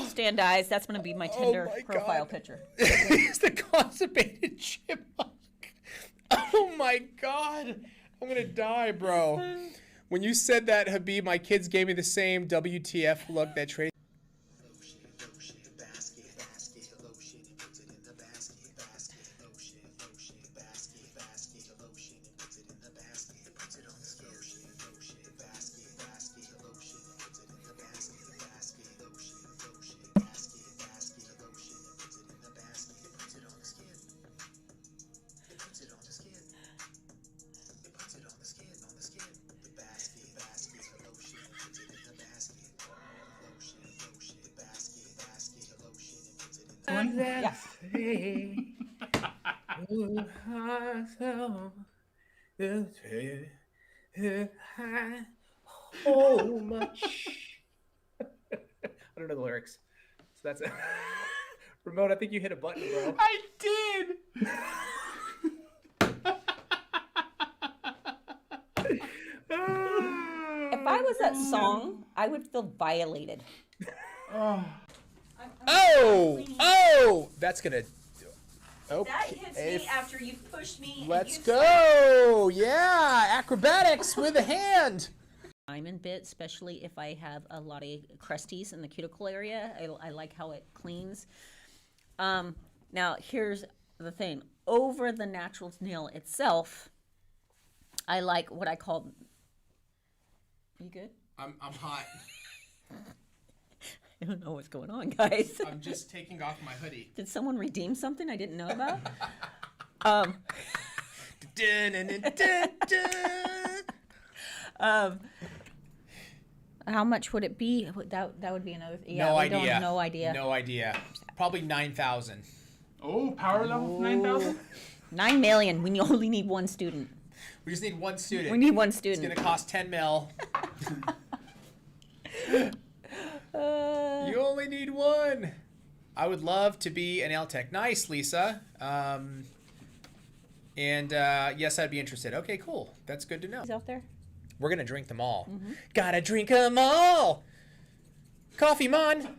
Stand eyes. That's going to be my Tinder profile picture. He's the constipated chipmunk. Oh my God. I'm going to die, bro. When you said that, Habib, my kids gave me the same WTF look that Tracy. Yeah. Oh much. I don't know the lyrics, so that's it. Remote, I think you hit a button, bro. I did. If I was that song, I would feel violated. Oh, that's gonna. Okay. That hits me after you pushed me. Let's go. Yeah, acrobatics with a hand. Diamond bit, especially if I have a lot of crusties in the cuticle area. I like how it cleans. Now, here's the thing. Over the natural nail itself, I like what I call... You good? I'm hot. I don't know what's going on, guys. I'm just taking off my hoodie. Did someone redeem something I didn't know about? How much would it be? That would be another. Yeah, no idea. No idea. No idea. Probably 9,000. Oh, power level 9,000. 9 million. We only need one student. We just need one student. We need one student. It's gonna cost 10 mil. You only need one. I would love to be an nail tech. Nice, Lisa. Yes, I'd be interested. Okay, cool. That's good to know. He's out there. We're gonna drink them all. Mm-hmm. Gotta drink them all. Coffee, man.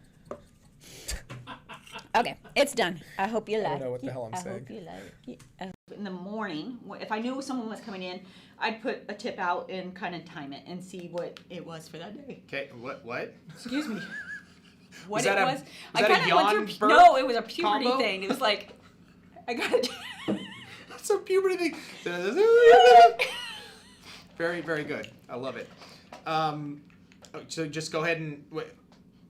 Okay, it's done. I hope you like it. I don't know what the hell I'm saying. I hope you like it. In the morning, if I knew someone was coming in, I'd put a tip out and kind of time it and see what it was for that day. Okay, what? Excuse me. What was it that was? Was that a yawn burp No, it was a puberty combo? thing. It was like, I got It's a puberty thing. Very, very good. I love it. So just go ahead and wait.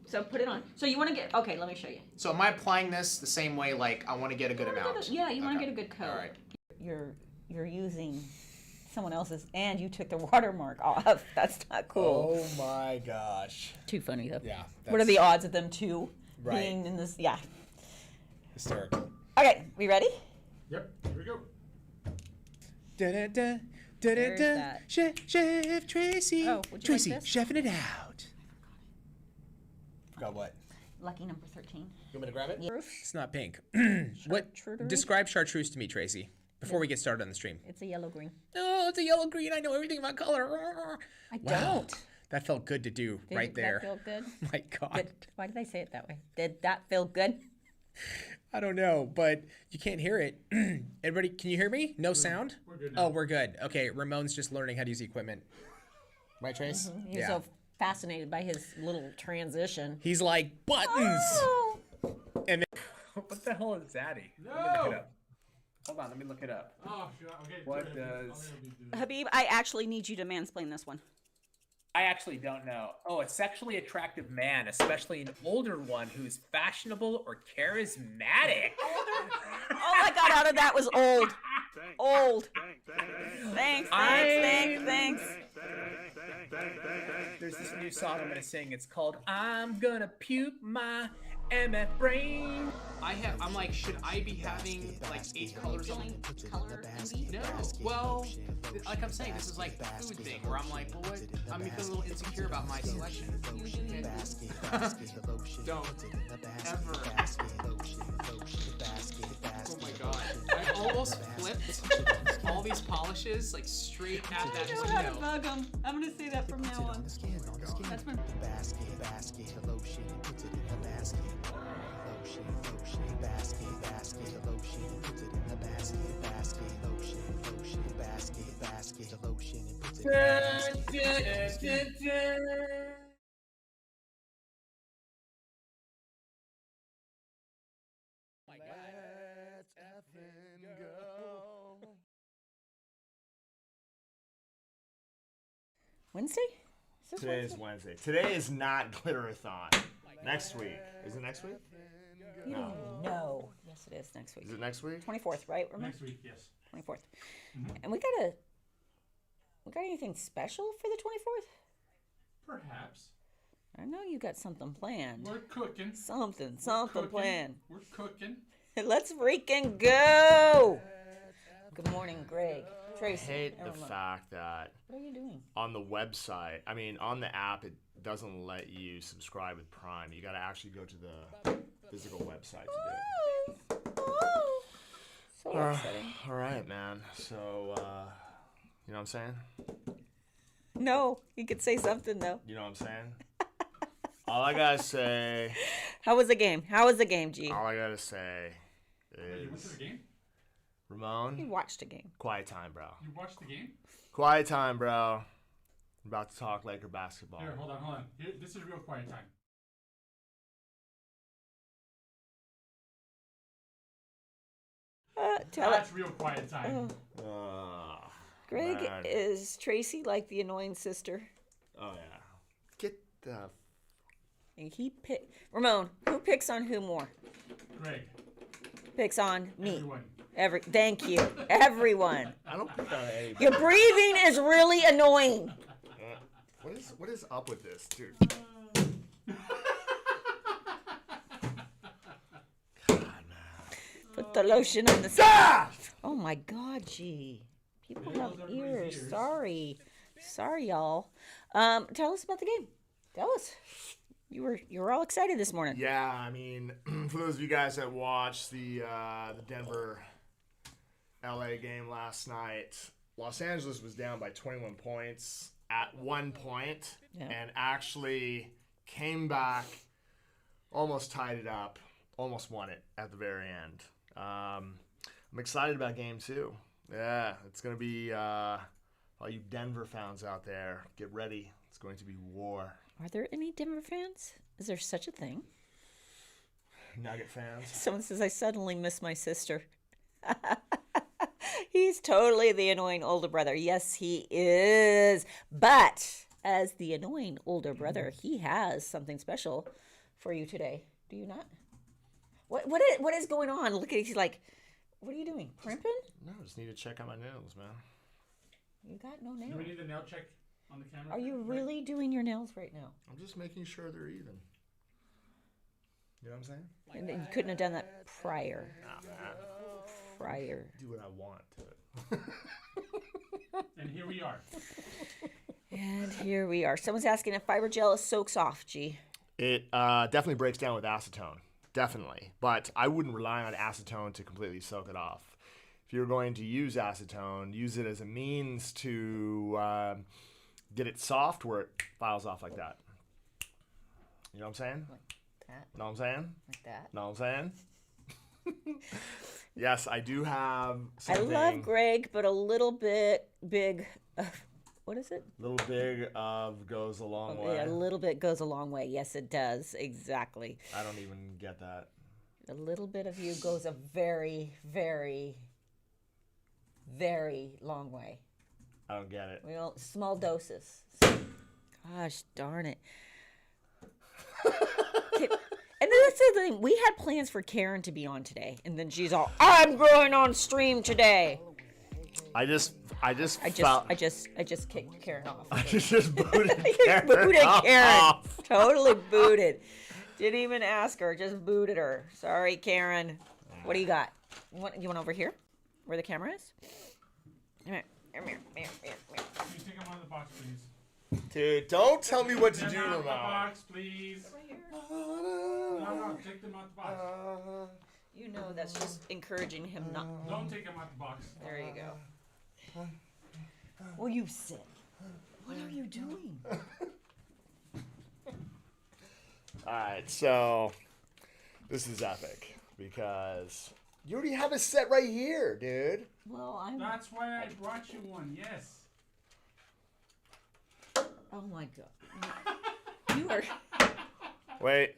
So put it on. So you want to get, okay, let me show you. So am I applying this the same way, like I want to get a good amount? Yeah, you want to get a good coat. All right. You're using someone else's, and you took the watermark off. That's not cool. Oh my gosh. Too funny though. Yeah. What are the odds of them two Right. being in this? Yeah. Hysterical. Okay, we ready? Yep, here we go. Da-da-da, Where's da-da-da. that? Chef Tracy. Oh, would you Tracy, like this? chefing it out. Forgot what? Lucky number 13. You want me to grab it? Yeah. It's not pink. What? Chartreuse? Describe chartreuse to me, Tracy, before we get started on the stream. It's a yellow-green. Oh, it's a yellow-green. I know everything about color. I Wow. don't. That felt good to do right there. Did that feel good? My God. Why did I say it that way? Did that feel good? I don't know, but you can't hear it. Everybody, can you hear me? No sound? We're good now. Oh, we're good. Okay, Ramon's just learning how to use the equipment. Right, Trace? He's so fascinated by his little transition. He's like, buttons! Oh. And then, what the hell is Zaddy? No! Let me look it up. Hold on, let me look it up. Oh, sure. Okay. What sorry, does- Habib, I actually need you to mansplain this one. I actually don't know. Oh, a sexually attractive man, especially an older one who's fashionable or charismatic. All I got out of that was old. Old. Thanks. There's this new song I'm gonna sing. It's called "I'm Gonna Puke My MF Brain." I'm like, should I be having like 8 colors on? Color envy? No. Well, like I'm saying, this is like the food thing where I'm like, well, what? I'm feeling a little insecure about my selection. Don't ever. Oh my God. I almost flipped all these polishes like straight at that window. bug them. I'm gonna say that from now on. That's when. Basket, the lotion, puts it in the basket. Lotion, basket, the lotion, puts it in the basket, lotion, basket, the lotion, and puts it in the basket. Let's effing go. Wednesday? Is this Today is Wednesday. Today is not Gliterathon. Next week. Is it next week? You don't even know. Yes, it is next week. Is it next week? 24th, right? Remember? Next week, yes. 24th. And we got anything special for the 24th? Perhaps. I know you got something planned. We're cooking. Something Cooking. planned. We're cooking. Let's freaking go! Good morning, Greg. I Tracy. hate the everyone. fact that What are you doing? on the website, I mean, on the app, it doesn't let you subscribe with Prime. You got to actually go to the physical website to do it. So upsetting. All right, man. So, you know what I'm saying? No, you could say something though. You know what I'm saying? All I got to say, How was the game? How was the game, G? all I got to say Wait, you went to is, the game? You Ramon, watched a game. quiet time, bro. You watched the game? Quiet time, bro. I'm about to talk Laker basketball. Here, hold on. Here, this is real quiet time. Tell it. That's real quiet time. Greg man. is Tracy like the annoying sister. Oh, yeah. Get the... And Ramon, who picks on who more? Greg, Picks on me. everyone. Thank you. Everyone. I don't pick on anybody. Your breathing is really annoying. What is up with this, dude? God, man. Put the lotion on the side. Oh my God, G. People have ears. Sorry, y'all. Tell us about the game. Tell us. You were all excited this morning. Yeah, I mean, for those of you guys that watched the Denver LA game last night, Los Angeles was down by 21 points at one point and actually came back, almost tied it up, almost won it at the very end. I'm excited about game 2. Yeah, it's going to be, all you Denver fans out there, get ready. It's going to be war. Are there any Denver fans? Is there such a thing? Nugget fans. Someone says, I suddenly miss my sister. He's totally the annoying older brother. Yes, he is. But as the annoying older brother, he has something special for you today. Do you not? What is going on? Look at he's like, what are you doing? Primping? No, just need to check out my nails, man. You got no Do nails. we need a nail check on the camera? Are you really doing your nails right now? I'm just making sure they're even. You know what I'm saying? And you couldn't have done that prior. Nah, man. Prior. Do what I want to it. And here we are. And here we are. Someone's asking if fiber gel soaks off, G. It definitely breaks down with acetone. Definitely. But I wouldn't rely on acetone to completely soak it off. If you're going to use acetone, use it as a means to get it soft where it files off like that. You know what I'm saying? Like that. Know what I'm saying? Like that. Know what I'm saying? Yes, I do have I something. love Greg, but a little bit big. What is it? Little big of goes a long way. Yeah, a little bit goes a long way. Yes, it does. Exactly. I don't even get that. A little bit of you goes a very, very, very long way. I don't get it. Well, small doses. Gosh darn it. And then that's the thing. We had plans for Karen to be on today, and then she's all, "I'm going on stream today." I just I just kicked Karen off. I just booted Karen. Booted Karen. off. Totally booted. Didn't even ask her. Just booted her. Sorry, Karen. What do you got? You want over here, where the camera is? Come here. Come here. Come here. Come here. Come here. Can you take them out of the box, please? Dude, don't tell me what to Take do, them out of the Ramon. box, please. No, take them out the box. You know that's just encouraging him not. Don't take him out the box. There you go. Well, you sit. What are you doing? All right, so this is epic because you already have a set right here, dude. Well, I'm. That's why I brought you one. Yes. Oh my God. You are. Wait.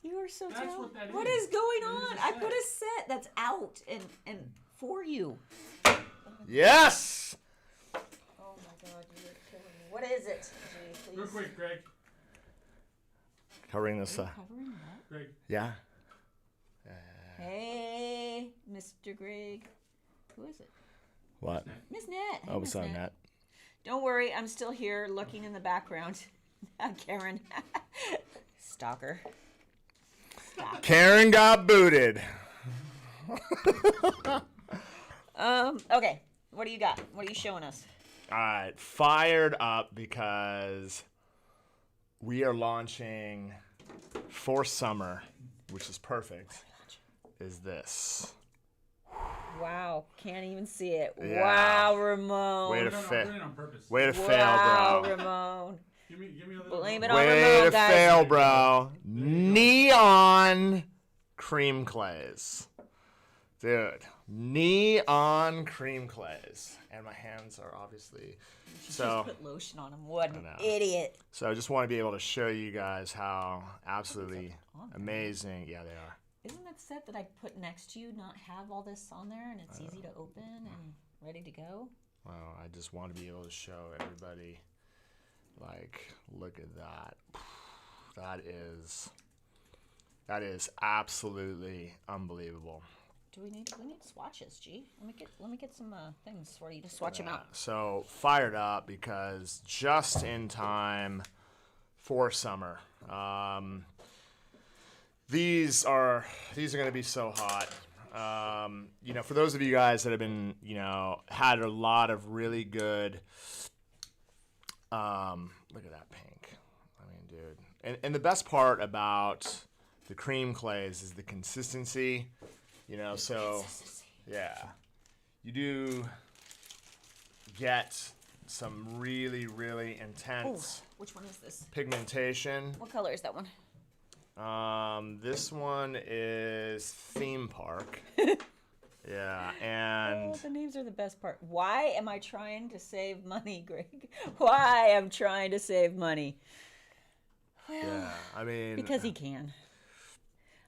You are so That's talented. what that What is. is going It is on? a I put set. a set that's out and for you. Yes. Oh my God, you are killing me. What is it? Gee, Real please. quick, Greg. Covering this. Covering what? Greg. Yeah. Hey, Mr. Greg. Who is it? What? Miss Net. Hey, Oh, what's Miss up, Nat? Don't worry, I'm still here looking in the background. Karen. Stalker. Karen got booted. Okay. What do you got? What are you showing us? All right, fired up because we are launching for summer, which is perfect. Is this? Wow. Can't even see it. Yeah. Wow, Ramon. Way to No, fail. put it on purpose. Way to wow, fail, bro. Ramon. Give me a little. Blame it on Way Ramon, to guys. fail, bro. Neon cream clays. Dude, neon cream clays. And my hands are obviously... So, Just put lotion on him. What an know. idiot. so I just want to be able to show you guys how absolutely on there. amazing... Yeah, they are. Isn't that set that I put next to you not have all this on there and it's easy to open and ready to go? Well, I just want to be able to show everybody, like, look at that. That is absolutely unbelievable. Do we need swatches, G? Let me get some things for you to swatch them out. So fired up because just in time for summer. These are going to be so hot. For those of you guys that have been, had a lot of really good. Look at that pink. I mean, dude. And the best part about the cream clays is the consistency. So yeah, you do get some really, really Oh, intense which one is this? pigmentation. What color is that one? This one is theme park. Yeah, and Oh, the names are the best part. Why am I trying to save money, Greg? Why I'm trying to save money? Well, yeah, I mean, because he can.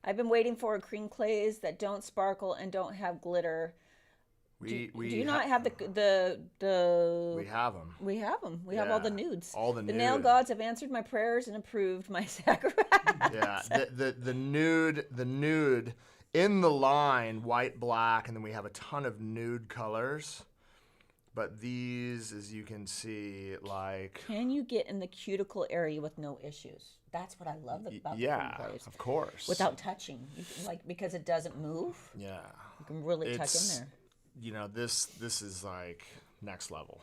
I've been waiting for cream clays that don't sparkle and don't have glitter. we Do you not have the we have them. We have them. We have all the Yeah, nudes. all the nail nude. gods have answered my prayers and approved my sacrifice. Yeah, the nude in the line, white, black, and then we have a ton of nude colors. But these, as you can see, like Can you get in the cuticle area with no issues? That's what I love about yeah, the cream clays. of course. Without touching, you can, because it doesn't move. Yeah, You can really tuck in It's- there. this is like next level.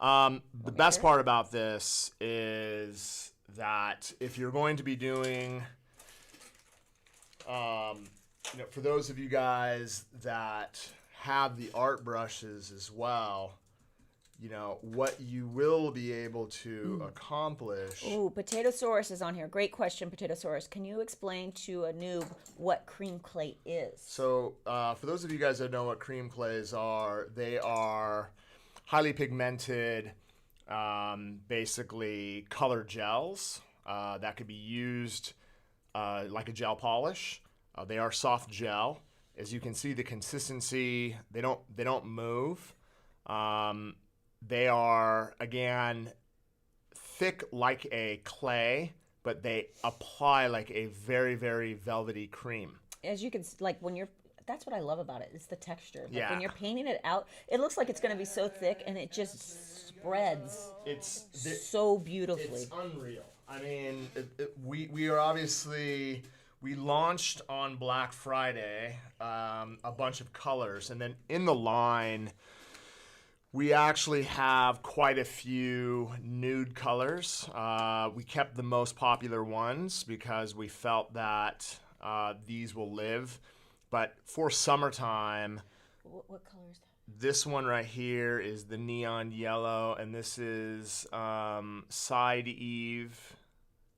The best part about this is that if you're going to be doing, for those of you guys that have the art brushes as well, what you will be able to accomplish. Ooh, Potatosaurus is on here. Great question, Potatosaurus. Can you explain to a noob what cream clay is? So, for those of you guys that know what cream clays are, they are highly pigmented, basically colored gels that could be used like a gel polish. They are soft gel. As you can see, the consistency, they don't move. They are, again, thick like a clay, but they apply like a very, very velvety cream. As you can, that's what I love about it. It's the texture. Like Yeah. when you're painting it out, it looks like it's going to be so thick, and it just spreads so beautifully. It's unreal. I mean, we are obviously, we launched on Black Friday a bunch of colors, and then in the line, we actually have quite a few nude colors. We kept the most popular ones because we felt that these will live But for summertime, What color is that? this one right here is the neon yellow, and this is Side Eve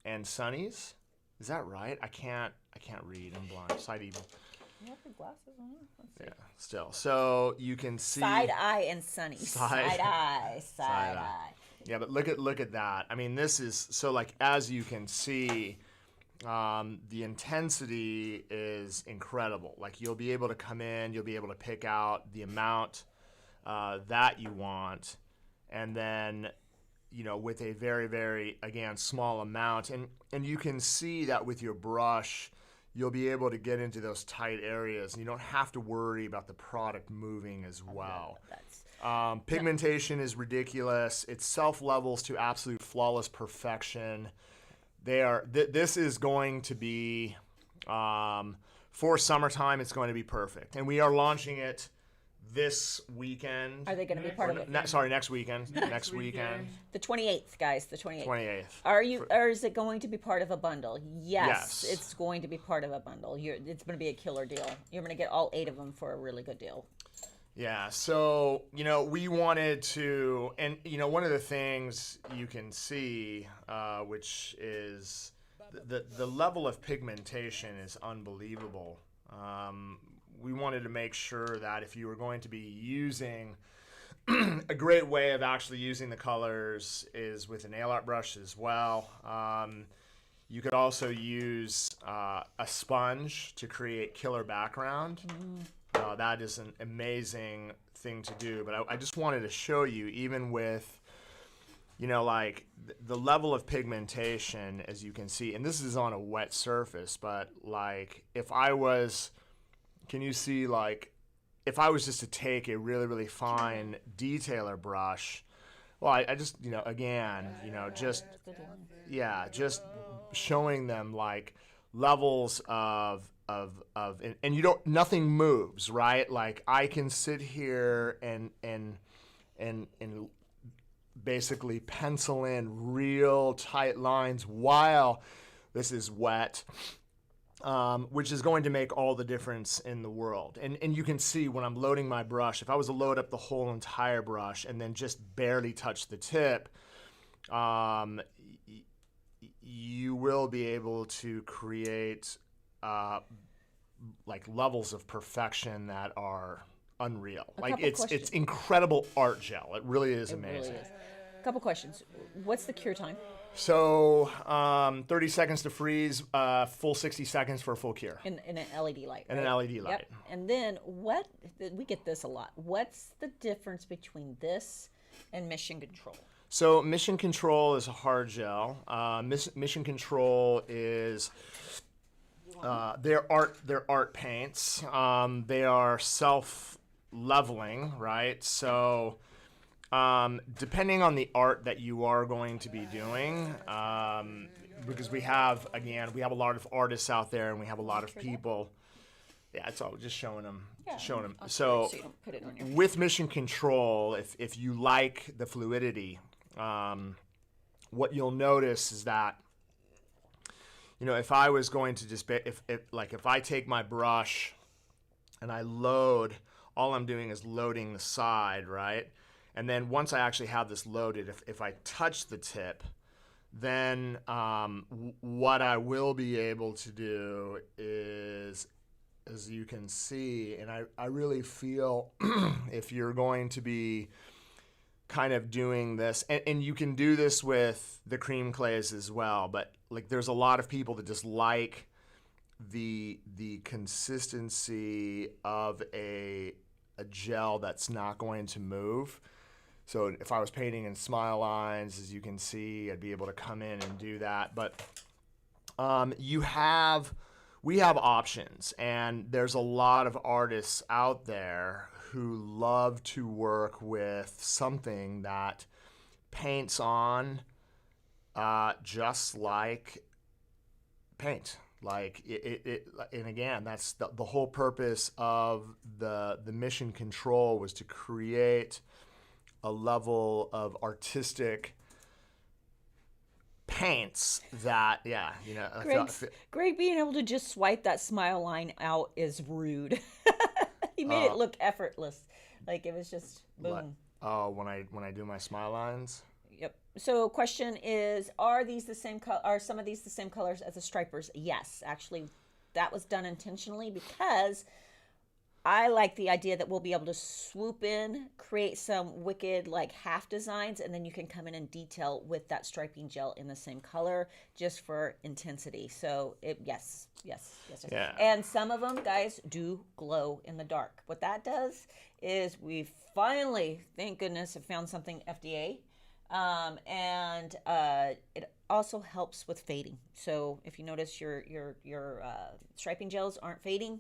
and Sunny's. Is that right? I can't read. I'm blind. Side Eve. You have your glasses on? Let's see. Yeah, still. So you can see Side eye and sunny. Side- Side eye. Yeah, but look at that. I mean, this is so like as you can see, the intensity is incredible. Like you'll be able to come in, you'll be able to pick out the amount that you want, and then with a very, very again small amount, and you can see that with your brush, you'll be able to get into those tight areas, and you don't have to worry about the product moving as well. Pigmentation is ridiculous. It self-levels to absolute flawless perfection. This is going to be, for summertime, it's going to be perfect. And we are launching it this weekend. Are they going to be part of it? Next weekend. Next weekend. The 28th, guys. The 28th. 28th. Or is it going to be part of a bundle? Yes. It's going to be part of a bundle. It's going to be a killer deal. You're going to get all 8 of them for a really good deal. Yeah, so, we wanted to, and, one of the things you can see, which is the level of pigmentation is unbelievable. We wanted to make sure that if you were going to be using, a great way of actually using the colors is with a nail art brush as well. You could also use a sponge to create killer background. That is an amazing thing to do, but I just wanted to show you, even with, like the level of pigmentation, as you can see, and this is on a wet surface, but like if I was, can you see, like if I was just to take a really, really fine detailer brush, well, I just, again, just showing them like levels of and you don't, nothing moves, right? Like I can sit here and basically pencil in real tight lines while this is wet, which is going to make all the difference in the world. And you can see when I'm loading my brush, if I was to load up the whole entire brush and then just barely touch the tip, you will be able to create like levels of perfection that are unreal. Like it's incredible art gel. It really is amazing. Really is. A couple questions. What's the cure time? So 30 seconds to freeze, full 60 seconds for a full cure. In an LED light. And right? an LED light. Yep. And then we get this a lot. What's the difference between this and Mission Control? So Mission Control is a hard gel. Mission Control is they're art paints. They are self-leveling, right? So depending on the art that you are going to be doing, because we have a lot of artists out there, and we have a lot of people. Yeah, it's all just showing them. So you don't put it on your with Mission Control, if you like the fluidity, what you'll notice is that, if I was going to just, if I take my brush and I load, all I'm doing is loading the side, right? And then once I actually have this loaded, if I touch the tip, then what I will be able to do is, as you can see, and I really feel if you're going to be kind of doing this, and you can do this with the cream clays as well, but like there's a lot of people that just like the consistency of a gel that's not going to move. So if I was painting in smile lines, as you can see, I'd be able to come in and do that. But we have options, and there's a lot of artists out there who love to work with something that paints on just like paint. Like it, and again, that's the whole purpose of the Mission Control, was to create a level of artistic paints that, yeah, you know. Greg being able to just swipe that smile line out is rude. He made it look effortless, like it was just boom. Oh, when I do my smile lines. Yep. So question is, are some of these the same colors as the stripers? Yes, actually, that was done intentionally because I like the idea that we'll be able to swoop in, create some wicked like half designs, and then you can come in and detail with that striping gel in the same color just for intensity. So yes. Yeah. And some of them, guys, do glow in the dark. What that does is we finally, thank goodness, have found something FDA. And it also helps with fading. So if you notice your striping gels aren't fading,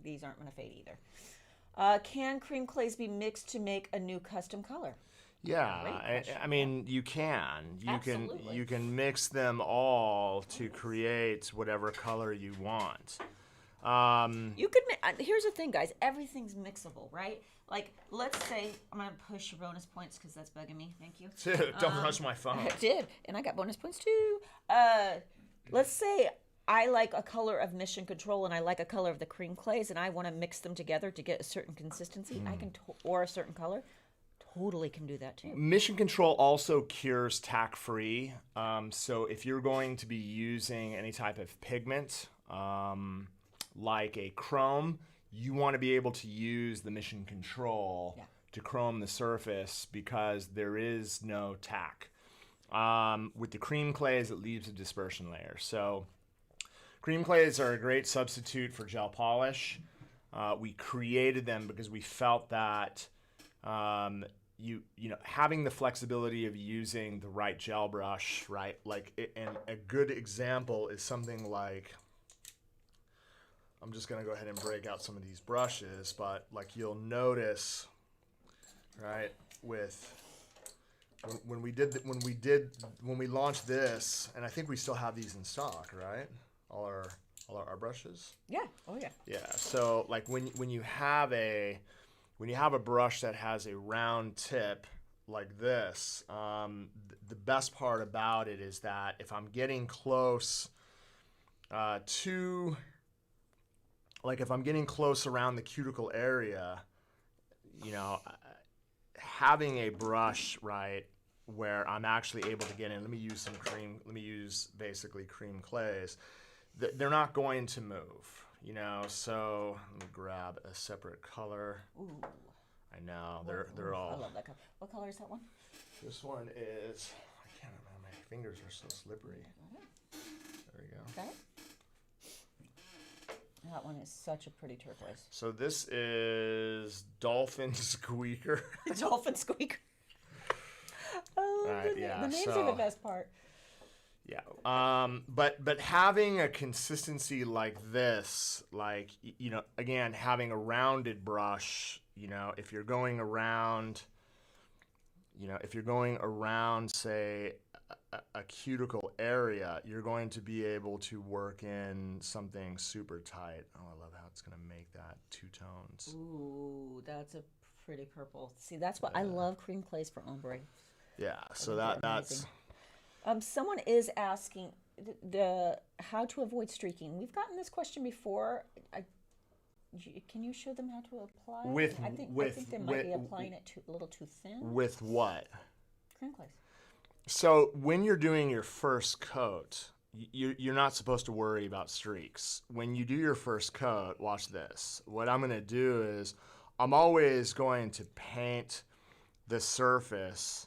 these aren't going to fade either. Can cream clays be mixed to make a new custom color? Yeah, I mean, you can. Absolutely. You can mix them all to create whatever color you want. You could. Here's the thing, guys. Everything's mixable, right? Like, let's say I'm gonna push your bonus points because that's bugging me. Thank you. Dude, don't rush my phone. I did, and I got bonus points too. Let's say I like a color of Mission Control and I like a color of the cream clays, and I want to mix them together to get a certain consistency. I can, or a certain color. Totally can do that too. Mission Control also cures tack-free. So if you're going to be using any type of pigment, like a chrome, you want to be able to use the Mission Control to chrome the surface because there is no tack. With the cream clays, it leaves a dispersion layer. So cream clays are a great substitute for gel polish. We created them because we felt that you know, having the flexibility of using the right gel brush, right? Like, and a good example is something like, I'm just gonna go ahead and break out some of these brushes, but like you'll notice, right, with when we launched this, and I think we still have these in stock, right? All our brushes. Yeah. Oh yeah. Yeah. So like when you have a brush that has a round tip like this, the best part about it is that if I'm getting close if I'm getting close around the cuticle area, you know, having a brush, right, where I'm actually able to get in, let me use basically cream clays, they're not going to move, you know, so let me grab a separate color. Ooh. I know, they're all. I love that color. What color is that one? This one is, I can't remember, my fingers are so slippery. There we go. Got it? That one is such a pretty turquoise. So this is Dolphin Squeaker. Dolphin squeaker. Oh, Right, yeah, the names so- are the best part. Yeah. But having a consistency like this, like, you know, again, having a rounded brush, you know, if you're going around, say, a cuticle area, you're going to be able to work in something super tight. Oh, I love how it's going to make that two tones. Ooh, that's a pretty purple. See, that's what I love cream clays for ombre. Yeah, so They're that's... amazing. Someone is asking the how to avoid streaking. We've gotten this question before. Can you show them how to apply? I think they might be applying it a little too thin. With what? Cream clays. So when you're doing your first coat, you're not supposed to worry about streaks. When you do your first coat, watch this. What I'm going to do is I'm always going to paint the surface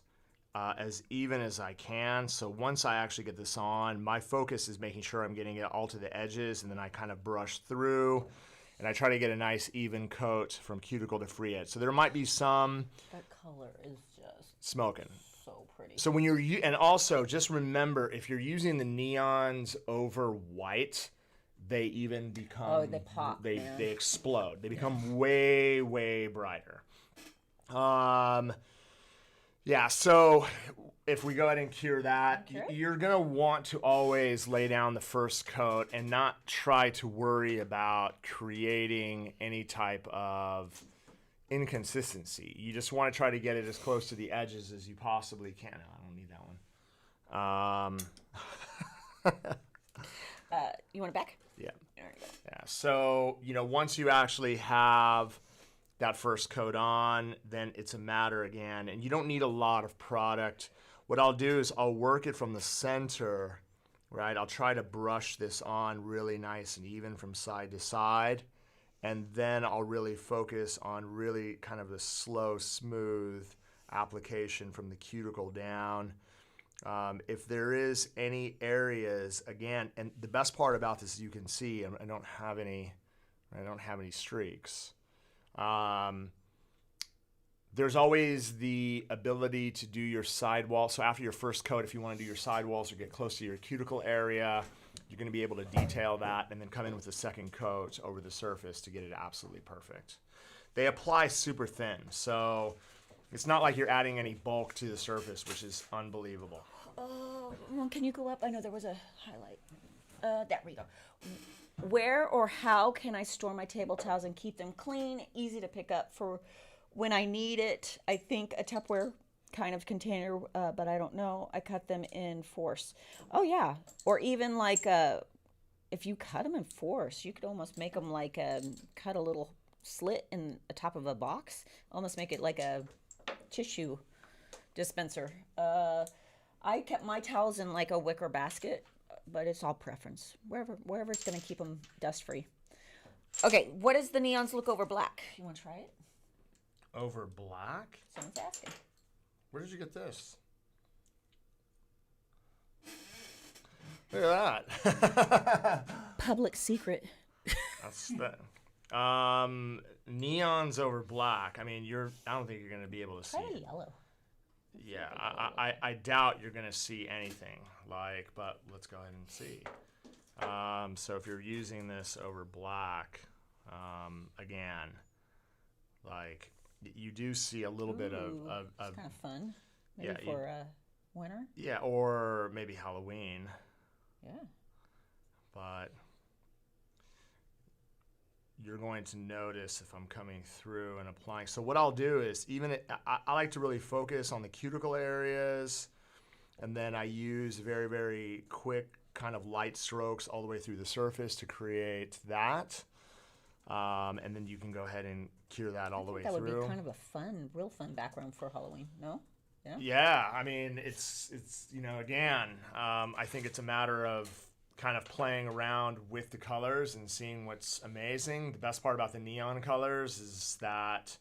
as even as I can. So once I actually get this on, my focus is making sure I'm getting it all to the edges, and then I kind of brush through, and I try to get a nice even coat from cuticle to free edge. So there might be some That color is just smoking. so pretty. So when and also just remember, if you're using the neons over white, they even become, they pop, they man. they explode. They become way, way brighter. Yeah, so if we go ahead and cure that, Okay. you're going to want to always lay down the first coat and not try to worry about creating any type of inconsistency. You just want to try to get it as close to the edges as you possibly can. No, I don't need that You want it back? Yeah. There you go. Yeah. So, once you actually have that first coat on, then it's a matter again, and you don't need a lot of product. What I'll do is I'll work it from the center, right? I'll try to brush this on really nice and even from side to side, and then I'll really focus on really kind of the slow, smooth application from the cuticle down. If there is any areas, again, and the best part about this is you can see I don't have any streaks. There's always the ability to do your sidewall. So after your first coat, if you want to do your sidewalls or get close to your cuticle area, you're going to be able to detail that and then come in with a second coat over the surface to get it absolutely perfect. They apply super thin, so it's not like you're adding any bulk to the surface, which is unbelievable. Oh, well, can you go up? I know there was a highlight. There we go. Where or how can I store my table towels and keep them clean, easy to pick up for when I need it? I think a Tupperware kind of container, but I don't know. I cut them in force. Oh, yeah. Or even like if you cut them in force, you could almost make them like cut a little slit in the top of a box. Almost make it like a tissue dispenser. I kept my towels in like a wicker basket, but it's all preference. Wherever it's going to keep them dust free. Okay, what does the neons look over black? You want to try it? Over black? Someone's asking. Where did you get this? Look at that. Public secret. That's the neons over black. I mean, I don't think you're going to be able to see. Try yellow. Yeah, I doubt you're going to see anything but let's go ahead and see. So if you're using this over black, again, you do see a little bit of it's kind of fun. Maybe yeah, for winter. Yeah, or maybe Halloween. Yeah. But you're going to notice if I'm coming through and applying. So what I'll do is I like to really focus on the cuticle areas, and then I use very, very quick kind of light strokes all the way through the surface to create that. And then you can go ahead and cure that all the way through. That would be kind of a real fun background for Halloween, no? Yeah. Yeah, I mean, it's again, I think it's a matter of kind of playing around with the colors and seeing what's amazing. The best part about the neon colors is that,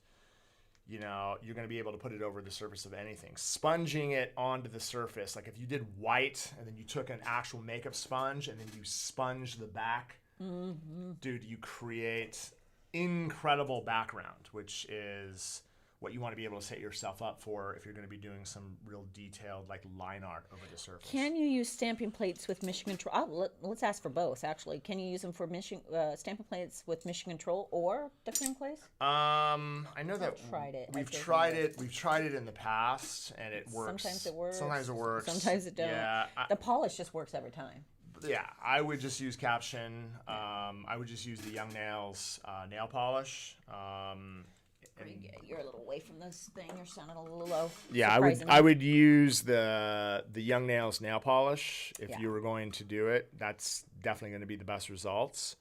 you're going to be able to put it over the surface of anything. Sponging it onto the surface, like if you did white and then you took an actual makeup sponge and then you sponge the back, dude, you create incredible background, which is what you want to be able to set yourself up for if you're going to be doing some real detailed line art over the surface. Can you use stamping plates with mission control? Let's ask for both, actually. Can you use them for stamping plates with mission control or different clays? I know that we've tried it in the past, and it works. Sometimes it works. Sometimes it works. Sometimes it don't. Yeah, the polish just works every time. Yeah, I would just use Caption. I would just use the Young Nails nail polish. You're a little away from this thing. You're sounding a little low. Yeah, I would use the Young Nails nail polish if you were going to do it. That's definitely going to be the best results.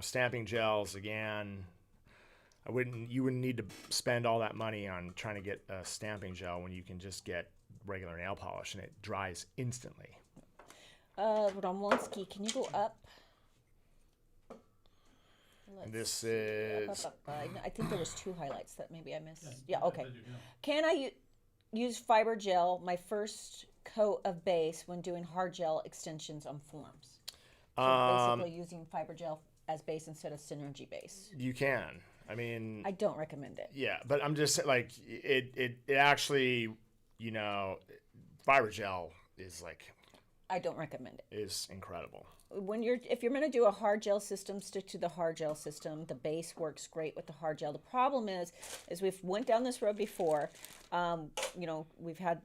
Stamping gels again. You wouldn't need to spend all that money on trying to get a stamping gel when you can just get regular nail polish and it dries instantly. Romolsky, can you go up? This is... Up. I think there was 2 highlights that maybe I missed. Yeah, okay. Can I use fiber gel, my first coat of base, when doing hard gel extensions on forms? So basically using fiber gel as base instead of Synergy base. You can. I mean... I don't recommend it. Yeah, but I'm just it actually, fiber gel is I don't recommend it. Is incredible. If you're going to do a hard gel system, stick to the hard gel system. The base works great with the hard gel. The problem is we've went down this road before. We've had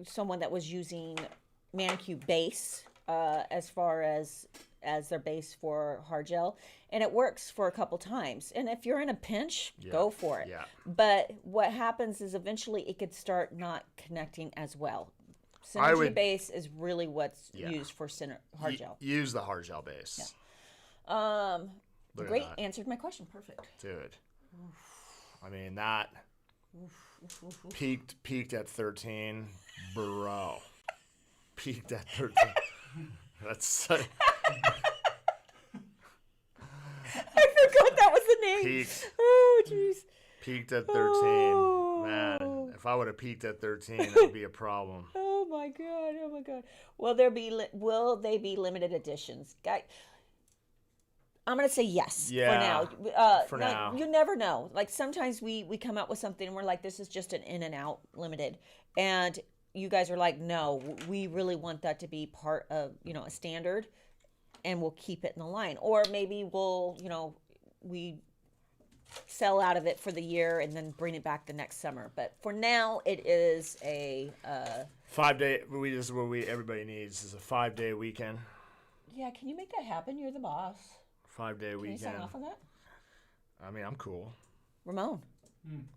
someone that was using Manicube base as far as their base for hard gel, and it works for a couple times. And if you're in a pinch, go for it. Yeah. But what happens is eventually it could start not connecting as well. Synergy base is really what's used for hard gel. Use the hard gel base. Look at Great, that. answered my question. Perfect. Dude. I mean, that peaked at 13, bro. Peaked at 13. That's so... I forgot that was the name. Peaked. Oh, jeez. Peaked at 13. Man, if I would have peaked at 13, that would be a problem. Oh my god! Oh my god! Will they be limited editions? I'm gonna say yes Yeah, for now. for now. You never know. Like sometimes we come out with something and we're like, this is just an in and out limited, and you guys are like, no, we really want that to be part of a standard, and we'll keep it in the line. Or maybe we'll we sell out of it for the year and then bring it back the next summer. But for now, it is a 5 day. This is what everybody needs is a 5 day weekend. Yeah, can you make that happen? You're the boss. 5 day Can weekend. you sign off on that? I mean, I'm cool. Ramon,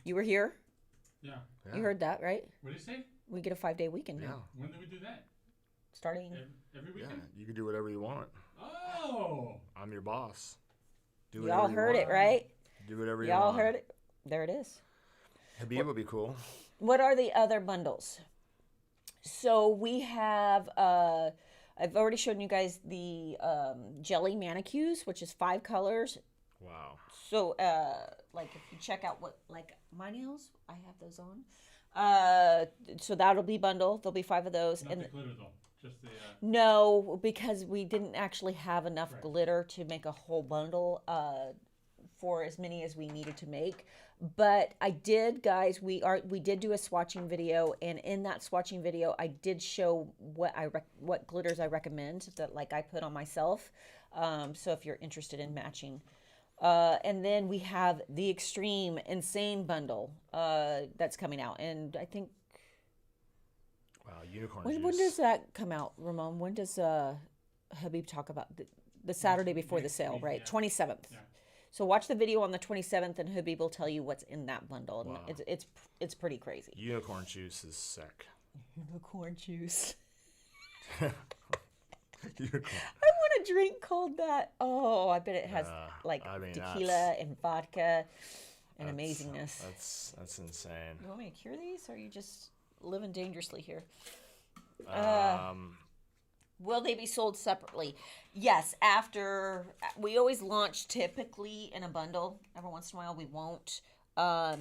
you were here. Yeah. You heard that, right? What did you say? We get a 5 day weekend Yeah. now. When do we do that? Starting. Every Yeah. weekend? You can do whatever you want. Oh. I'm your boss. Do Y'all whatever you heard want. it, right? Do whatever you Y'all want. heard it. There it is. Habib would be cool. What are the other bundles? So we have, I've already shown you guys the jelly manicures, which is 5 colors. Wow. So, like if you check out like my nails, I have those on. So that'll be bundle. There'll be 5 of those. Not the glitter though. Just the. No, because we didn't actually have enough glitter to make a whole bundle for as many as we needed to make. But I did, guys. We did do a swatching video, and in that swatching video, I did show what glitters I recommend that like I put on myself. So if you're interested in matching. And then we have the Extreme Insane bundle that's coming out, and I think Wow. Unicorn when juice. does that come out, Ramon? When does Habib talk about the Saturday before the sale, right? 27th. Yeah. So watch the video on the 27th, and Habib will tell you what's in that bundle. And Wow. it's pretty crazy. Unicorn juice is sick. Unicorn juice. Unicorn. I want a drink called that. Oh, I bet it has I mean, tequila and vodka and amazingness. That's insane. You want me to cure these, or are you just living dangerously here? Will they be sold separately? Yes, we always launch typically in a bundle. Every once in a while we won't.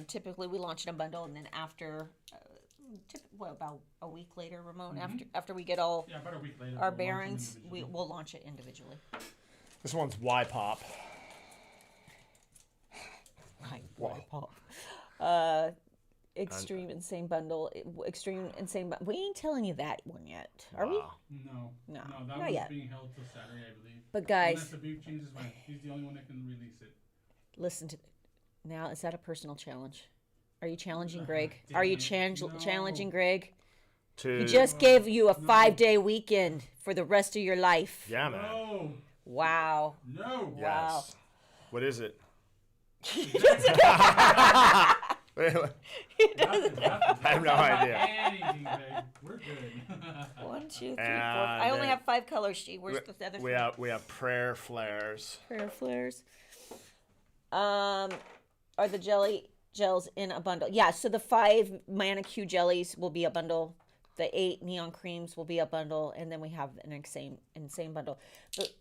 Typically we launch in a bundle, and then after, about a week later, Ramon, after we get all Yeah, about a week later. our we'll launch them bearings, individually. we'll launch it individually. This one's Y pop. Right, Pop. Extreme Insane Bundle. Extreme Insane Bundle. We ain't telling you that one yet, are we? Wow. No. No, that not one's yet. being held till Saturday, I believe. But guys, Unless the beef changes mind. He's the only one that can release it. listen to now. Is that a personal challenge? Are you challenging Greg? Are you challenging Greg? He just gave you a 5-day weekend for the rest of your life. Yeah, man. No. Wow. No. Wow. Yes. What is it? Nothing. I have no idea. Anything, babe. We're good. 1, 2, 3, 4. And I only then- have 5 colors. She. Where's the other? We have prayer flares. Prayer flares. Are the gels in a bundle? Yeah. So the 5 manicure jellies will be a bundle. The 8 neon creams will be a bundle, and then we have an insane bundle. But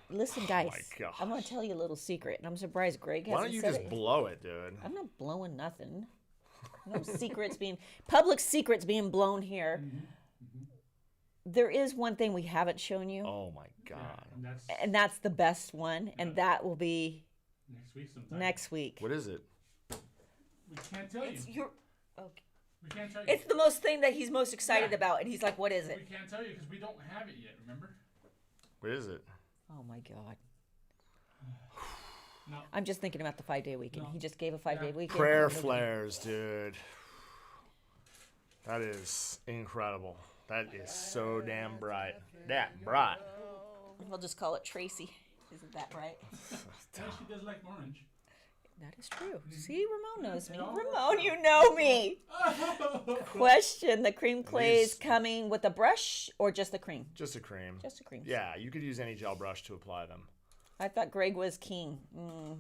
listen, guys, gosh. I'm gonna tell you a little secret, and I'm surprised Greg hasn't Why don't you said just it. blow it, dude? I'm not blowing nothing. No public secrets being blown here. There is one thing we haven't shown you, Oh my god. And that's and that's the best one, and that will be next week sometime. next week. What is it? We can't tell you. It's your. Okay. We can't tell you. It's the most thing that he's most excited Yeah. about, and he's like, "What is We it?" can't tell you because we don't have it yet, remember? What is it? Oh my god! No. I'm just thinking about the 5-day weekend. No. He just gave a 5-day weekend. Prayer flares, dude. That is incredible. That is so damn bright. That bright. We'll just call it Tracy. Isn't that right? Yeah, she does like orange. That is true. See, Ramon knows me. Ramon, you know me. Question: the cream clay is coming with a brush or just the cream? Just a cream. Just a cream. Yeah, you could use any gel brush to apply them. I thought Greg was king.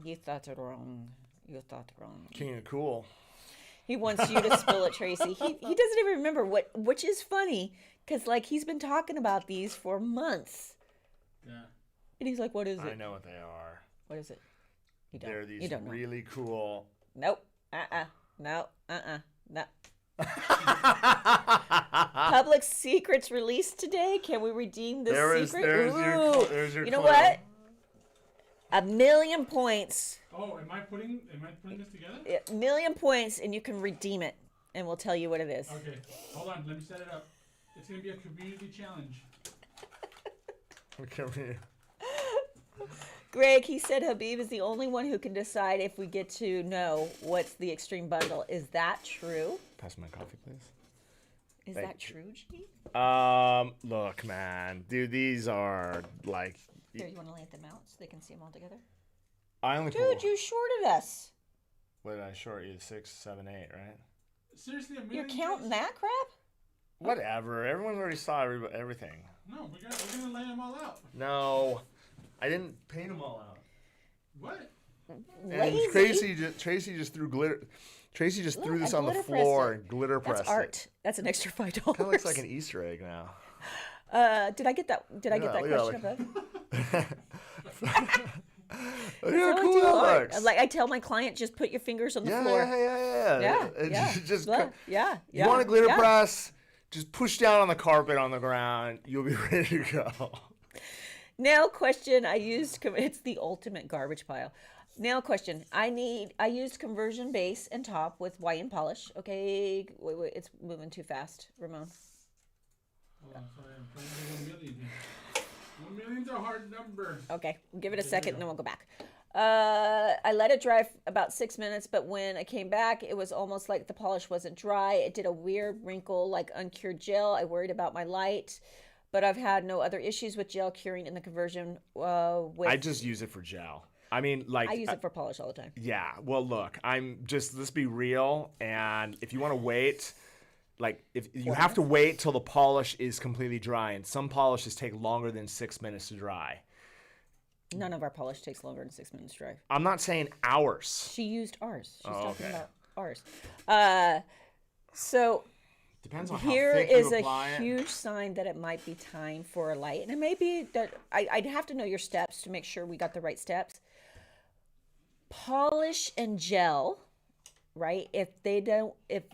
You thought it wrong. You thought it wrong. King of cool. He wants you to spill it, Tracy. He doesn't even remember which is funny because like he's been talking about these for months. Yeah. And he's like, "What is it? I know what they are. What is it?" You don't. They're You these don't know. really cool. Nope. No. No. Public secrets released today. Can we redeem this secret? There's your You know clue. what? 1,000,000 points. Oh, am I putting this together? 1,000,000 points, and you can redeem it, and we'll tell you what it is. Okay, hold on. Let me set it up. It's gonna be a community challenge. Come here. Greg, he said Habib is the only one who can decide if we get to know what's the extreme bundle. Is that true? Pass my coffee, please. Is Thank that true, G? Look, man, dude, these are like. Here, you want to lay them out so they can see them all together? I only Dude, you shorted us. What did I short you? 6, 7, 8, right? Seriously, You're counting that crap? Whatever. Everyone already saw everything. No, we're gonna lay them all out. No, I didn't paint them all out. What? Lazy. And Tracy just threw glitter. Tracy just threw Look, this I on the glitter pressed floor it. and glitter pressed That's art. That's an extra $5. it. Kind of looks like an Easter egg now. Did I get that? Did I get that look at question that, above? Look how So cool do that art. looks. Like I tell my client, just put your fingers on the floor. Yeah. Yeah. Just, Look, yeah. you want a glitter yeah. press? Just push down on the carpet on the ground. You'll be ready to go. Now question: it's the ultimate garbage pile. Now question: I used conversion base and top with white and polish. Okay, wait, it's moving too fast, Ramon. Hold on, sorry, I'm trying to do 1 million here. 1 million's a hard number. Okay, we'll give it a second and then we'll go back. I let it dry about 6 minutes, but when I came back, it was almost like the polish wasn't dry. It did a weird wrinkle like uncured gel. I worried about my light, but I've had no other issues with gel curing in the conversion. I just use it for gel. I mean, like. I use it for polish all the time. Yeah. Well, look, let's be real. And if you want to wait, like, if you have to wait till the polish is completely dry, and some polishes take longer than 6 minutes to dry. None of our polish takes longer than 6 minutes to dry. I'm not saying ours. She used ours. She's talking okay. about ours. So Depends on how here thick is you a apply it. huge sign that it might be time for a light. And it may be that I'd have to know your steps to make sure we got the right steps. Polish and gel, right? If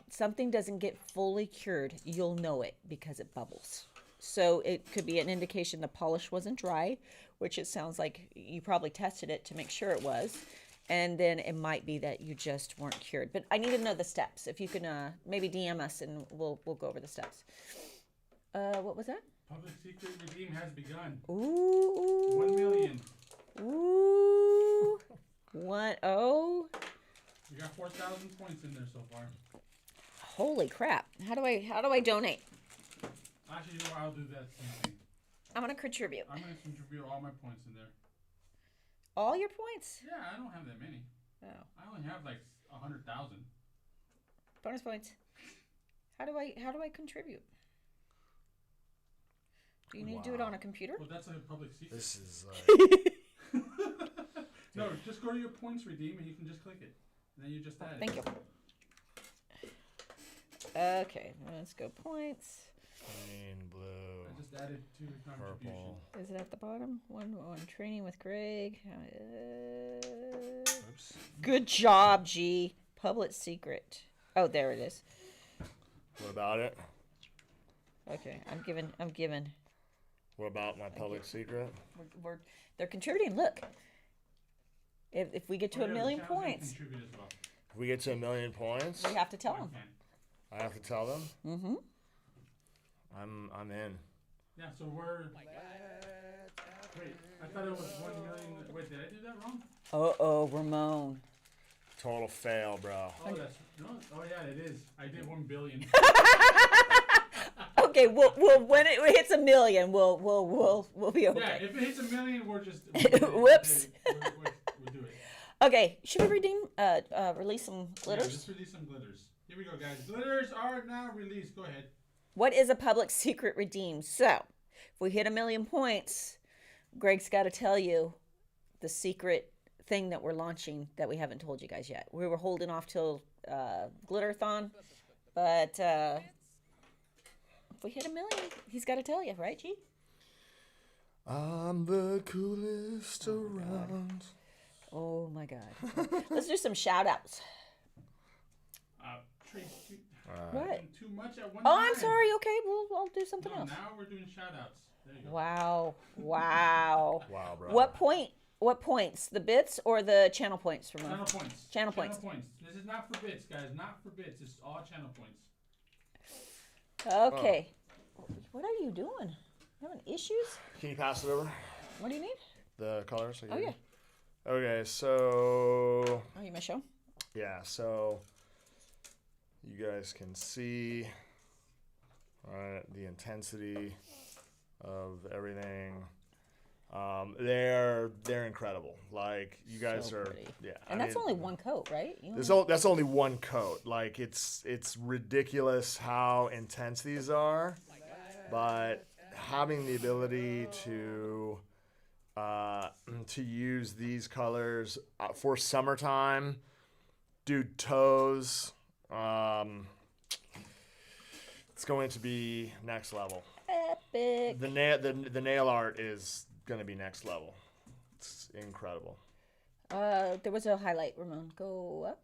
something doesn't get fully cured, you'll know it because it bubbles. So it could be an indication the polish wasn't dry, which it sounds like you probably tested it to make sure it was. And then it might be that you just weren't cured. But I need to know the steps. If you can maybe DM us and we'll go over the steps. What was that? Public secret redeem has begun. Ooh. 1 million. Ooh. 1-0. We got 4,000 points in there so far. Holy crap. How do I donate? Actually, you know what? I'll do that same thing. I'm going to contribute. I'm going to contribute all my points in there. All your points? Yeah, I don't have that many. Oh. I only have like 100,000. Bonus points. How do I contribute? Do you need to do it on a computer? Well, that's a public secret. This is like. No, just go to your points redeem and you can just click it. And then you just add it. Thank you. Okay, let's go points. Green, blue, I just added to the contribution. purple. Is it at the bottom? One training with Greg. Oops. Good job, G. Public secret. Oh, there it is. What about it? Okay, I'm giving. What about my public secret? They're contributing. Look, if we get to Oh, a yeah, million the channel can points, contribute as well. If we get to 1 million points, we have to tell them. Okay. I have to tell them. Mm-hmm. I'm in. Yeah, so we're. Wait, I thought it was 1 million. Wait, did I do that wrong? Uh-oh, Ramon. Total fail, bro. Oh, that's no. Oh yeah, it is. I did 1 billion. Okay, we'll when it hits 1 million, we'll be Yeah, okay. if it hits 1 million, we're just. Whoops. We'll do it. Okay, should we release some Yeah, glitters? let's release some glitters. Here we go, guys. Glitters are now released. Go ahead. What is a public secret redeem? So, if we hit 1 million points, Greg's got to tell you the secret thing that we're launching that we haven't told you guys yet. We were holding off till Glitterthon, but if we hit 1 million, he's got to tell you, right, G? I'm the coolest around. Oh my God. Let's do some shout outs. Trace, What? doing too much at one Oh, time. I'm sorry. Okay, I'll do something No, else. now we're doing shout outs. There you go. Wow. Wow, bro. What points? The bits or the channel points, Ramon? Channel points. Channel points. This is not for bits, guys. Not for bits. It's all channel points. Okay. What are you doing? You having issues? Can you pass it over? What do you need? The colors? Oh, yeah. Okay, so Oh, you may show? yeah, so you guys can see the intensity of everything. They're incredible. Like you guys So are, pretty. yeah. And that's only one coat, right? You That's only one coat. Like it's ridiculous how intense these are, but having the ability to use these colors for summertime, do toes. It's going to be next level. Epic. The nail art is going to be next level. It's incredible. There was a highlight, Ramon. Go up.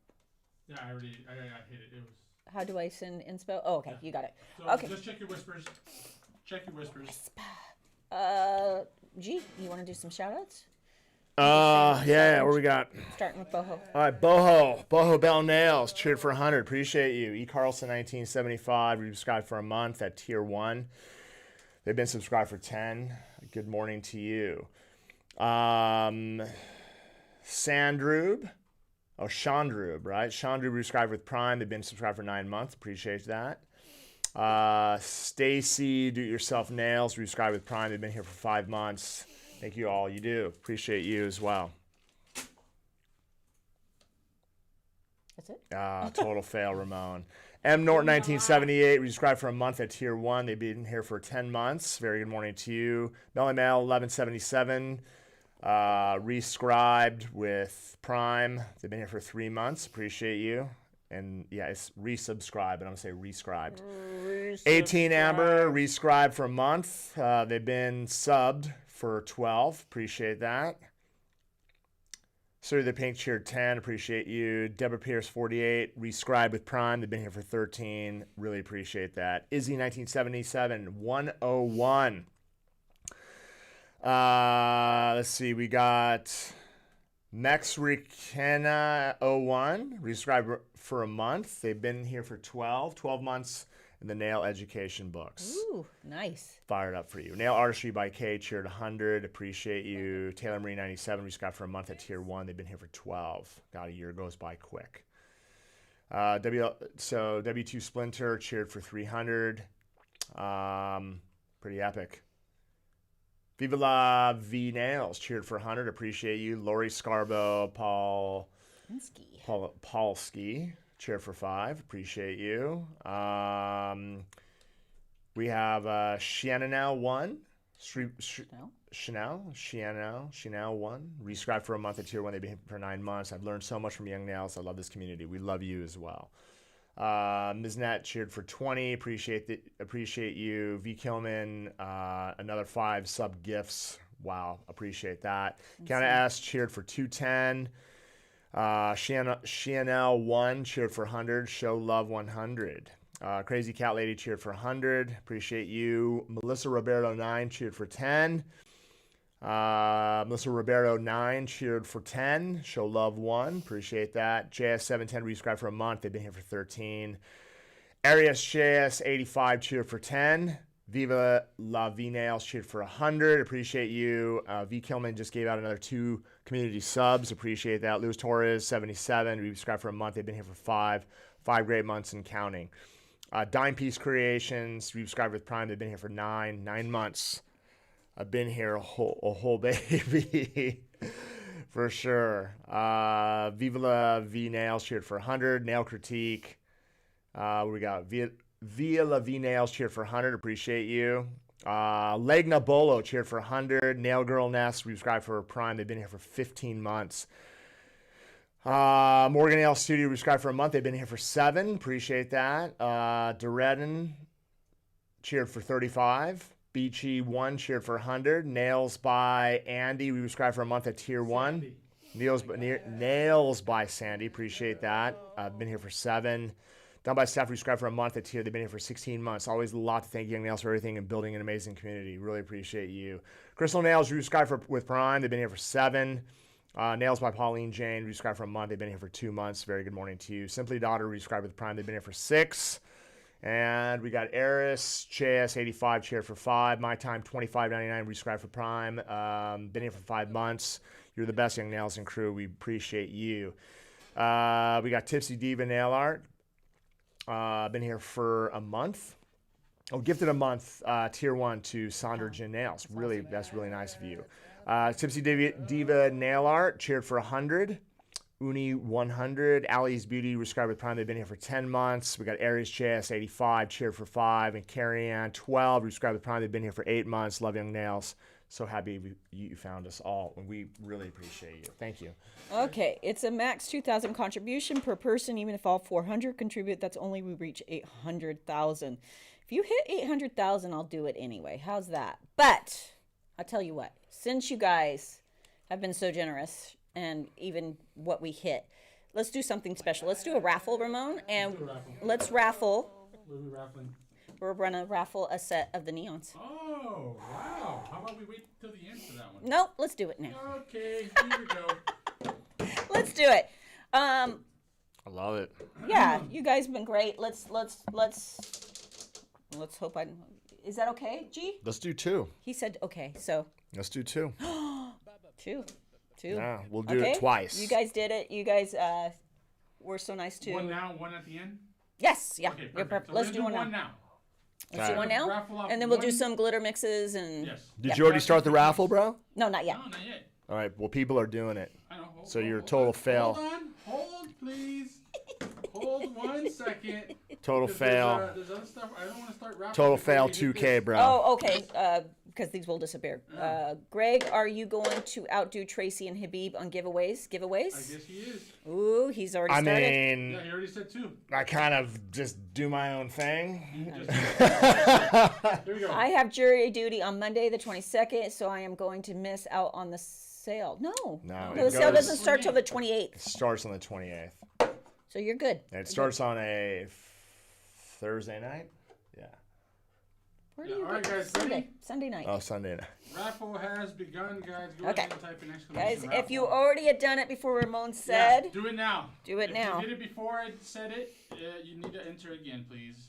Yeah, I hit it. It was. How do I send inspo? Oh, okay. You got it. So Okay. just check your whispers. Check your whispers. G, you want to do some shout outs? Yeah, what we got? Starting with Boho. All right, Boho Bell Nails, cheered for 100. Appreciate you. E. Carlson, 1975, subscribed for a month at tier 1. They've been subscribed for 10. Good morning to you. Sandrube. Oh, Chandrube, right? Chandrube subscribed with Prime. They've been subscribed for 9 months. Appreciate that. Stacy, Do-It-Yourself Nails, subscribed with Prime. They've been here for 5 months. Thank you all. You do. Appreciate you as well. That's it? Total fail, Ramon. M. Norton, 1978, resubscribed for a month at tier 1. They've been here for 10 months. Very good morning to you. Melly Mail, 1177, rescribed with Prime. They've been here for 3 months. Appreciate you. And yeah, it's resubscribed, but I'm going to say rescribed. 18 Amber, rescribed for a month. They've been subbed for 12. Appreciate that. Sir, the Pink cheered 10. Appreciate you. Deborah Pierce, 48. Rescribed with Prime. They've been here for 13. Really appreciate that. Izzy, 1977. 101. Let's see. We got Mex Rikena 01. Rescribed for a month. They've been here for 12 months in the nail education books. Ooh, nice. Fired up for you. Nail Artistry by Kay cheered 100. Appreciate you. Taylor Marie 97. We just got for a month at tier 1. They've been here for 12. God, a year goes by quick. W2 Splinter cheered for 300. Pretty epic. Viva la V Nails cheered for 100. Appreciate you. Lori Scarbo, Paul Ski. Cheer for 5. Appreciate you. We have Chanel 1. Chanel 1. Rescribed for a month at tier 1. They've been here for 9 months. I've learned so much from Young Nails. I love this community. We love you as well. Ms. Nat cheered for 20. Appreciate you. V. Kilman, another 5 sub gifts. Wow. Appreciate that. Counter S cheered for 210. Chanel 1 cheered for 100. Show love 100. Crazy Cat Lady cheered for 100. Appreciate you. Melissa Roberto 9 cheered for 10. Melissa Roberto 9 cheered for 10. Show love 1. Appreciate that. JS 710 resubscribed for a month. They've been here for 13. Arias JS 85 cheered for 10. Viva La V Nails cheered for 100. Appreciate you. V Kilman just gave out another 2 community subs. Appreciate that. Luis Torres 77 resubscribed for a month. They've been here for 5 great months and counting. Dime Piece Creations, resubscribed with Prime. They've been here for nine months. I've been here a whole baby. For sure. Viva La V Nails cheered for 100. Nail Critique. We got Via La V Nails cheered for 100. Appreciate you. Legna Bolo cheered for 100. Nail Girl Nest subscribed for Prime. They've been here for 15 months. Morgan Nail Studio subscribed for a month. They've been here for 7. Appreciate that. Duredden cheered for 35. Beachy 1 cheered for 100. Nails by Andy. We subscribed for a month at tier 1. Nails by Sandy. Appreciate that. Been here for 7. Done by Staff. Subscribed for a month at tier. They've been here for 16 months. Always a lot to thank Young Nails for everything and building an amazing community. Really appreciate you. Crystal Nails subscribed with Prime. They've been here for 7. Nails by Pauline Jane. Resubscribed for a month. They've been here for 2 months. Very good morning to you. Simply Daughter. Resubscribed with Prime. They've been here for 6. And we got Eris, JS85, cheered for 5. My Time, $25.99, resubscribed for Prime. Been here for 5 months. You're the best, Young Nails and crew. We appreciate you. We got Tipsy Diva Nail Art. Been here for a month. Oh, gifted a month, tier 1 to Sandra Jen Nails. Really, that's really nice of you. Tipsy Diva Nail Art, cheered for 100. Uni 100, Allie's Beauty, resubscribed with Prime. They've been here for 10 months. We got Aries JS 85, cheered for 5, and Carrie Ann 12, resubscribed with Prime. They've been here for 8 months. Love Young Nails. So happy you found us all, and we really appreciate you. Thank you. Okay, it's a max 2,000 contribution per person. Even if all 400 contribute, that's only we reach 800,000. If you hit 800,000, I'll do it anyway. How's that? But I'll tell you what. Since you guys have been so generous. And even what we hit. Let's do something special. Let's do a raffle, Ramon, and let's raffle. What are we raffling? We're gonna raffle a set of the neons. Oh, wow. How about we wait till the end for that one? Nope, let's do it now. Okay, here we go. Let's do it. I love it. Yeah, you guys have been great. Let's hope I. Is that okay, G? Let's do 2. He said okay, so Let's do 2. 2. Yeah, we'll do it twice. You guys did it. You guys were so nice too. One now, one at the end? Yes, yeah. Okay, You're perfect. So Let's we're do gonna one now. now. Let's do one now, Raffle off and then we'll do one- some glitter mixes and. Yes. Did you already start the raffle, bro? No, not yet. No, not yet. All right, well, people are doing it. I know. So you're a total fail. Hold, please. Hold 1 second. Total 'Cause fail. There's other stuff. I don't want to start raffling. Total before fail we hit 2K, this. bro. Oh, okay. Because these will disappear. Greg, are you going to outdo Tracy and Habib on giveaways? I guess he is. Ooh, he's already I started. mean, Yeah, he already said 2. I kind of just do my own thing. Here we go. I have jury duty on Monday the 22nd, so I am going to miss out on the sale. No, No, the it sale goes- doesn't start till the 28th, It starts on the 28th. so you're good. It starts on a Thursday night? Yeah. Where do Yeah, you all right, get guys, Sunday? ready? Sunday night. Oh, Sunday night. Raffle has begun, guys. Go Okay. ahead and type in exclamation Guys, raffle. if you already had done it before Ramon said, Yeah, do it now. Do it now. If you did it before I said it, you need to enter again, please.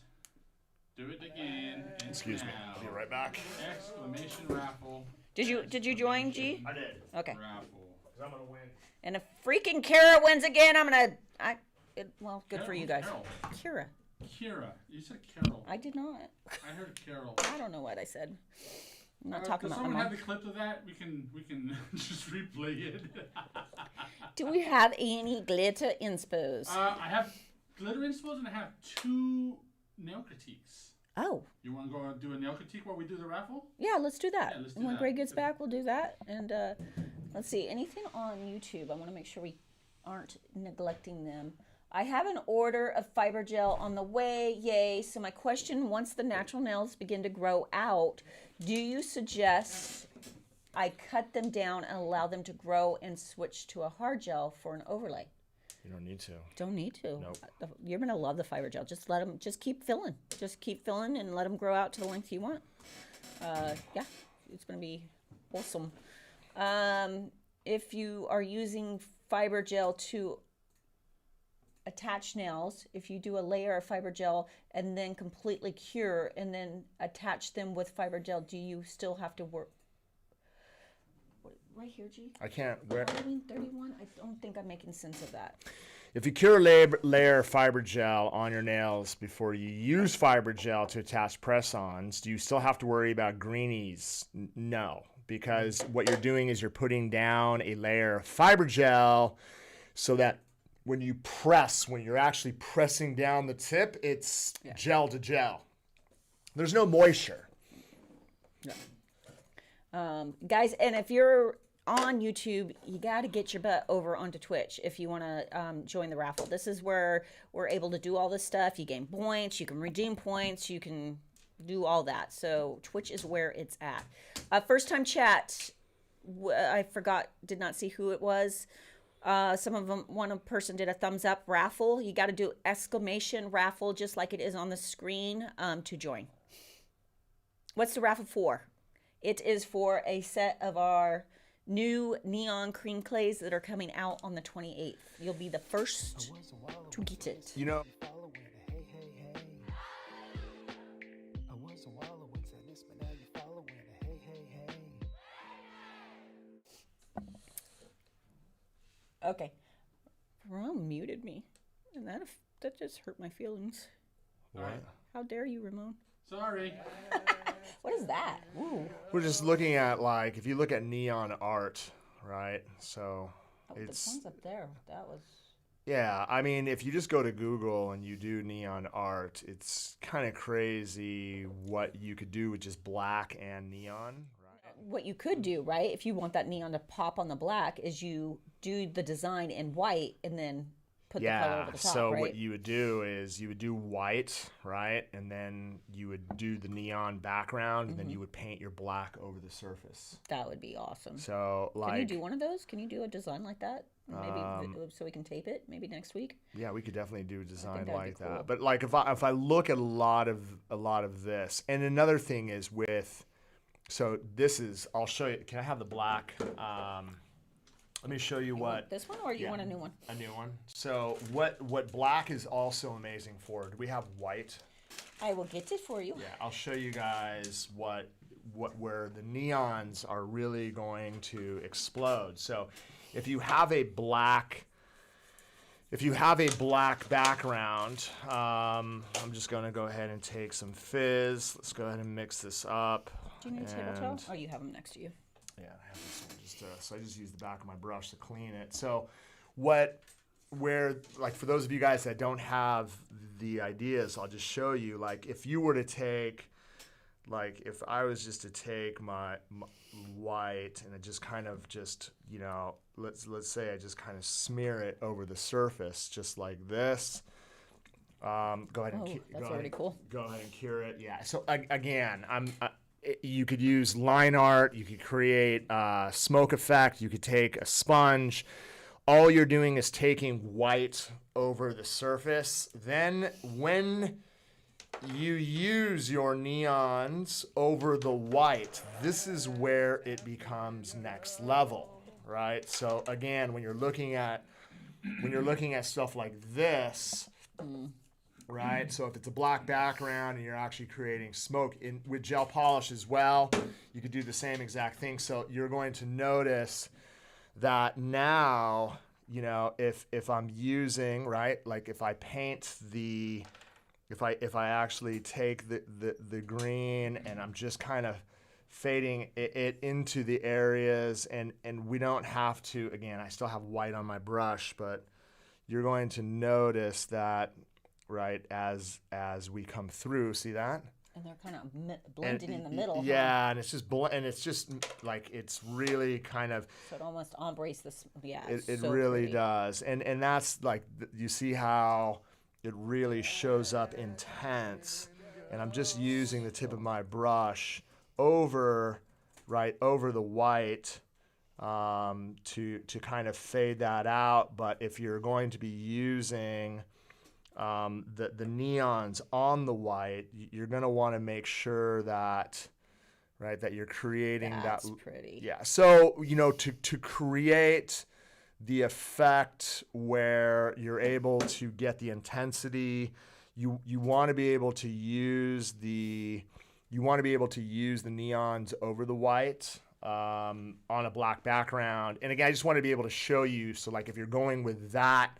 Do it again. Enter Excuse me. now. I'll be right back. Exclamation raffle. did you join, G? I did. Okay. Raffle. Because I'm going to win. And if freaking Kara wins again, I'm gonna. Well, good for you guys. Carol. Kira. Kira. You said Carol. I did not. I heard Carol. I don't know what I said. I'm not talking Does about my someone have mom. the clip of that? We can just replay it. Do we have any glitter inspos? I have glitter inspo and I have 2 nail critiques. Oh, You want to go and do a nail critique while we do the raffle? yeah, let's do that. Yeah, let's do When that. Greg gets back, we'll do that. And let's see, anything on YouTube? I want to make sure we aren't neglecting them. I have an order of fiber gel on the way, yay. So my question, once the natural nails begin to grow out, do you suggest I cut them down and allow them to grow and switch to a hard gel for an overlay? You don't need to. Don't need to. Nope. You're gonna love the fiber gel. Just let them. Just keep filling. Just keep filling and let them grow out to the length you want. Yeah, it's gonna be awesome. If you are using fiber gel to attach nails, if you do a layer of fiber gel and then completely cure and then attach them with fiber gel, do you still have to work? Right here, G. I can't. Where? 31. I don't think I'm making sense of that. If you cure layer fiber gel on your nails before you use fiber gel to attach press-ons, do you still have to worry about greenies? No, because what you're doing is you're putting down a layer of fiber gel so that when you press, when you're actually pressing down the tip, it's gel to gel. There's no moisture. Guys, and if you're on YouTube, you got to get your butt over onto Twitch if you want to join the raffle. This is where we're able to do all this stuff. You gain points, you can redeem points, you can do all that. So Twitch is where it's at. First time chat, I did not see who it was. Some of them, one person did a thumbs up raffle. You got to do exclamation raffle just like it is on the screen to join. What's the raffle for? It is for a set of our new neon cream clays that are coming out on the 28th. You'll be the first to get it. You know, Okay. Ramon muted me. And that just hurt my feelings. what? How dare you, Ramon? Sorry. What is that? Ooh. We're just looking at, like, if you look at neon art, right? So The it's, one's up there. That was... yeah, I mean, if you just go to Google and you do neon art, it's kind of crazy what you could do with just black and neon, right? What you could do, right, if you want that neon to pop on the black, is you do the design in white and then put the color over the top, so right? what you would do is you would do white, right? And then you would do the neon background, and then you would paint your black over the surface. That would be awesome. So, like... Can you do one of those? Can you do a design like that? Maybe so we can tape it maybe next week? Yeah, we could definitely do a design that'd be like cool. that. But like if I look at a lot of this, and another thing is with, so this is, I'll show you. Can I have the black? Let me show you what. This one, or you want a new one? A new one. So what black is also amazing for? Do we have white? I will get it for you. Yeah, I'll show you guys where the neons are really going to explode. So if you have a black background, I'm just going to go ahead and take some fizz. Let's go ahead and mix this up. Do you need a table towel? Oh, you have them next to you. Yeah, I have this one. So I just use the back of my brush to clean it. So like for those of you guys that don't have the ideas, I'll just show you. Like if you were to take, like if I was just to take my white and it just kind of just, you know, let's say I just kind of smear it over the surface just like this. Go ahead and that's already cool. Go ahead and cure it. Yeah. So again, you could use line art. You could create a smoke effect. You could take a sponge. All you're doing is taking white over the surface. Then when you use your neons over the white, this is where it becomes next level, right? So again, when you're looking at stuff like this, right? So if it's a black background and you're actually creating smoke with gel polish as well, you could do the same exact thing. So you're going to notice that now, you know, if I'm using, right, like if I paint if I actually take the green and I'm just kind of fading it into the areas, and we don't have to, again, I still have white on my brush, but you're going to notice that, right, as we come through, see that? And they're kind of blending in the middle. Yeah, and it's just and it's just like it's really kind of. So it almost ombres this. Yeah, It so really pretty. does, and that's like you see how it really shows up intense, and I'm just using the tip of my brush over the white to kind of fade that out. But if you're going to be using the neons on the white, you're going to want to make sure that you're creating That's that. pretty. Yeah. So, you know, to create the effect where you're able to get the intensity, you want to be able to use the neons over the white on a black background. And again, I just want to be able to show you. So like if you're going with that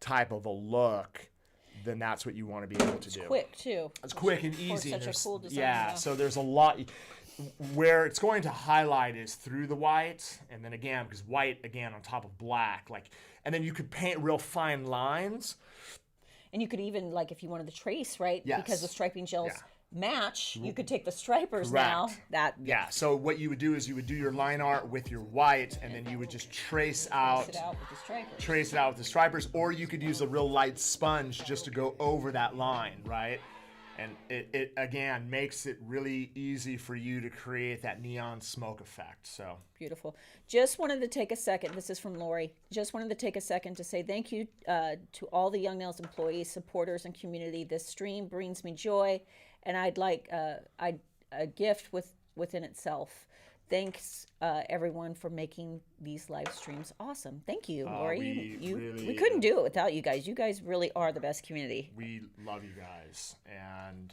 type of a look, then that's what you want to be able to do. Quick too. It's quick and For easy. such a There's- cool design, yeah, yeah. so there's a lot. Where it's going to highlight is through the white, and then again, because white, again, on top of black. And then you could paint real fine lines. And you could even, like, if you wanted to trace, right? Yes. Because the striping gels Yeah. match, you could take the stripers now. Correct. Yeah, so what you would do is you would do your line art with your white, and then you would just trace out It out with the stripers. trace it out with the stripers, or you could use a real light sponge just to go over that line, right? And it again makes it really easy for you to create that neon smoke effect. So Beautiful. Just wanted to take a second. This is from Lori. Just wanted to take a second to say thank you to all the Young Nails employees, supporters, and community. This stream brings me joy, and I'd like a gift within itself. Thanks everyone for making these live streams awesome. Thank you, Lori. We couldn't do it without you guys. You guys really are the best community. we love you guys, and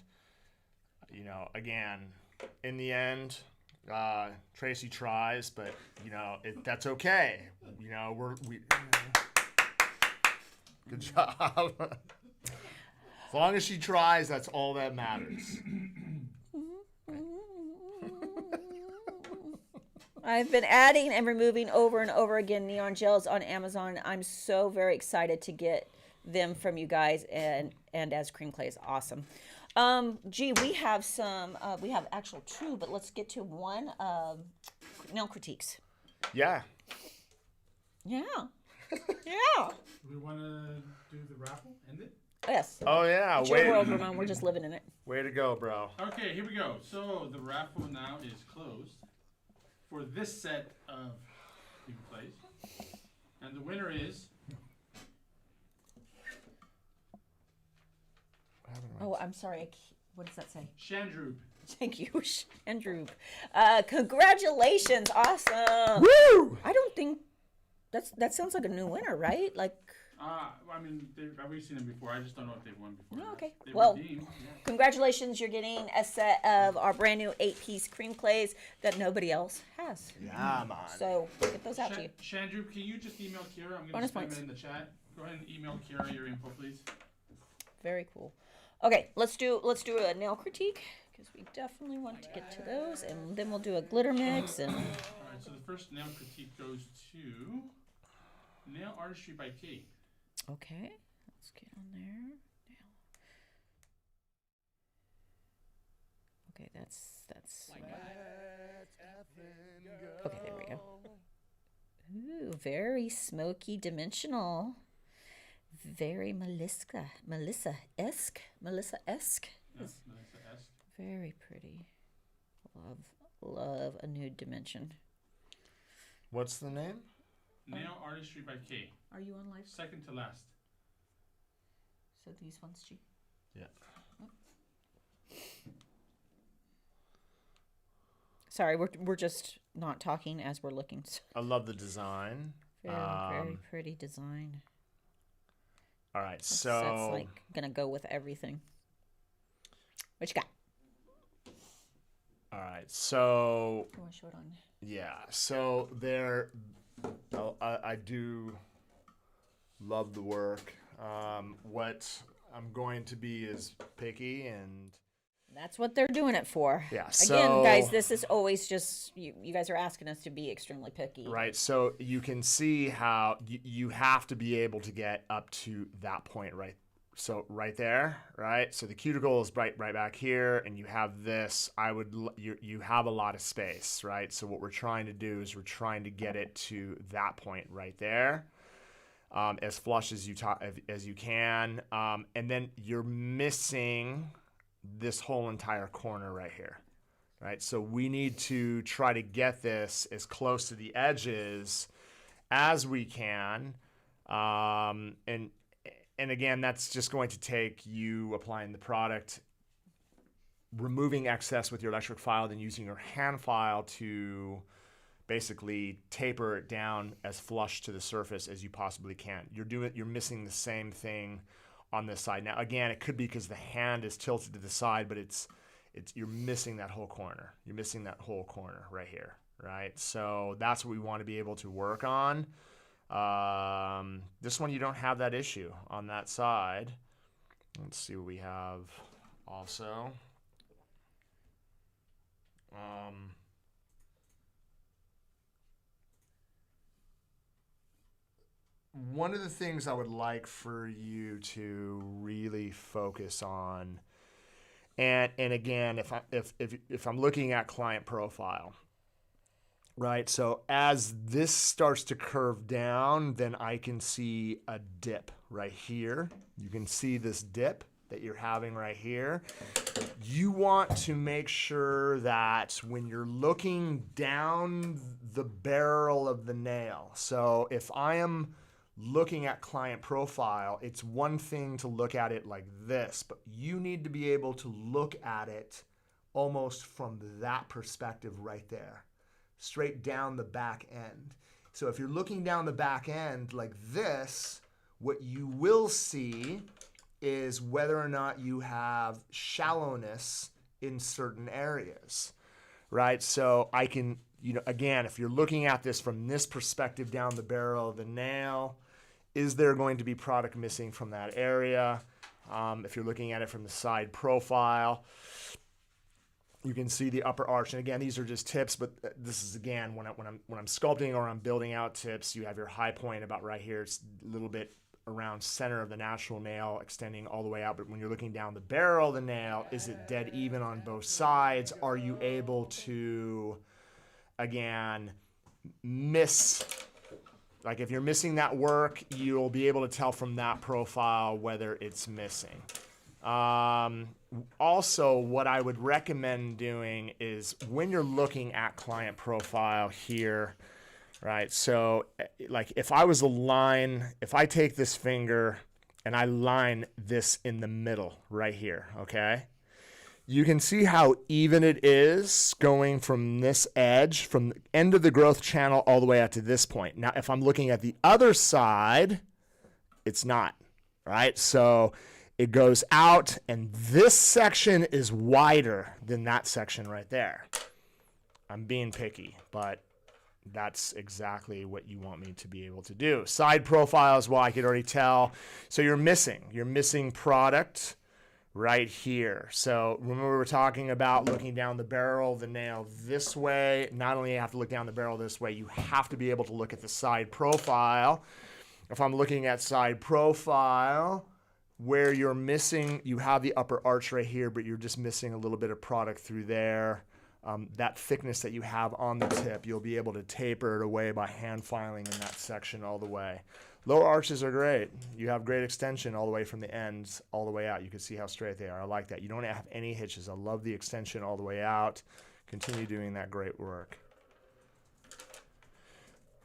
again, in the end, Tracy tries, but that's okay. We good job. As long as she tries, that's all that matters. I've been adding and removing over and over again neon gels on Amazon. I'm so very excited to get them from you guys, and as cream clay is awesome. We have some. We have actual two, but let's get to one. Nail critiques. Yeah. Yeah. Yeah. Do we want to do the raffle? End it? Yes. Oh yeah. It's your world, Ramon. We're just living in it. Way to go, bro. Okay, here we go. So the raffle now is closed for this set of cream clays. And the winner is Oh, I'm sorry. What does that say? Chandru. Thank you, Andrew. Congratulations. Awesome. Woo! I don't think that sounds like a new winner, right? Like, I mean, we've seen them before. I just don't know if they've won before. Oh, okay. They Well, redeemed, congratulations. You're getting a set of our brand new 8-piece cream clays that nobody else has. Yeah, man. So get those out to you. Chandru, can you just email Kira? I'm going Bonus to spam points. it in the chat. Go ahead and email Kira your info, please. Very cool. Okay, let's do a nail critique because we definitely want to get to those, and then we'll do a glitter mix and. All right, so the first nail critique goes to Nail Artistry by Kate. Okay, let's get on there. Okay, that's. Okay, there we go. Ooh, very smoky, dimensional. Very Melissa-esque. Melissa-esque. Yes, Melissa-esque. Very pretty. Love a nude dimension. What's the name? Nail Artistry by Kate. Are you on live? Second to last. So these ones, G. Yeah. Sorry, we're just not talking as we're looking. I love the design. Very pretty design. All right, That's like gonna go with everything. What you got? all right, so You want to show it on? yeah, so I do love the work. What I'm going to be is picky, and That's what they're doing it for. Yeah, Again, so- guys, this is always just you guys are asking us to be extremely picky. right, so you can see how you have to be able to get up to that point, right? So right there, right? So the cuticle is right back here, and you have this. You have a lot of space, right? So what we're trying to do is we're trying to get it to that point right there, as flush as you can, and then you're missing this whole entire corner right here, right? So we need to try to get this as close to the edges as we can, and again, that's just going to take you applying the product, removing excess with your electric file, then using your hand file to basically taper it down as flush to the surface as you possibly can. You're missing the same thing on this side. Now, again, it could be because the hand is tilted to the side, but you're missing that whole corner. You're missing that whole corner right here, right? So that's what we want to be able to work on. This one, you don't have that issue on that side. Let's see what we have also. One of the things I would like for you to really focus on, and again, if I'm looking at client profile, right? So as this starts to curve down, then I can see a dip right here. You can see this dip that you're having right here. You want to make sure that when you're looking down the barrel of the nail, so if I am looking at client profile, it's one thing to look at it like this, but you need to be able to look at it almost from that perspective right there, straight down the back end. So if you're looking down the back end like this, what you will see is whether or not you have shallowness in certain areas, right? So I can, again, if you're looking at this from this perspective down the barrel of the nail, is there going to be product missing from that area? If you're looking at it from the side profile, you can see the upper arch. And again, these are just tips, but this is, again, when I'm sculpting or I'm building out tips, you have your high point about right here. It's a little bit around center of the natural nail, extending all the way out. But when you're looking down the barrel of the nail, is it dead even on both sides? Are you able to, again, like if you're missing that work, you'll be able to tell from that profile whether it's missing. Also, what I would recommend doing is when you're looking at client profile here, right? So like if I take this finger and I line this in the middle right here, okay? You can see how even it is going from this edge, from the end of the growth channel all the way out to this point. Now, if I'm looking at the other side, it's not, right? So it goes out, and this section is wider than that section right there. I'm being picky, but that's exactly what you want me to be able to do. Side profiles, well, I could already tell. So you're missing product right here. So remember, we're talking about looking down the barrel of the nail this way. Not only do you have to look down the barrel this way, you have to be able to look at the side profile. If I'm looking at side profile, where you're missing, you have the upper arch right here, but you're just missing a little bit of product through there. That thickness that you have on the tip, you'll be able to taper it away by hand filing in that section all the way. Lower arches are great. You have great extension all the way from the ends all the way out. You can see how straight they are. I like that. You don't have any hitches. I love the extension all the way out. Continue doing that great work.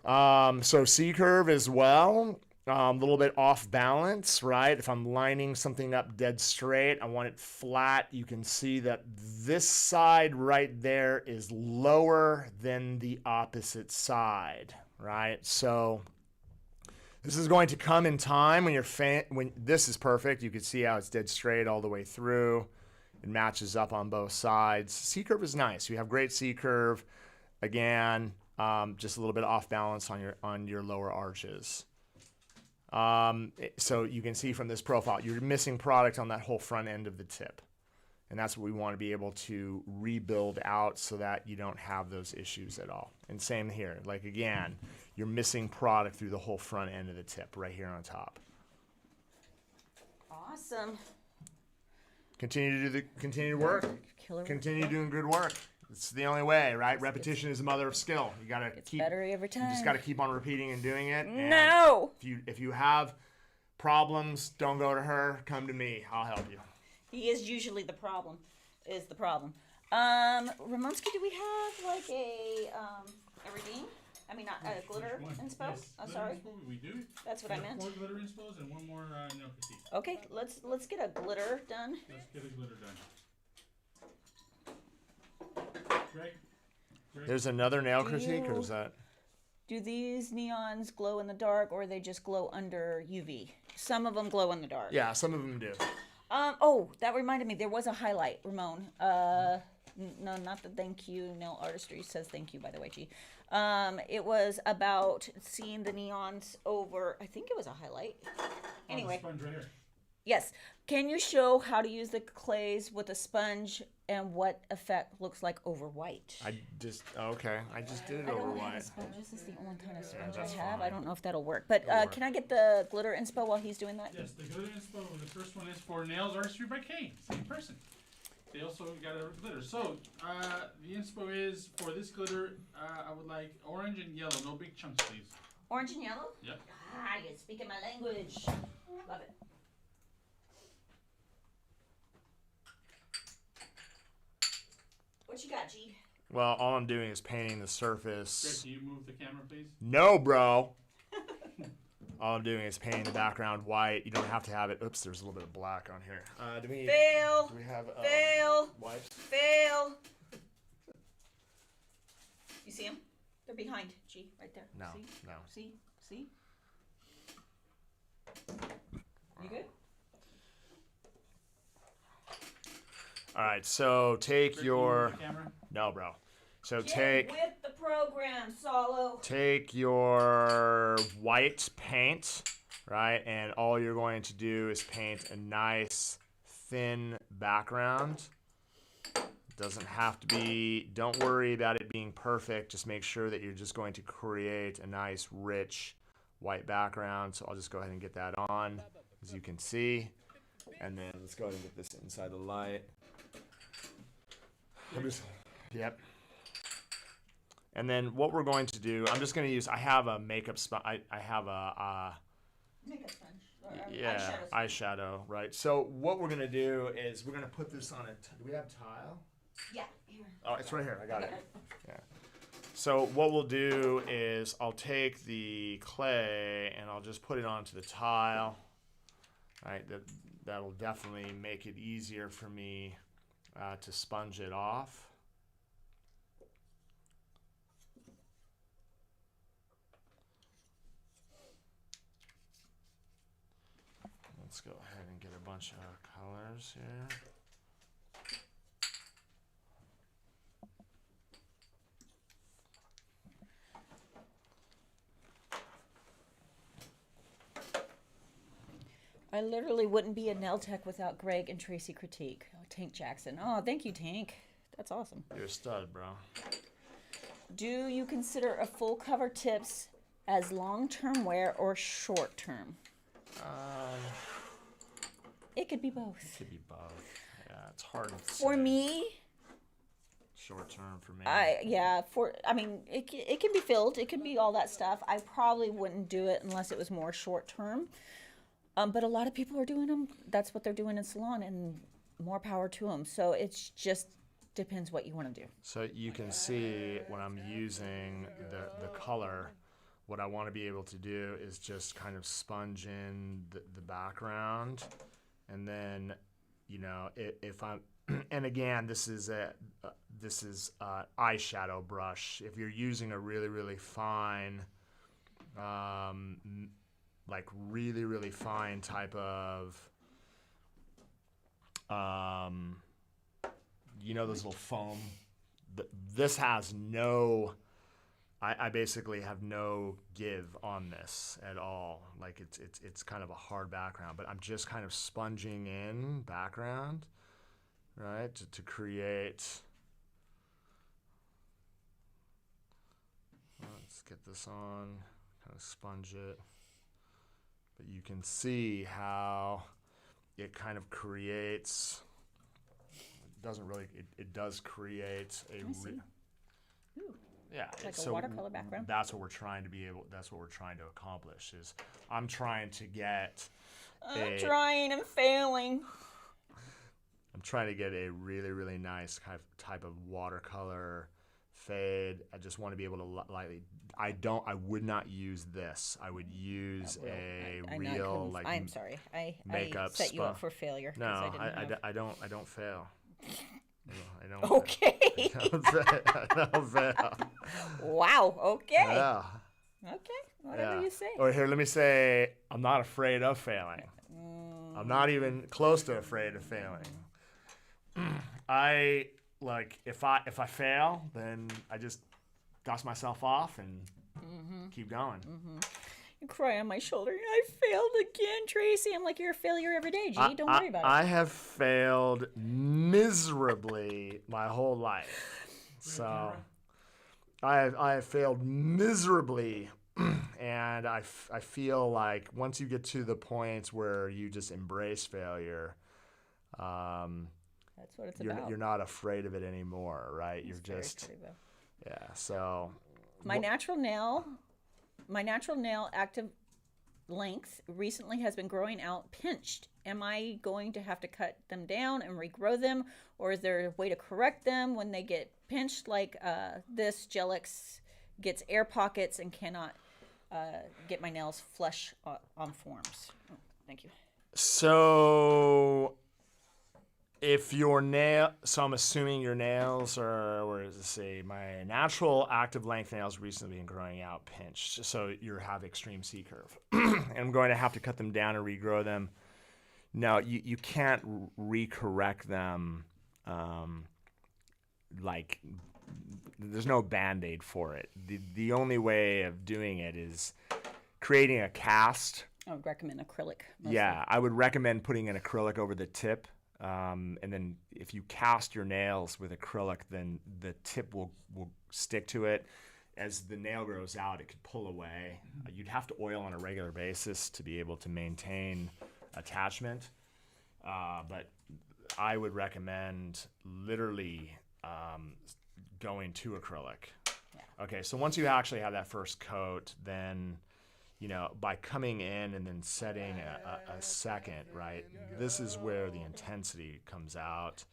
So C-curve as well. A little bit off balance, right? If I'm lining something up dead straight, I want it flat. You can see that this side right there is lower than the opposite side, right? So this is going to come in time when this is perfect. You can see how it's dead straight all the way through. It matches up on both sides. C-curve is nice. You have great C-curve. Again, just a little bit off balance on your lower arches. So you can see from this profile, you're missing product on that whole front end of the tip. And that's what we want to be able to rebuild out so that you don't have those issues at all. And same here. Like, again, you're missing product through the whole front end of the tip right here on top. Awesome. Continue to work. Killer. Continue doing good work. It's the only way, right? Repetition is the mother of skill. You gotta keep better every time. You just gotta keep on repeating and doing it. And No. if you have problems, don't go to her. Come to me. I'll help you. He is usually the problem. Ramonski, do we have like a redeem? I mean, not a glitter inspo. Yes, I'm glitter sorry. inspo, we do. That's what I meant. 4 glitter inspos and 1 more nail critique. Okay, let's get a glitter done. Let's get a glitter done. Greg? There's another nail critique, or is that? Do these neons glow in the dark, or they just glow under UV? Some of them glow in the dark. Yeah, some of them do. Oh, that reminded me. There was a highlight, Ramon. No, not the thank you. Nail Artistry says thank you, by the way, G. It was about seeing the neons over. I think it was a highlight. Anyway, Sponge right here. yes. Can you show how to use the clays with a sponge and what effect looks like over white? I just did it I over don't have a white. sponge. This is the only kind of sponge that's I have. fine. I don't know if that'll work. But It'll work. can I get the glitter inspo while he's doing that? Yes, the glitter inspo. The first one is for Nails Artistry by Kane. Same person. They also got a glitter. So the inspo is for this glitter. I would like orange and yellow. No big chunks, please. Orange and yellow? Yep. Ah, you're speaking my language. Love it. What you got, G? Well, all I'm doing is painting the Greg, surface. can you move the camera, please? No, bro. All I'm doing is painting the background white. You don't have to have it. Oops, there's a little bit of black on here. Fail. Do we have Fail. wipes? Fail. You see them? They're behind, G, right there. No, See? no. See? See? You good? All right, so take Greg, can you your move the camera? no, bro. So Get take with the program, Salo. take your white paint, right? And all you're going to do is paint a nice thin background. Doesn't have to be, don't worry about it being perfect. Just make sure that you're just going to create a nice rich white background. So I'll just go ahead and get that on, as you can see. And then let's go ahead and get this inside the light. Yep. And then what we're going to do, I'm just going to use, I have a makeup spot, I have a, Makeup sponge. Or, yeah, eyeshadow, right? So what we're going to do is we're going to put this on do we have tile? Yeah, here. Oh, it's right here. I got it. Yeah. So what we'll do is I'll take the clay and I'll just put it onto the tile. Right. That'll definitely make it easier for me to sponge it off. Let's go ahead and get a bunch of colors here. I literally wouldn't be a nail tech without Greg and Tracy Critique. Oh, Tank Jackson. Oh, thank you, Tank. That's awesome. You're a stud, bro. Do you consider a full cover tips as long-term wear or short-term? It could be both. Could be both. Yeah, it's hard to For say. me, Short term for me. it can be filled. It can be all that stuff. I probably wouldn't do it unless it was more short-term. But a lot of people are doing them. That's what they're doing in salon, and more power to them. So it's just depends what you want to do. So you can see when I'm using the color, what I want to be able to do is just kind of sponge in the background. And then, you know, if I'm, and again, this is eyeshadow brush. If you're using a really, really fine, like really, really fine type of, you know, those little foam. This has no. I basically have no give on this at all. Like it's kind of a hard background, but I'm just kind of sponging in background, right, to create. Let's get this on, kind of sponge it. But you can see how it kind of creates. It doesn't really. It does create a. Ooh. Yeah, Like a so watercolor background? That's what we're trying to that's what we're trying to accomplish. Is I'm trying to get. I'm trying and failing. I'm trying to get a really, really nice type of watercolor fade. I just want to be able to lightly. I would not use this. I would use I'm sorry. I makeup set you spa. up for failure. 'cause No, I didn't I don't fail. I don't. Okay. I don't fail. Wow. Okay. Yeah. Okay. Whatever you say. Or here, let me say, I'm not afraid of failing. I'm not even close to afraid of failing. I like if I fail, then I just dust myself off and keep going. You cry on my shoulder. I failed again, Tracy. I'm like, you're a failure every day, G. Don't worry about it. I have failed miserably my whole life. So I have failed miserably. And I feel like once you get to the point where you just embrace failure, That's what it's about. you're not afraid of it anymore, right? You're Very just, true, though. yeah. So My natural nail active length recently has been growing out pinched. Am I going to have to cut them down and regrow them, or is there a way to correct them when they get pinched like this Gelix gets air pockets and cannot get my nails flush on forms? Oh, thank you. So if your so I'm assuming your nails are, where does it say? My natural active length nails recently been growing out pinched. So you have extreme C curve. And I'm going to have to cut them down and regrow them. No, you can't recorrect them. Like there's no Band-Aid for it. The only way of doing it is creating a cast. I would recommend acrylic. Mostly. Yeah, I would recommend putting an acrylic over the tip. And then if you cast your nails with acrylic, then the tip will stick to it. As the nail grows out, it could pull away. You'd have to oil on a regular basis to be able to maintain attachment. But I would recommend literally going to acrylic. Yeah. Okay, so once you actually have that first coat, then by coming in and then setting a second, right, this is where the intensity comes out.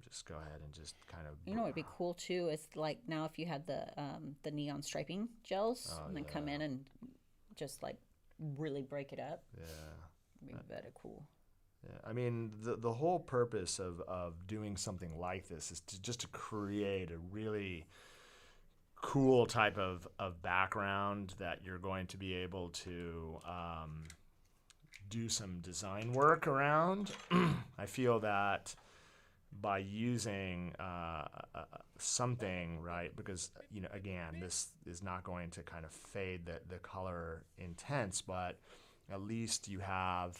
Just go ahead and just kind of... You know what would be cool, too, is like now if you had the neon striping gels and then come in and just like really break it up. Yeah. It'd be better cool. Yeah, I mean, the whole purpose of doing something like this is to create a really cool type of background that you're going to be able to do some design work around. I feel that by using something, right, because, again, this is not going to kind of fade the color intense, but at least you have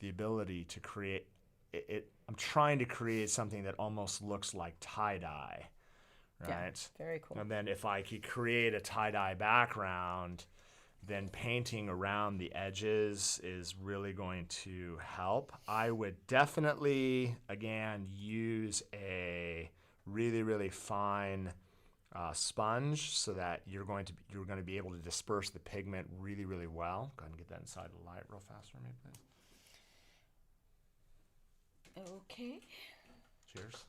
the ability to create it. I'm trying to create something that almost looks like tie-dye. Right. Yeah, very cool. And then if I could create a tie-dye background, then painting around the edges is really going to help. I would definitely, again, use a really, really fine sponge so that you're going to be able to disperse the pigment really, really well. Go ahead and get that inside the light real fast for me, please. Okay. Cheers.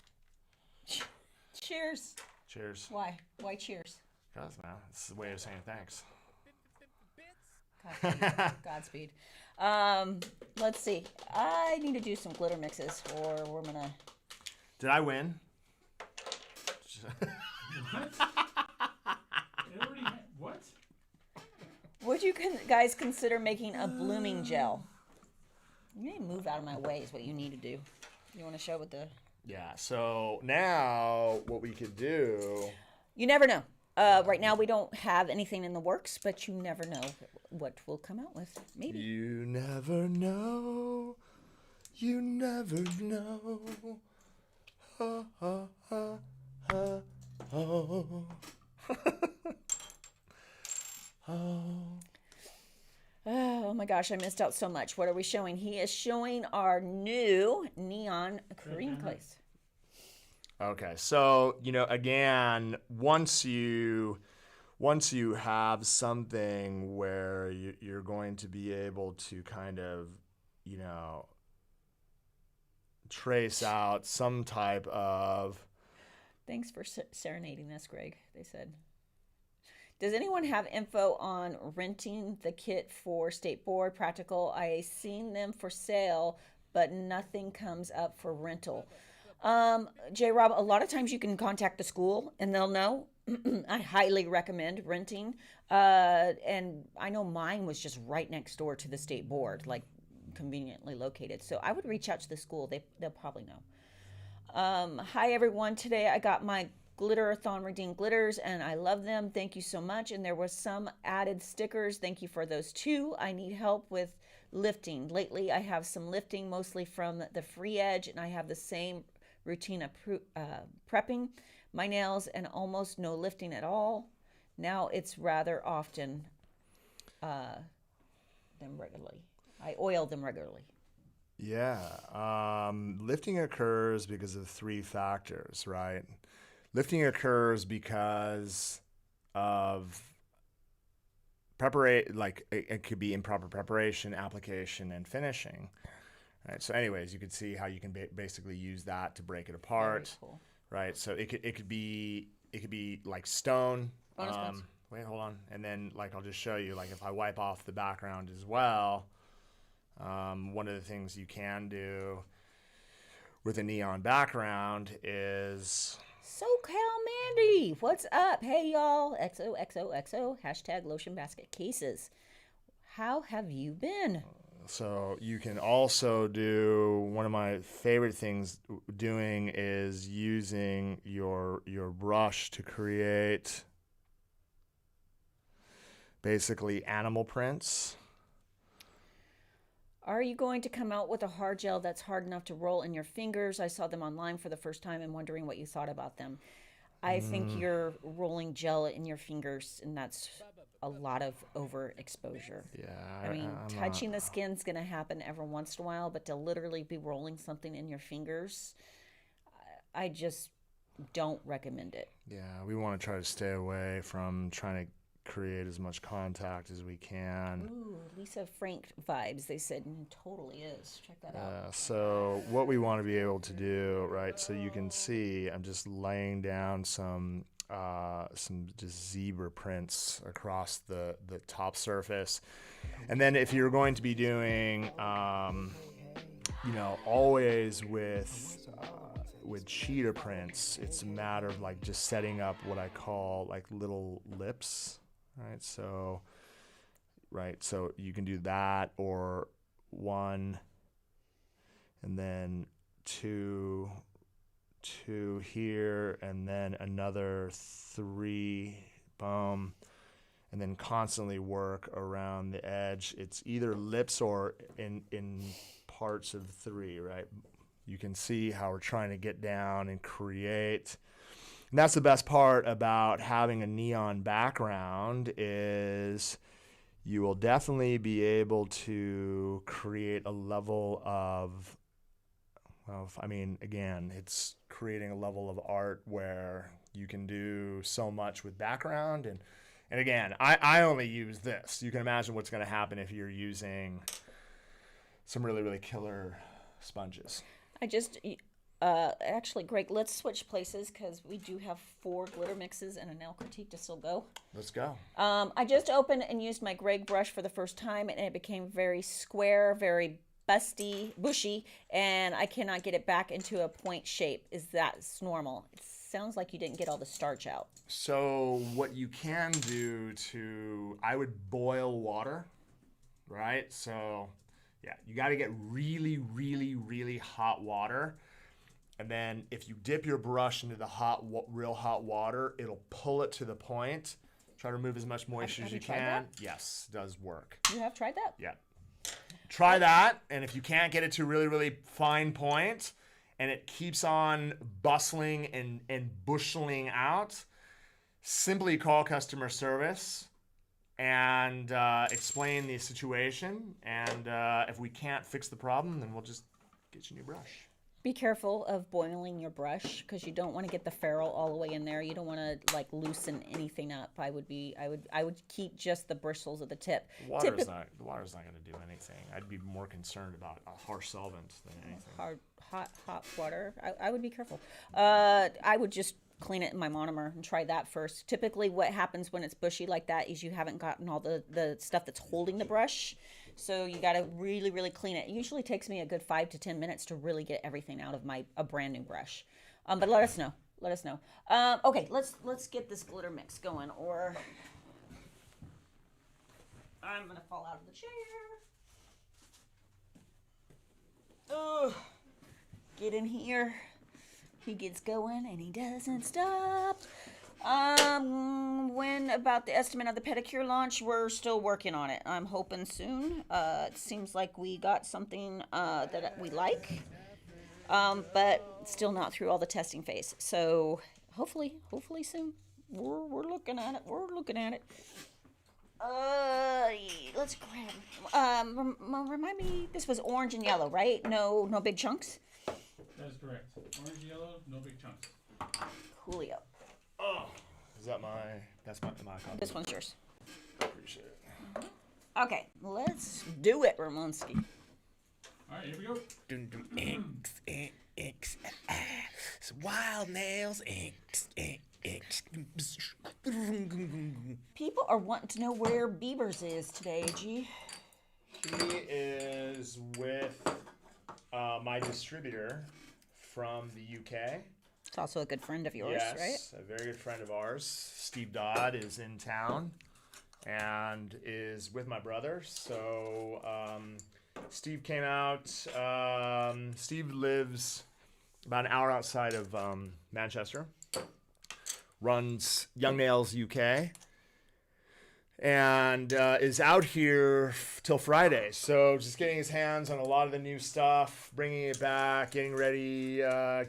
Cheers. Cheers. Why? Why cheers? Because, man, it's a way of saying thanks. Godspeed. Let's see. I need to do some glitter mixes, or we're gonna. Did I win? What? Would you guys consider making a blooming gel? You need to move out of my way is what you need to do. You want to show what the... Yeah, so now what we could do... You never know. Right now we don't have anything in the works, but you never know what we'll come out with. Maybe. You never know. You never know. Ha, ha, ha, ha, oh. Oh. Oh my gosh, I missed out so much. What are we showing? He is showing our new neon cream glaze. Okay, so, again, once you have something where you're going to be able to kind of, trace out some type of... Thanks for serenading us, Greg, they said. Does anyone have info on renting the kit for State Board Practical? I seen them for sale, but nothing comes up for rental. J. Rob, a lot of times you can contact the school and they'll know. I highly recommend renting. And I know mine was just right next door to the State Board, like conveniently located. So I would reach out to the school. They'll probably know. Hi, everyone. Today I got my Glitter-a-thon redeemed glitters, and I love them. Thank you so much. And there was some added stickers. Thank you for those too. I need help with lifting. Lately, I have some lifting, mostly from the free edge, and I have the same routine of prepping my nails and almost no lifting at all. Now it's rather often them regularly. I oil them regularly. Yeah. Lifting occurs because of 3 factors, right? Lifting occurs because of preparation, like it could be improper preparation, application, and finishing. Right. So, anyways, you could see how you can basically use that to break it apart. Very cool. Right. So it could be like stone. Bonus points. Wait, hold on. And then like I'll just show you, like if I wipe off the background as well, one of the things you can do with a neon background is SoCal Mandy, what's up? Hey y'all, XOXOXO, hashtag lotion basket cases. How have you been? so you can also do, one of my favorite things doing is using your brush to create basically animal prints. Are you going to come out with a hard gel that's hard enough to roll in your fingers? I saw them online for the first time and wondering what you thought about them. I think you're rolling gel in your fingers, and that's a lot of overexposure. Yeah. I mean, I'm touching the skin's going to happen every once in a while, but to literally be rolling something in your fingers, I just don't recommend it. Yeah, we want to try to stay away from trying to create as much contact as we can. Ooh, Lisa Frank vibes, they said. Totally is. Check that out. So what we want to be able to do, right? So you can see, I'm just laying down some just zebra prints across the top surface, and then if you're going to be doing, always with cheetah prints, it's a matter of like just setting up what I call like little lips. Right, so you can do that, or 1, and then 2 here, and then another 3, boom, and then constantly work around the edge. It's either lips or in parts of 3, right? You can see how we're trying to get down and create. And that's the best part about having a neon background, is you will definitely be able to create a level of, again, it's creating a level of art where you can do so much with background. And again, I only use this. You can imagine what's going to happen if you're using some really, really killer sponges. Actually, Greg, let's switch places because we do have 4 glitter mixes and a nail critique to still go. Let's go. I just opened and used my Greg brush for the first time, and it became very square, very bushy, and I cannot get it back into a point shape. Is that normal? It sounds like you didn't get all the starch out. So what you can do I would boil water, right? So yeah, you got to get really, really, really hot water. And then if you dip your brush into the real hot water, it'll pull it to the point. Try to remove as much moisture as you can. That? Yes, it does work. You have tried that? Yeah. Try that, and if you can't get it to a really, really fine point, and it keeps on bustling and busheling out, simply call customer service and explain the situation. And if we can't fix the problem, then we'll just get you a new brush. Be careful of boiling your brush because you don't want to get the ferrule all the way in there. You don't want to like loosen anything up. I would keep just the bristles of the tip. The water's not going to do anything. I'd be more concerned about a harsh solvent than anything. Hot water. I would be careful. I would just clean it in my monomer and try that first. Typically what happens when it's bushy like that is you haven't gotten all the stuff that's holding the brush. So you got to really, really clean it. It usually takes me a good 5 to 10 minutes to really get everything out of a brand new brush. But let us know. Okay, let's get this glitter mix going, or I'm gonna fall out of the chair. Ugh. Get in here. He gets going and he doesn't stop. When about the estimate of the pedicure launch? We're still working on it. I'm hoping soon. It seems like we got something that we like, but still not through all the testing phase. So hopefully soon. We're looking at it. Let's grab. Remind me. This was orange and yellow, right? No big chunks. That is correct. Orange, yellow, no big chunks. Coolio. Oh, is that that's my copy? This one's yours. Appreciate it. Okay, let's do it, Ramonski. All right, here we go. Dun, dun, X, X, X, It's wild nails. X, X, X. People are wanting to know where Bieber's is today, G. He is with my distributor from the UK. It's also a good friend of yours, Yes, right? a very good friend of ours. Steve Dodd is in town and is with my brother. So Steve came out. Steve lives about an hour outside of Manchester. Runs Young Nails UK. And is out here till Friday. So just getting his hands on a lot of the new stuff, bringing it back, getting ready,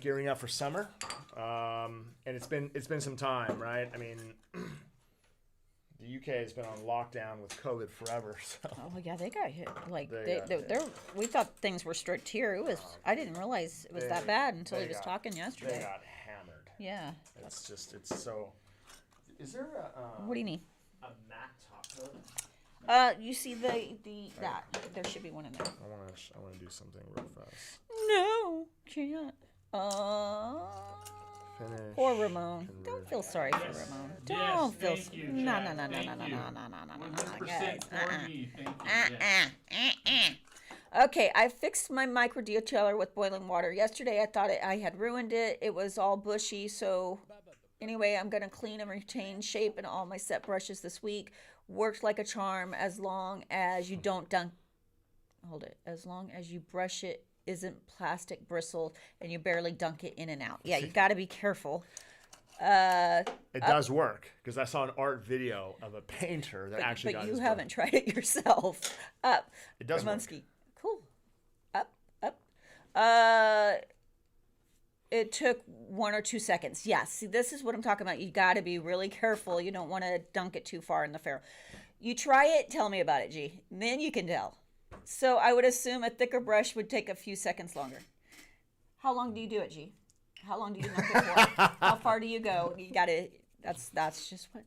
gearing up for summer. And it's been some time, right? I mean, the UK has been on lockdown with COVID forever. So Oh yeah, they got hit. Like They got we thought things were strict here. It was. I didn't realize it was that bad until he was got- talking they yesterday. got hammered. Yeah. It's so. Is there What do you need? a matte top coat? You see that there should be one in there. I wanna do something real fast. No, can't. Finish. Poor Ramon. Don't feel sorry for Ramon. Yes, Don't feel. thank you, No, Chad. no, no, no, Thank no, no, you. no, no, no, no, no, 100% guys. for me. Thank you. Yes. Okay, I fixed my micro detailer with boiling water. Yesterday I thought I had ruined it. It was all bushy, so anyway, I'm going to clean and retain shape in all my set brushes this week. Works like a charm as long as you don't dunk. Hold it. As long as you brush it isn't plastic bristled and you barely dunk it in and out. Yeah, you got to be careful. It does work because I saw an art video of a painter that actually got But you his haven't tried it yourself. Up. It does work. Ramonski. Cool. Up. It took 1 or 2 seconds. Yeah, see, this is what I'm talking about. You got to be really careful. You don't want to dunk it too far in the ferrule. You try it, tell me about it, G. Then you can tell. So I would assume a thicker brush would take a few seconds longer. How long do you do it, G? How long do you dunk it for? How far do you go? You got to, that's just what,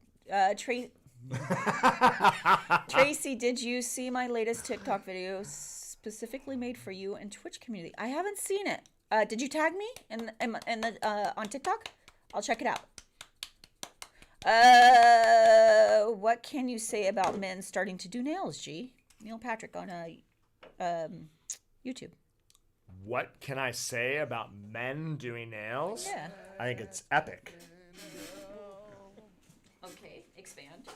Tracy, did you see my latest TikTok video specifically made for you and Twitch community? I haven't seen it. Did you tag me on TikTok? I'll check it out. What can you say about men starting to do nails, G? Neil Patrick on YouTube. What can I say about men doing nails? Yeah. I think it's epic. Okay, expand.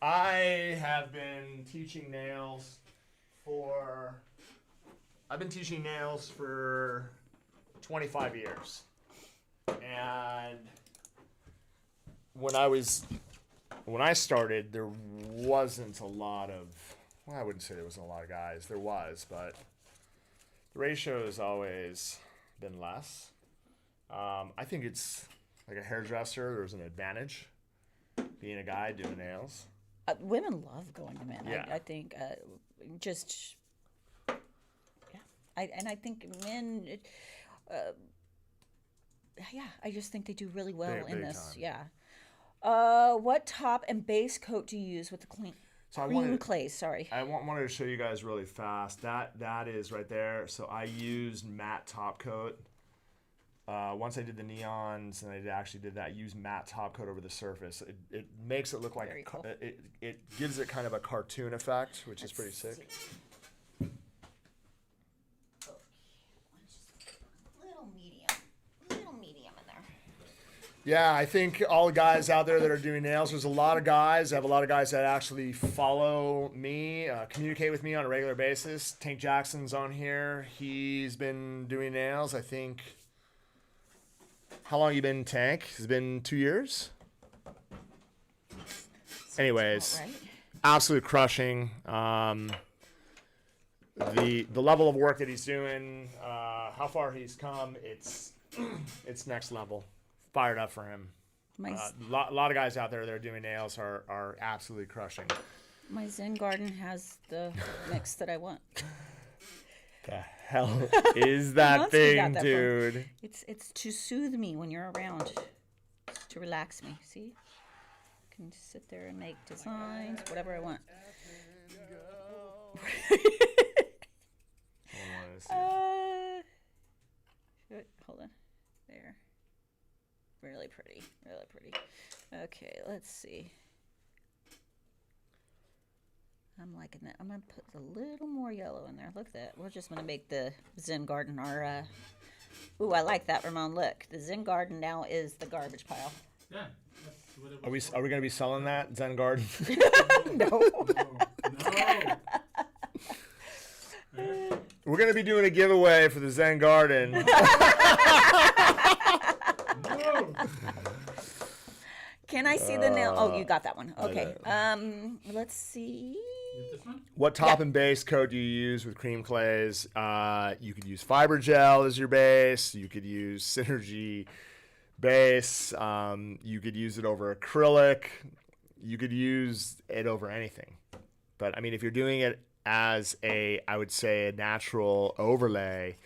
I have been teaching nails for 25 years. And when I started, there wasn't a lot of, well, I wouldn't say there wasn't a lot of guys. There was, but the ratio has always been less. I think it's like a hairdresser. There's an advantage being a guy doing nails. Women love going to men. Yeah. I think just, yeah. I think men, yeah, I just think they do really well Big- in big this. time. Yeah. What top and base coat do you use with the cream clay? Sorry. I wanted to show you guys really fast. That is right there. So I used matte top coat. Once I did the neons and I actually did that, use matte top coat over the surface. It makes it look like Very cool. it gives it kind of a cartoon effect, which is pretty sick. Little medium in there. Yeah, I think all the guys out there that are doing nails, there's a lot of guys. I have a lot of guys that actually follow me, communicate with me on a regular basis. Tank Jackson's on here. He's been doing nails, I think, how long you been in tank? It's been 2 years. Anyways, Right? absolute crushing. The level of work that he's doing, how far he's come, it's next level. Fired up for him. My, A lot of guys out there that are doing nails are absolutely crushing. my Zen garden has the mix that I want. The hell is that Monster got thing, that for me. dude? It's to soothe me when you're around, it's to relax me. See, I can just sit there and make designs, whatever I want. Hold on, there. Really pretty, really pretty. Okay, let's see. I'm liking that. I'm gonna put a little more yellow in there. Look at that. We're just gonna make the Zen garden our. Ooh, I like that, Ramon. Look, the Zen garden now is the garbage pile. Yeah, that's what it was. Are we gonna be selling that Zen garden? No. No. We're gonna be doing a giveaway for the Zen garden. No. Can I see the nail? Oh, you got that one. Okay. Let's see. This one? What top and base coat do you use with cream clays? You could use fiber gel as your base. You could use Synergy base. You could use it over acrylic. You could use it over anything. But I mean, if you're doing it as I would say a natural overlay,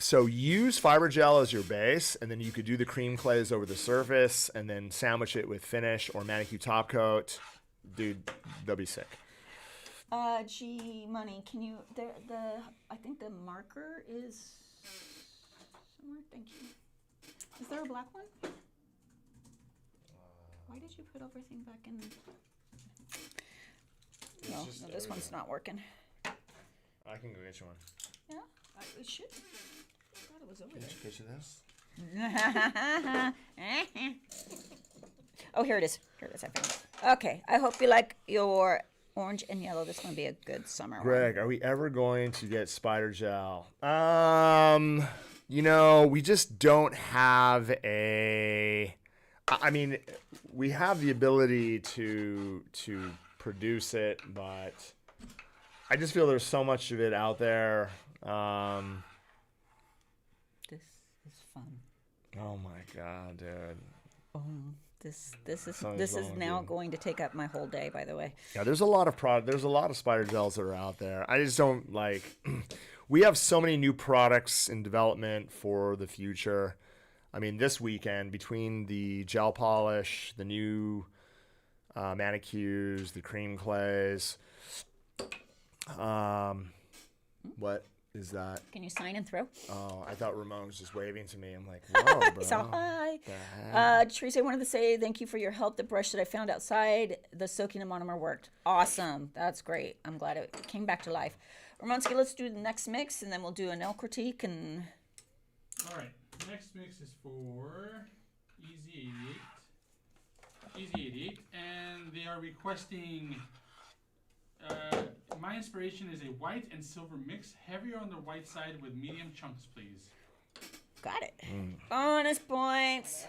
so use fiber gel as your base, and then you could do the cream clays over the surface, and then sandwich it with finish or manicure top coat. Dude, they'll be sick. G Money, can you? I think the marker is somewhere. Thank you. Is there a black one? Why did you put everything back in? No, this one's not working. I can go get you one. Yeah, it should. I thought it was over there. Get you this? Oh, here it is. Here it is. I found it. Okay. I hope you like your orange and yellow. This is going to be a good summer Greg, are we ever going to get spider gel? We just don't have I mean, we have the ability to produce it, but I just feel there's so much of it out there. This is fun. Oh my god, dude. This is Something's wrong is with now you. going to take up my whole day. By the way. Yeah, there's a lot of spider gels that are out there. I just don't like. We have so many new products in development for the future. I mean, this weekend between the gel polish, the new manicures, the cream clays. What is that? Can you sign and throw? Oh, I thought Ramon was just waving to me. I'm like, whoa, bro. So hi. The heck? Teresa, I wanted to say thank you for your help. The brush that I found outside, the soaking and monomer worked. Awesome. That's great. I'm glad it came back to life. Ramonski, let's do the next mix, and then we'll do a nail critique. And All right. Next mix is for Easy 88, and they are requesting. My inspiration is a white and silver mix, heavier on the white side with medium chunks, please. got it. Bonus points.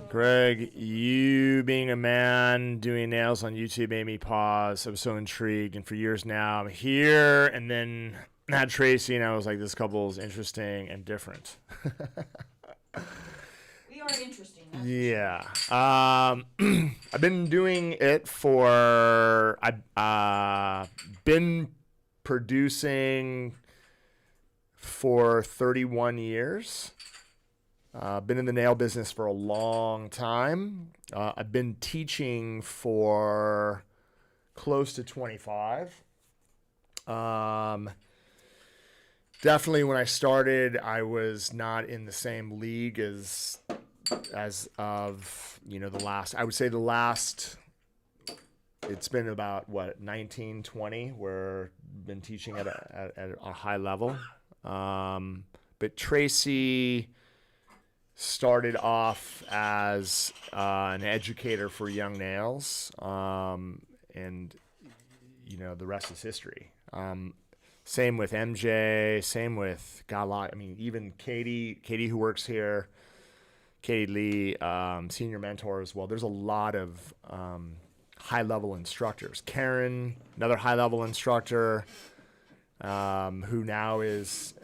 Greg, you being a man doing nails on YouTube made me pause. I was so intrigued, and for years now I'm here, and then I had Tracy, and I was like, this couple is interesting and different. We are interesting. Yeah. I've been doing it for, I've been producing for 31 years. Been in the nail business for a long time. I've been teaching for close to 25. Definitely when I started, I was not in the same league as of, the last, I would say it's been about 19, 20 where I've been teaching at a high level. But Tracy started off as an educator for young nails, and the rest is history. Same with MJ. Same with even Katie who works here, Katie Lee, senior mentor as well. There's a lot of high-level instructors. Karen, another high-level instructor, who now is,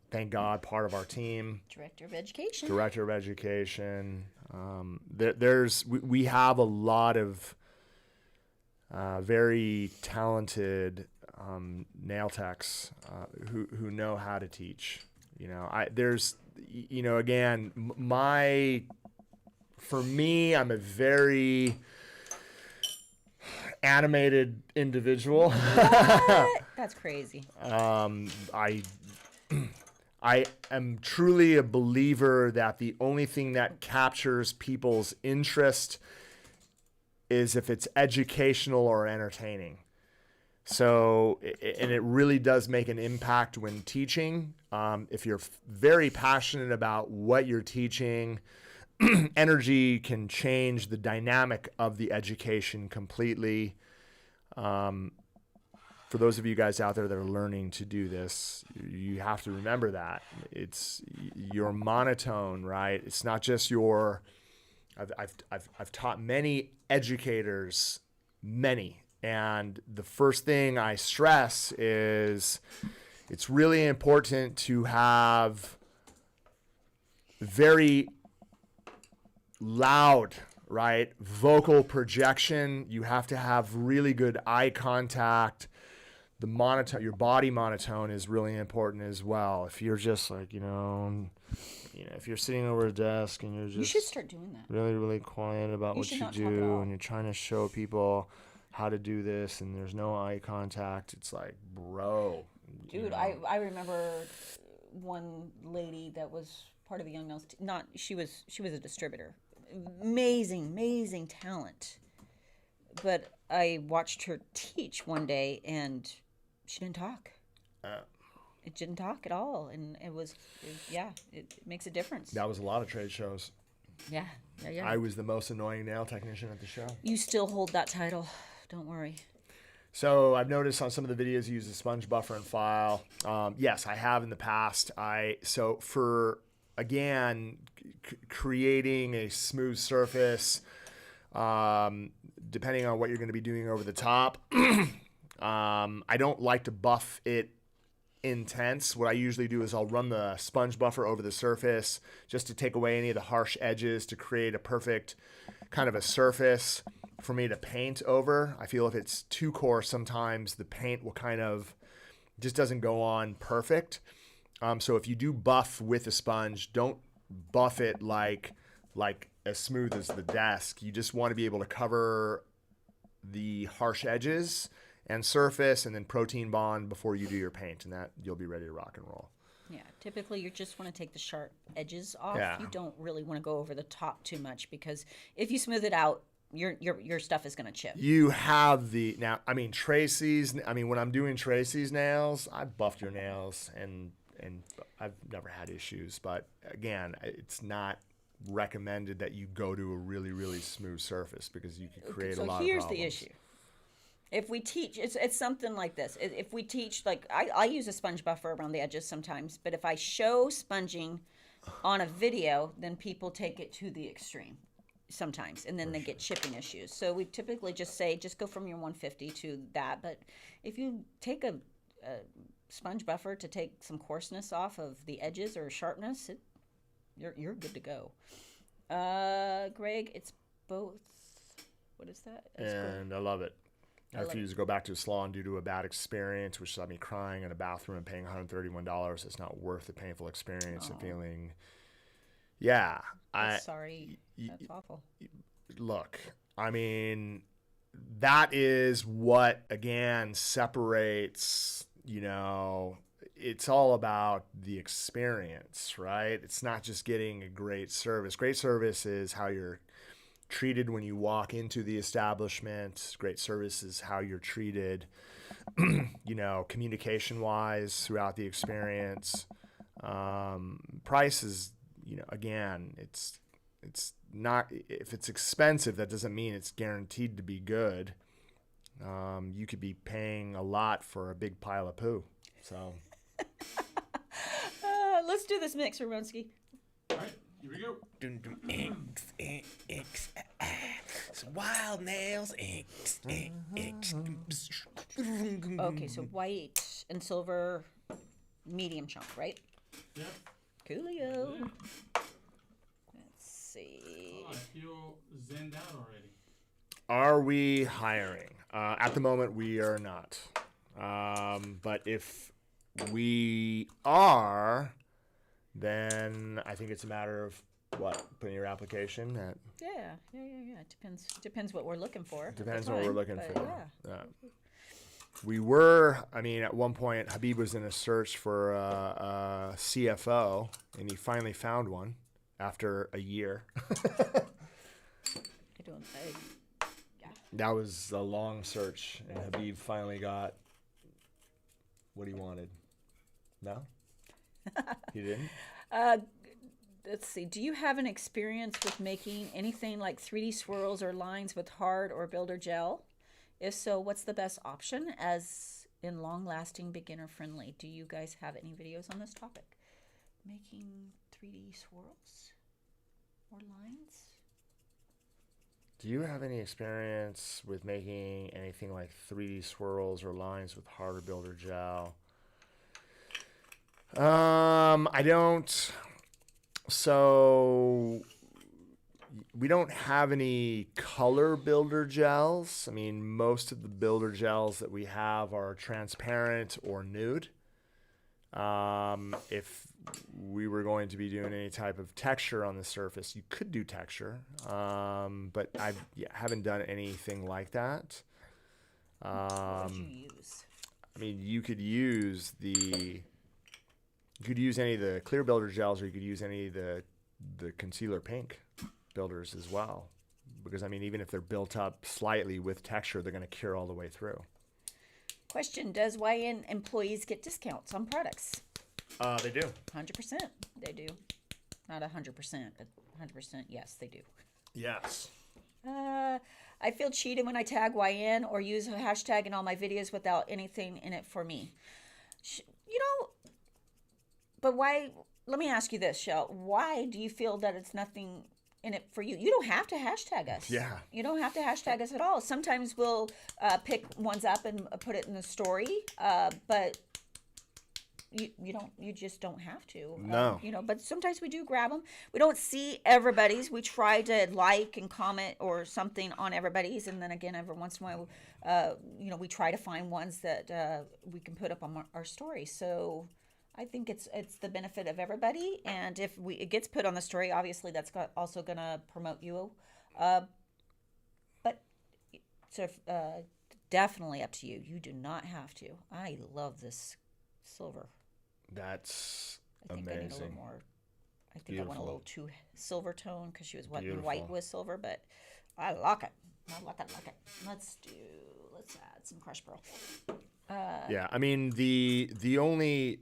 thank God, part of our team. Director of Education. Director of Education. We have a lot of very talented nail techs who know how to teach. Again, for me, I'm a very animated individual. That's crazy. I am truly a believer that the only thing that captures people's interest is if it's educational or entertaining. So, and it really does make an impact when teaching. If you're very passionate about what you're teaching, energy can change the dynamic of the education completely. For those of you guys out there that are learning to do this, you have to remember that it's your monotone, right? It's not just your. I've taught many educators, and the first thing I stress is it's really important to have very loud, right, vocal projection. You have to have really good eye contact. The monotone, your body monotone, is really important as well. If you're just like, if you're sitting over a desk and you're just You should start doing that. really, really quiet about You what should you not talk at do, all. and you're trying to show people how to do this, and there's no eye contact, it's like, bro. Dude, I remember one lady that was part of the Young Nels. She was a distributor. Amazing talent. But I watched her teach one day, and she didn't talk. It didn't talk at all, and it makes a difference. That was a lot of trade shows. Yeah. I was the most annoying nail technician at the show. You still hold that title. Don't worry. So I've noticed on some of the videos you use a sponge buffer and file. Yes, I have in the past. Creating a smooth surface, depending on what you're going to be doing over the top, I don't like to buff it intense. What I usually do is I'll run the sponge buffer over the surface just to take away any of the harsh edges to create a perfect kind of a surface for me to paint over. I feel if it's too coarse, sometimes the paint will kind of just doesn't go on perfect. So if you do buff with a sponge, don't buff it like as smooth as the desk. You just want to be able to cover the harsh edges and surface, and then protein bond before you do your paint, and that you'll be ready to rock and roll. Yeah, typically you just want to take the sharp edges off. Yeah. You don't really want to go over the top too much, because if you smooth it out, your stuff is going to chip. You have Tracy's. When I'm doing Tracy's nails, I buffed your nails, and I've never had issues. But again, it's not recommended that you go to a really, really smooth surface, because you could create a lot of problems. So here's the issue. If we teach, it's something like this. If we teach, like I use a sponge buffer around the edges sometimes, but if I show sponging on a video, then people take it to the extreme sometimes, and then they get chipping issues. So we typically just say, just go from your 150 to that. But if you take a sponge buffer to take some coarseness off of the edges or sharpness, you're good to go. Greg, it's both. What is that? And I love it. I refuse to go back to a salon due to a bad experience, which left me crying in a bathroom and paying $131. It's not worth the painful experience and feeling. Yeah. Sorry. That's awful. Look, that is what, again, separates, it's all about the experience, right? It's not just getting a great service. Great service is how you're treated when you walk into the establishment. Great service is how you're treated, communication wise throughout the experience. Price is, again, it's not, if it's expensive, that doesn't mean it's guaranteed to be good. You could be paying a lot for a big pile of poo. So Let's do this mix, Ramonski. All right, here we go. It's wild nails. Okay, so white and silver, medium chunk, right? Yep. Coolio. Let's see. Oh, I feel zenned out already. are we hiring? At the moment, we are not. But if we are, then I think it's a matter of putting your application at. Yeah. It depends what we're looking for. Depends what we're looking but for. Yeah. We were, at one point, Habib was in a search for a CFO, and he finally found one after a year. That was a long search, and Habib finally got what he wanted. No? He didn't? Let's see. Do you have an experience with making anything like 3D swirls or lines with hard or builder gel? If so, what's the best option as in long-lasting, beginner-friendly? Do you guys have any videos on this topic? Making 3D swirls or lines? Do you have any experience with making anything like 3D swirls or lines with harder builder gel? I don't. So we don't have any color builder gels. Most of the builder gels that we have are transparent or nude. If we were going to be doing any type of texture on the surface, you could do texture, but I haven't done anything like that. What would you use? You could use any of the clear builder gels, or you could use any of the concealer pink builders as well, because even if they're built up slightly with texture, they're going to cure all the way through. Question: does YN employees get discounts on products? They do. 100%. They do. Not 100%, but 100%. Yes, they do. Yes. I feel cheated when I tag YN or use a hashtag in all my videos without anything in it for me. But why? Let me ask you this, Shell. Why do you feel that it's nothing in it for you? You don't have to hashtag us. Yeah. You don't have to hashtag us at all. Sometimes we'll pick ones up and put it in the story, but you just don't have to. No. But sometimes we do grab them. We don't see everybody's. We try to like and comment or something on everybody's, and then again, every once in a while, we try to find ones that we can put up on our story. So I think it's the benefit of everybody, and if it gets put on the story, obviously that's also going to promote you. But so definitely up to you. You do not have to. I love this silver. That's amazing. amazing. I need a little more. I think Beautiful. I went a little too silver tone because she was Beautiful. white with silver, but I like it. I like it. Let's add some crushed pearl. Yeah, the only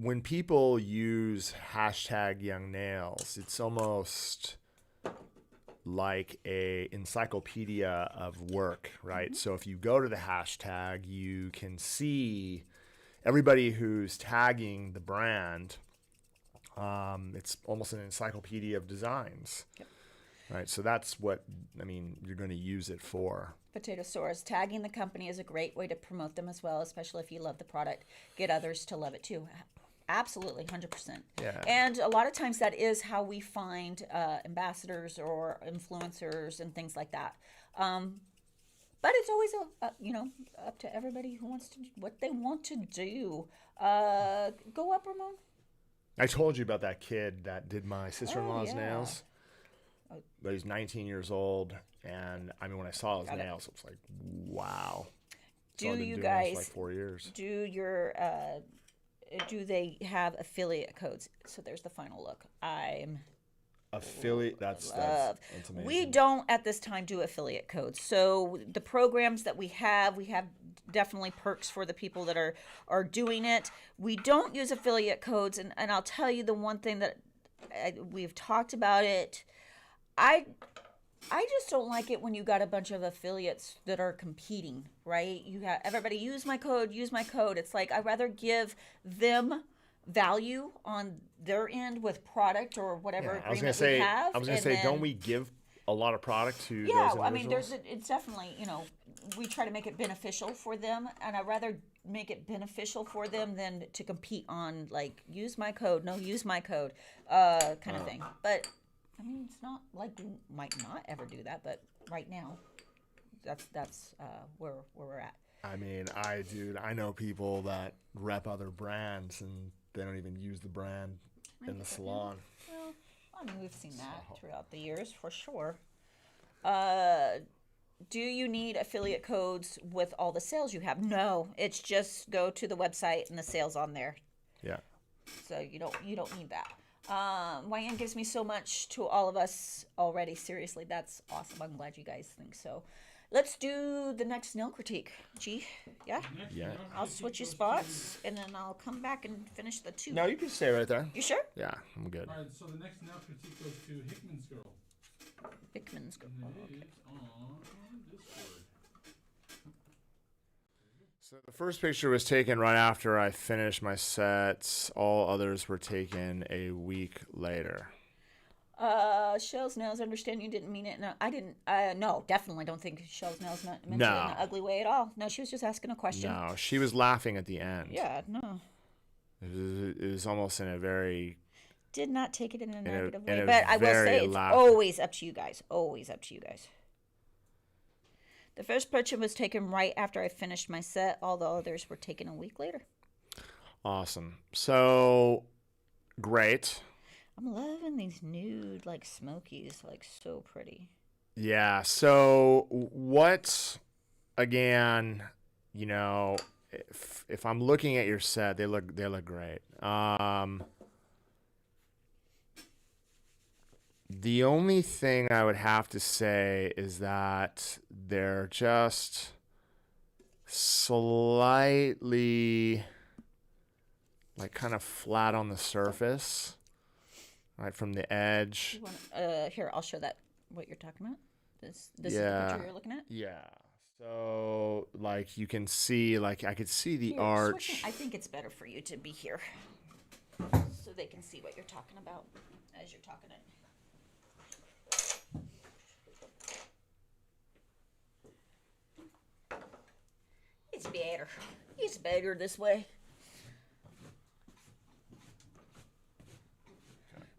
when people use hashtag young nails, it's almost like a encyclopedia of work, right? Mm-hmm. So if you go to the hashtag, you can see everybody who's tagging the brand. It's almost an encyclopedia of designs. Yep. Right, so that's what you're going to use it for. Potato Source. Tagging the company is a great way to promote them as well, especially if you love the product. Get others to love it too. Absolutely, 100%. Yeah. And a lot of times that is how we find ambassadors or influencers and things like that. But it's always up to everybody who wants to what they want to do. Go up, Ramon. I told you about that kid that did my sister-in-law's nails. Oh. But he's 19 years old, and when I saw his nails, it was like, wow. Do you this guys for like 4 years? Do they have affiliate codes? So there's the final look. Affiliate, that's amazing. We don't at this time do affiliate codes. So the programs that we have definitely perks for the people that are doing it. We don't use affiliate codes, and I'll tell you the one thing that we've talked about it. I just don't like it when you got a bunch of affiliates that are competing, right? You have everybody use my code, use my code. It's like I'd rather give them value on their end with product or whatever Yeah, I was agreement gonna we say. have. I was gonna and say, then, don't we give a lot of product to Yeah, those I mean, individuals? it's definitely, we try to make it beneficial for them, and I'd rather make it beneficial for them than to compete on like use my code, no, use my code, kind of thing. But I mean, it's not like we might not ever do that, but right now, that's where we're at. I mean, I know people that rep other brands and they don't even use the brand in the salon. Well, I mean, we've seen that So- throughout the years for sure. Do you need affiliate codes with all the sales you have? No, it's just go to the website and the sales on there. Yeah. So you don't need that. YN gives me so much to all of us already. Seriously, that's awesome. I'm glad you guys think so. Let's do the next nail critique. G, yeah? Next, Yeah. I'll switch you spots, and then I'll come back and finish the two. No, you can stay right there. You sure? Yeah, I'm good. Alright, so the next nail critique goes to Hickman's Girl. Hickman's go. And Oh, it okay. is on Discord. So the first picture was taken right after I finished my sets. All others were taken a week later. Shell's nails. Understand you didn't mean it. No, I didn't. No, definitely don't think Shell's nails meant it in No. an ugly way at all. No, she was just asking a question. No, she was laughing at the end. Yeah, no. It was almost in a very... Did not take it in a negative in way, a but I will very say it's laugh- always up to you guys. Always up to you guys. The first picture was taken right after I finished my set. All the others were taken a week later. Awesome. So, great. I'm loving these nude, like, smokies. Like, so pretty. Yeah. So, what, again, if I'm looking at your set, they look great. The only thing I would have to say is that they're just slightly like kind of flat on the surface, right from the edge. You want, here, I'll show that, what you're talking about. This is the Yeah. picture you're looking at? Yeah. So like you can see, like I could see the Here, arch. switching- I think it's better for you to be here so they can see what you're talking about as you're talking it. It's better. It's better this way.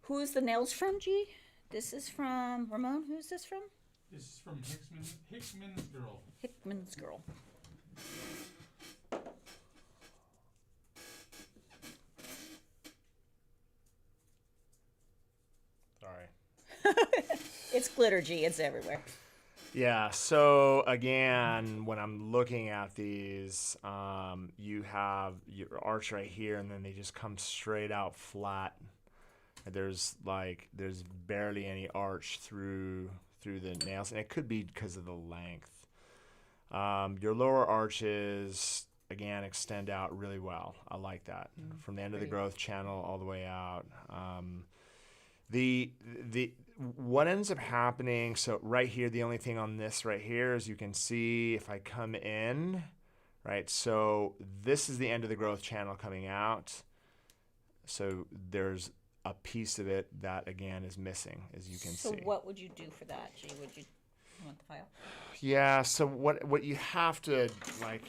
Who's the nails from, G? This is from Ramon. Who's this from? This is from Hickman's Girl. Hickman's Girl. Sorry. It's glitter, G. It's everywhere. Yeah, so again, when I'm looking at these, you have your arch right here, and then they just come straight out flat. There's barely any arch through the nails, and it could be because of the length. Your lower arches, again, extend out really well. I like that. From the end of the growth channel all the way out. What ends up happening, so right here, the only thing on this right here is you can see if I come in, right? So this is the end of the growth channel coming out. So there's a piece of it that, again, is missing, as you can see. So what would you do for that, G? Would you want the file? Yeah, so what you have to, like,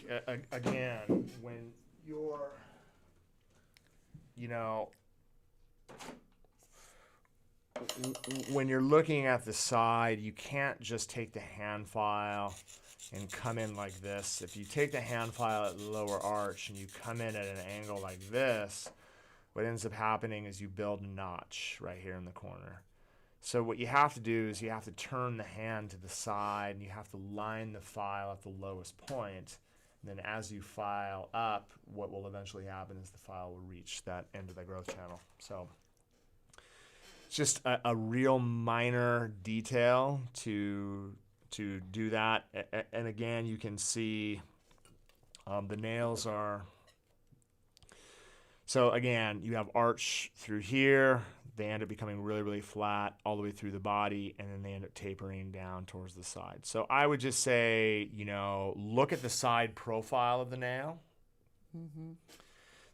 again, when you're, when you're looking at the side, you can't just take the hand file and come in like this. If you take the hand file at the lower arch and you come in at an angle like this, what ends up happening is you build a notch right here in the corner. So what you have to do is you have to turn the hand to the side, and you have to line the file at the lowest point. And then as you file up, what will eventually happen is the file will reach that end of the growth channel. So it's just a real minor detail to do that. And again, you can see the nails are... So again, you have arch through here, they end up becoming really, really flat all the way through the body, and then they end up tapering down towards the side. So I would just say, look at the side profile of the nail.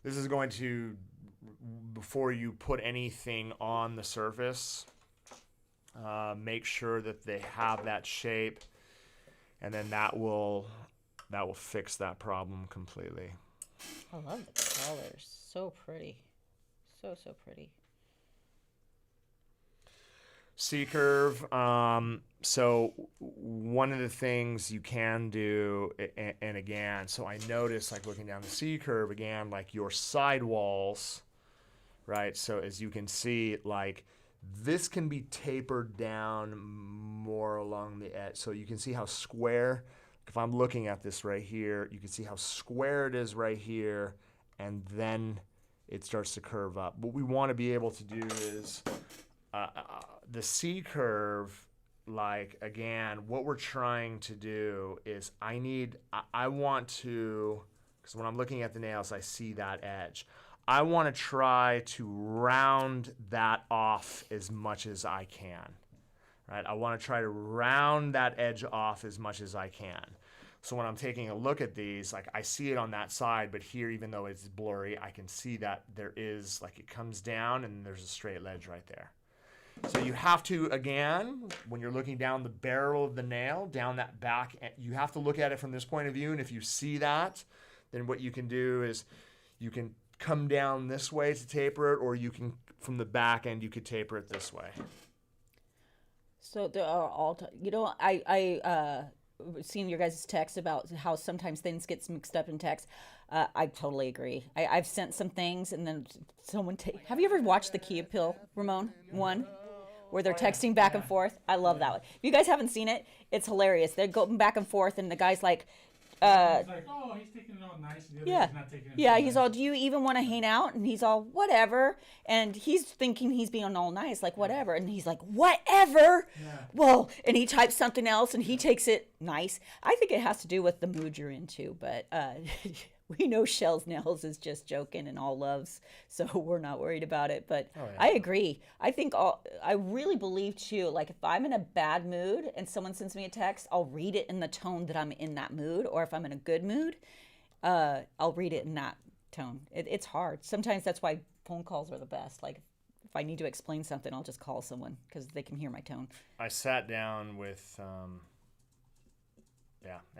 This is going to, before you put anything on the surface, make sure that they have that shape, and then that will fix that problem completely. I love the colors. So pretty. So pretty. C-curve. So one of the things you can do, and again, so I noticed, like looking down the C-curve again, like your sidewalls, right? So as you can see, like this can be tapered down more along the edge. So you can see how square, if I'm looking at this right here, you can see how square it is right here, and then it starts to curve up. What we want to be able to do is the C curve, like again, what we're trying to do is I want to, because when I'm looking at the nails, I see that edge. I want to try to round that off as much as I can, right? I want to try to round that edge off as much as I can. So when I'm taking a look at these, like I see it on that side, but here, even though it's blurry, I can see that there is, like it comes down and there's a straight ledge right there. So you have to, again, when you're looking down the barrel of the nail, down that back, you have to look at it from this point of view. And if you see that, then what you can do is you can come down this way to taper it, or you can, from the back end, you could taper it this way. So there are all, seeing your guys' text about how sometimes things get mixed up in text. I totally agree. I've sent some things, and then someone have you ever watched the Key Appeal, Ramon? One? Where they're texting back and forth. I love that one. If you guys haven't seen it, it's hilarious. They're going back and forth, and the guy's like, he's like, oh, he's taking it all nice, and the other guy's not taking it. Yeah, he's all, do you even want to hang out? And he's all, whatever. And he's thinking he's being all nice, like, whatever. And he's like, whatever? Yeah. Well, and he types something else, and he takes it nice. I think it has to do with the mood you're into, but we know Shell's Nails is just joking and all loves, so we're not worried about it. But I agree. I think I really believe, too, like if I'm in a bad mood and someone sends me a text, I'll read it in the tone that I'm in that mood. Or if I'm in a good mood, I'll read it in that tone. It's hard. Sometimes that's why phone calls are the best. Like if I need to explain something, I'll just call someone because they can hear my tone. I sat down with,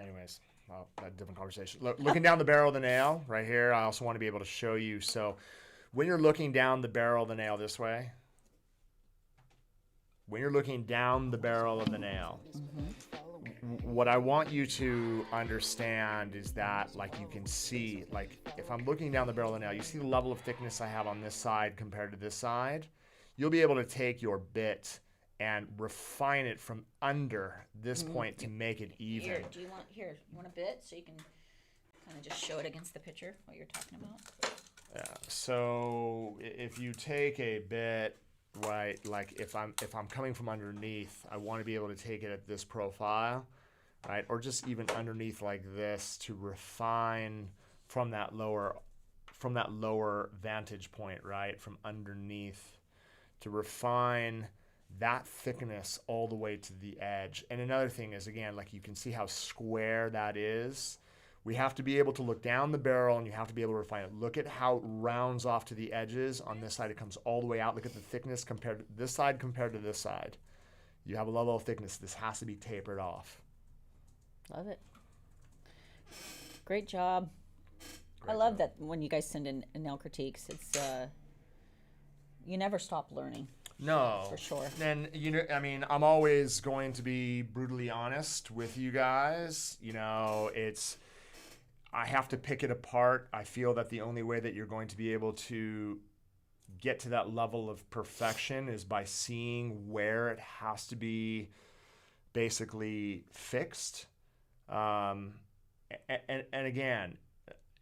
anyways. A different conversation. Looking down the barrel of the nail right here, I also want to be able to show you. So when you're looking down the barrel of the nail this way, when you're looking down the barrel of the nail, what I want you to understand is that, like, you can see, like, if I'm looking down the barrel of the nail, you see the level of thickness I have on this side compared to this side. You'll be able to take your bit and refine it from under this point to make it even. You want a bit so you can kind of just show it against the picture what you're talking about? Yeah. So if you take a bit, right, like if I'm coming from underneath, I want to be able to take it at this profile, right, or just even underneath like this to refine from that lower vantage point, right, from underneath, to refine that thickness all the way to the edge. And another thing is, again, like you can see how square that is. We have to be able to look down the barrel, and you have to be able to refine it. Look at how it rounds off to the edges. On this side, it comes all the way out. Look at the thickness compared to this side compared to this side. You have a level of thickness. This has to be tapered off. Love it. Great job. I love that when you guys send in nail critiques. It's you never stop learning. No, for sure. And I mean, I'm always going to be brutally honest with you guys. I have to pick it apart. I feel that the only way that you're going to be able to get to that level of perfection is by seeing where it has to be basically fixed. And again,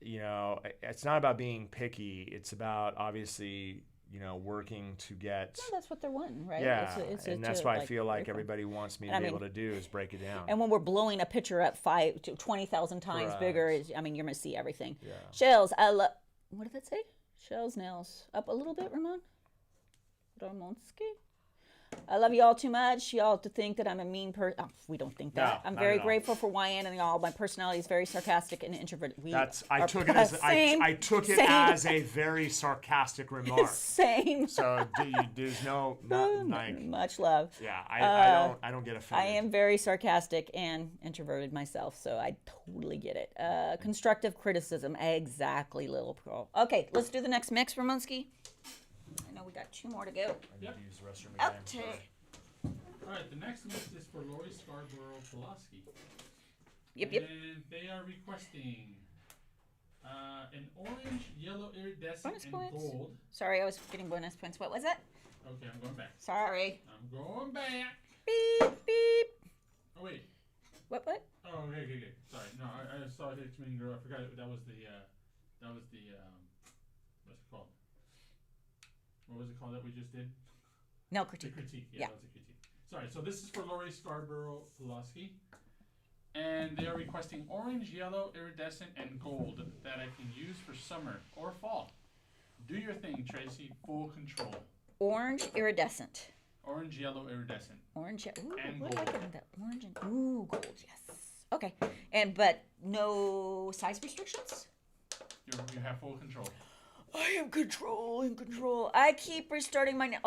it's not about being picky. It's about obviously, working to get. No, that's what they're wanting, right? Yeah, and that's why I feel like everybody wants me to be able to do is break it down. And when we're blowing a picture up 20,000 times bigger, you're going to see everything. Yeah. Shells, I love. What did that say? Shells, nails, up a little bit, Ramon. Ramonski. I love you all too much. Y'all to think that I'm a mean person. Oh, we don't think that. No, I'm not very at all. grateful for YN and y'all. My personality is very sarcastic and introverted. I took it as I took it as a very sarcastic remark. Same. So there's no not like Much love. yeah. I don't get offended. I am very sarcastic and introverted myself, so I totally get it. Constructive criticism. Exactly, little pro. Okay, let's do the next mix, Ramonski. I know we got 2 more to go. I need to use the restroom again. Okay. All right, the next list is for Lori Scarborough Pulaski. Yep. And they are requesting an orange, yellow, iridescent, Bonus and points. gold. Sorry, I was getting bonus points. What was it? Okay, I'm going back. Sorry. I'm going back. Beep, beep. Oh, wait. What? Oh, okay. Sorry. No, I saw it hit Twin Girl. I forgot that was the, what's it called? What was it called that we just did? No The critique. critique. Yeah, Yeah. that was a critique. Sorry, so this is for Lori Scarborough Pulaski. And they are requesting orange, yellow, iridescent, and gold that I can use for summer or fall. Do your thing, Tracy. Full control. Orange, iridescent. Orange, yellow, iridescent. Orange, ooh, And what do I gold. get in that? Orange and, ooh, gold, yes. Okay, but no size restrictions? You have full control. I am in control. I keep restarting my,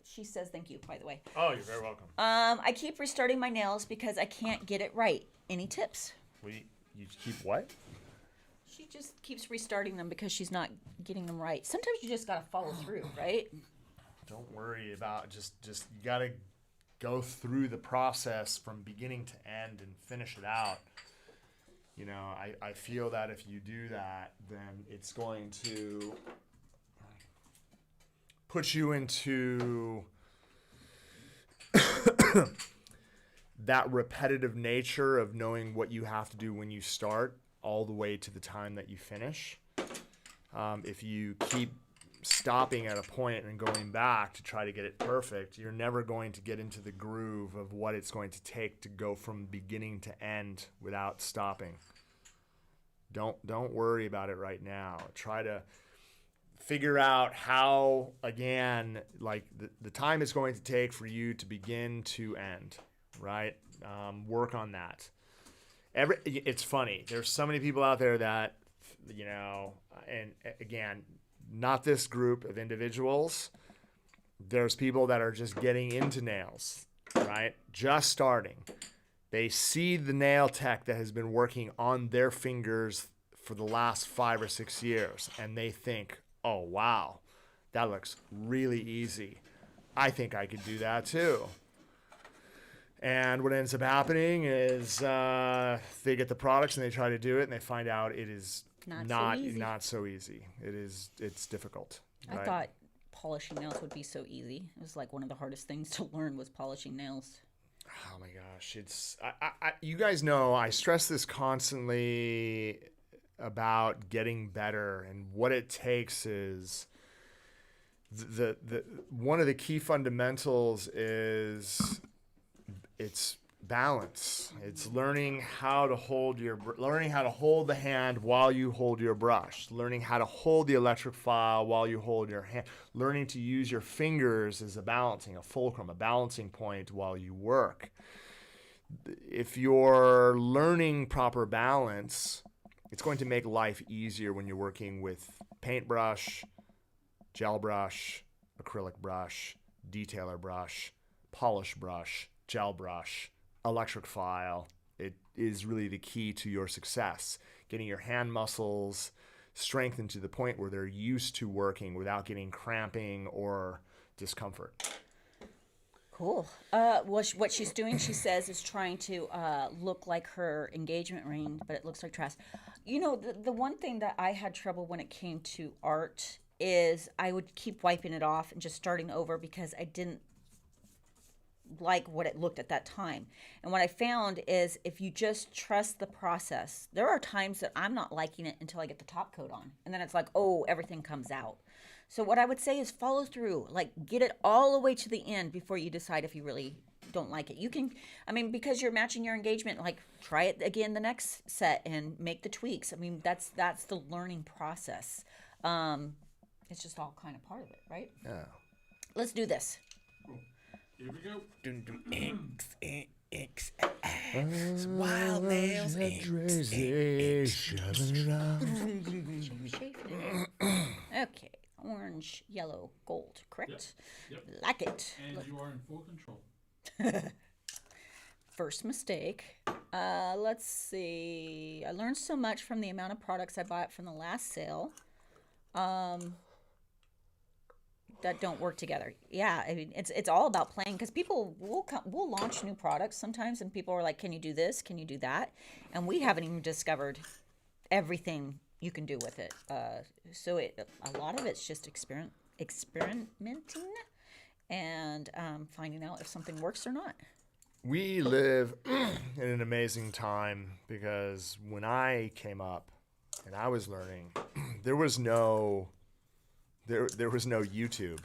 she says thank you, by the way. Oh, you're very welcome. I keep restarting my nails because I can't get it right. Any tips? You keep what? She just keeps restarting them because she's not getting them right. Sometimes you just gotta follow through, right? Don't worry about just you gotta go through the process from beginning to end and finish it out. You know, I feel that if you do that, then it's going to put you into that repetitive nature of knowing what you have to do when you start all the way to the time that you finish. If you keep stopping at a point and going back to try to get it perfect, you're never going to get into the groove of what it's going to take to go from beginning to end without stopping. Don't worry about it right now. Try to figure out how, again, like the time it's going to take for you to begin to end, right? Work on that. It's funny. There's so many people out there that, you know, and again, not this group of individuals. There's people that are just getting into nails, right? Just starting. They see the nail tech that has been working on their fingers for the last 5 or 6 years, and they think, oh, wow, that looks really easy. I think I could do that too. And what ends up happening is they get the products and they try to do it, and they find out it is not so easy. It's difficult. I thought polishing nails would be so easy. It was like one of the hardest things to learn was polishing nails. Oh my gosh, you guys know I stress this constantly about getting better, and what it takes is the one of the key fundamentals is it's balance. It's learning how to hold the hand while you hold your brush, learning how to hold the electric file while you hold your hand, learning to use your fingers as a fulcrum, a balancing point while you work. If you're learning proper balance, it's going to make life easier when you're working with paintbrush, gel brush, acrylic brush, detailer brush, polish brush, gel brush, electric file. It is really the key to your success. Getting your hand muscles strengthened to the point where they're used to working without getting cramping or discomfort. Cool. What she's doing, she says, is trying to look like her engagement ring, but it looks like trash. You know, the one thing that I had trouble when it came to art is I would keep wiping it off and just starting over because I didn't like what it looked at that time. And what I found is if you just trust the process, there are times that I'm not liking it until I get the top coat on. And then it's like, oh, everything comes out. So what I would say is follow through, like get it all the way to the end before you decide if you really don't like it. You can, I mean, because you're matching your engagement, like try it again the next set and make the tweaks. I mean, that's the learning process. It's just all kind of part of it, right? Yeah. let's do this. Cool. Here we go. Wild nails. Okay, orange, yellow, gold, correct? Yep. Like it. And you are in full control. First mistake. Let's see. I learned so much from the amount of products I bought from the last sale. That don't work together. Yeah, I mean it's all about playing because people will launch new products sometimes, and people are like, "Can you do this? Can you do that?" And we haven't even discovered everything you can do with it. So a lot of it's just experimenting and finding out if something works or not. We live in an amazing time because when I came up and I was learning, there was no YouTube.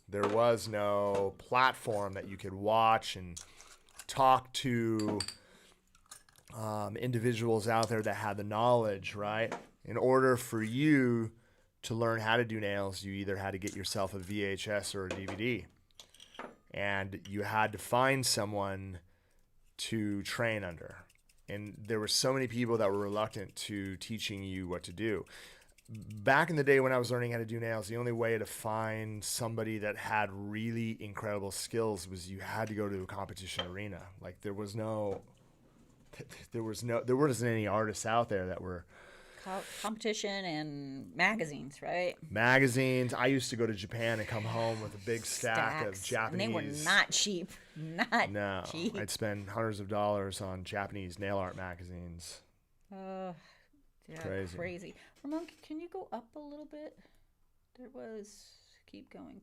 There was no platform that you could watch and talk to individuals out there that had the knowledge, right? In order for you to learn how to do nails, you either had to get yourself a VHS or a DVD. And you had to find someone to train under. And there were so many people that were reluctant to teaching you what to do. Back in the day when I was learning how to do nails, the only way to find somebody that had really incredible skills was you had to go to a competition arena. Like there wasn't any artists out there that were Competition and magazines, right? magazines. I used to go to Japan and come home with a big stack of Stacks. Japanese. And they were not cheap. Not cheap. I'd spend hundreds of dollars on Japanese nail art magazines. Yeah, crazy. Ramon, can you go up a little bit? There was. Keep going.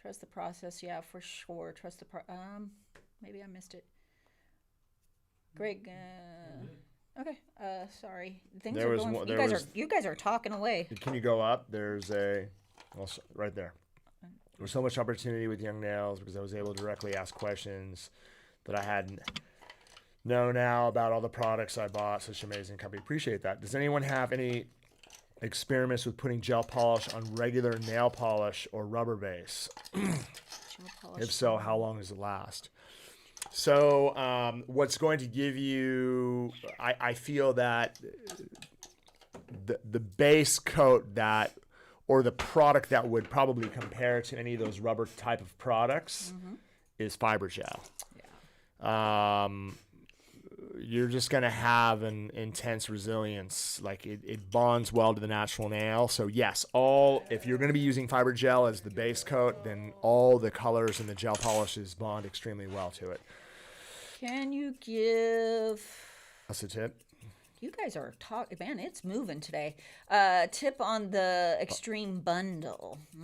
Trust the process. Yeah, for sure. Trust the maybe I missed it. Greg. Okay. Sorry. Things There are was going. one- You there guys was- are. You guys are talking away. Can you go up? There's right there. There was so much opportunity with Young Nails because I was able to directly ask questions that I hadn't know now about all the products I bought. Such an amazing company. Appreciate that. Does anyone have any experiments with putting gel polish on regular nail polish or rubber base? If so, how long does it last? So what's going to give you, I feel that the base coat that, or the product that would probably compare to any of those rubber type of products is fiber gel. Yeah. You're just going to have an intense resilience. Like it bonds well to the natural nail. So yes, if you're going to be using fiber gel as the base coat, then all the colors and the gel polishes bond extremely well to it. Can you give? That's a tip. You guys are talking, man. It's moving today. Tip on the extreme bundle. You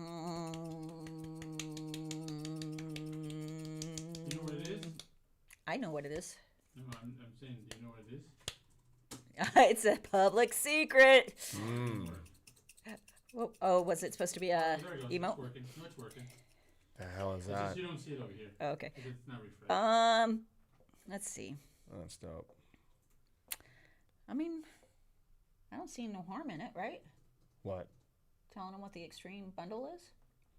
know what it is? I know what it is. No, I'm saying, do you know what it is? It's a public secret. Or- Oh, was it supposed to be a There we go. emote? It's working. No, it's working. The hell is It's that? just you don't see it over here. Okay. 'Cause it's not refreshed. Let's see. Oh, that's dope. I mean, I don't see no harm in it, right? What? Telling them what the extreme bundle is.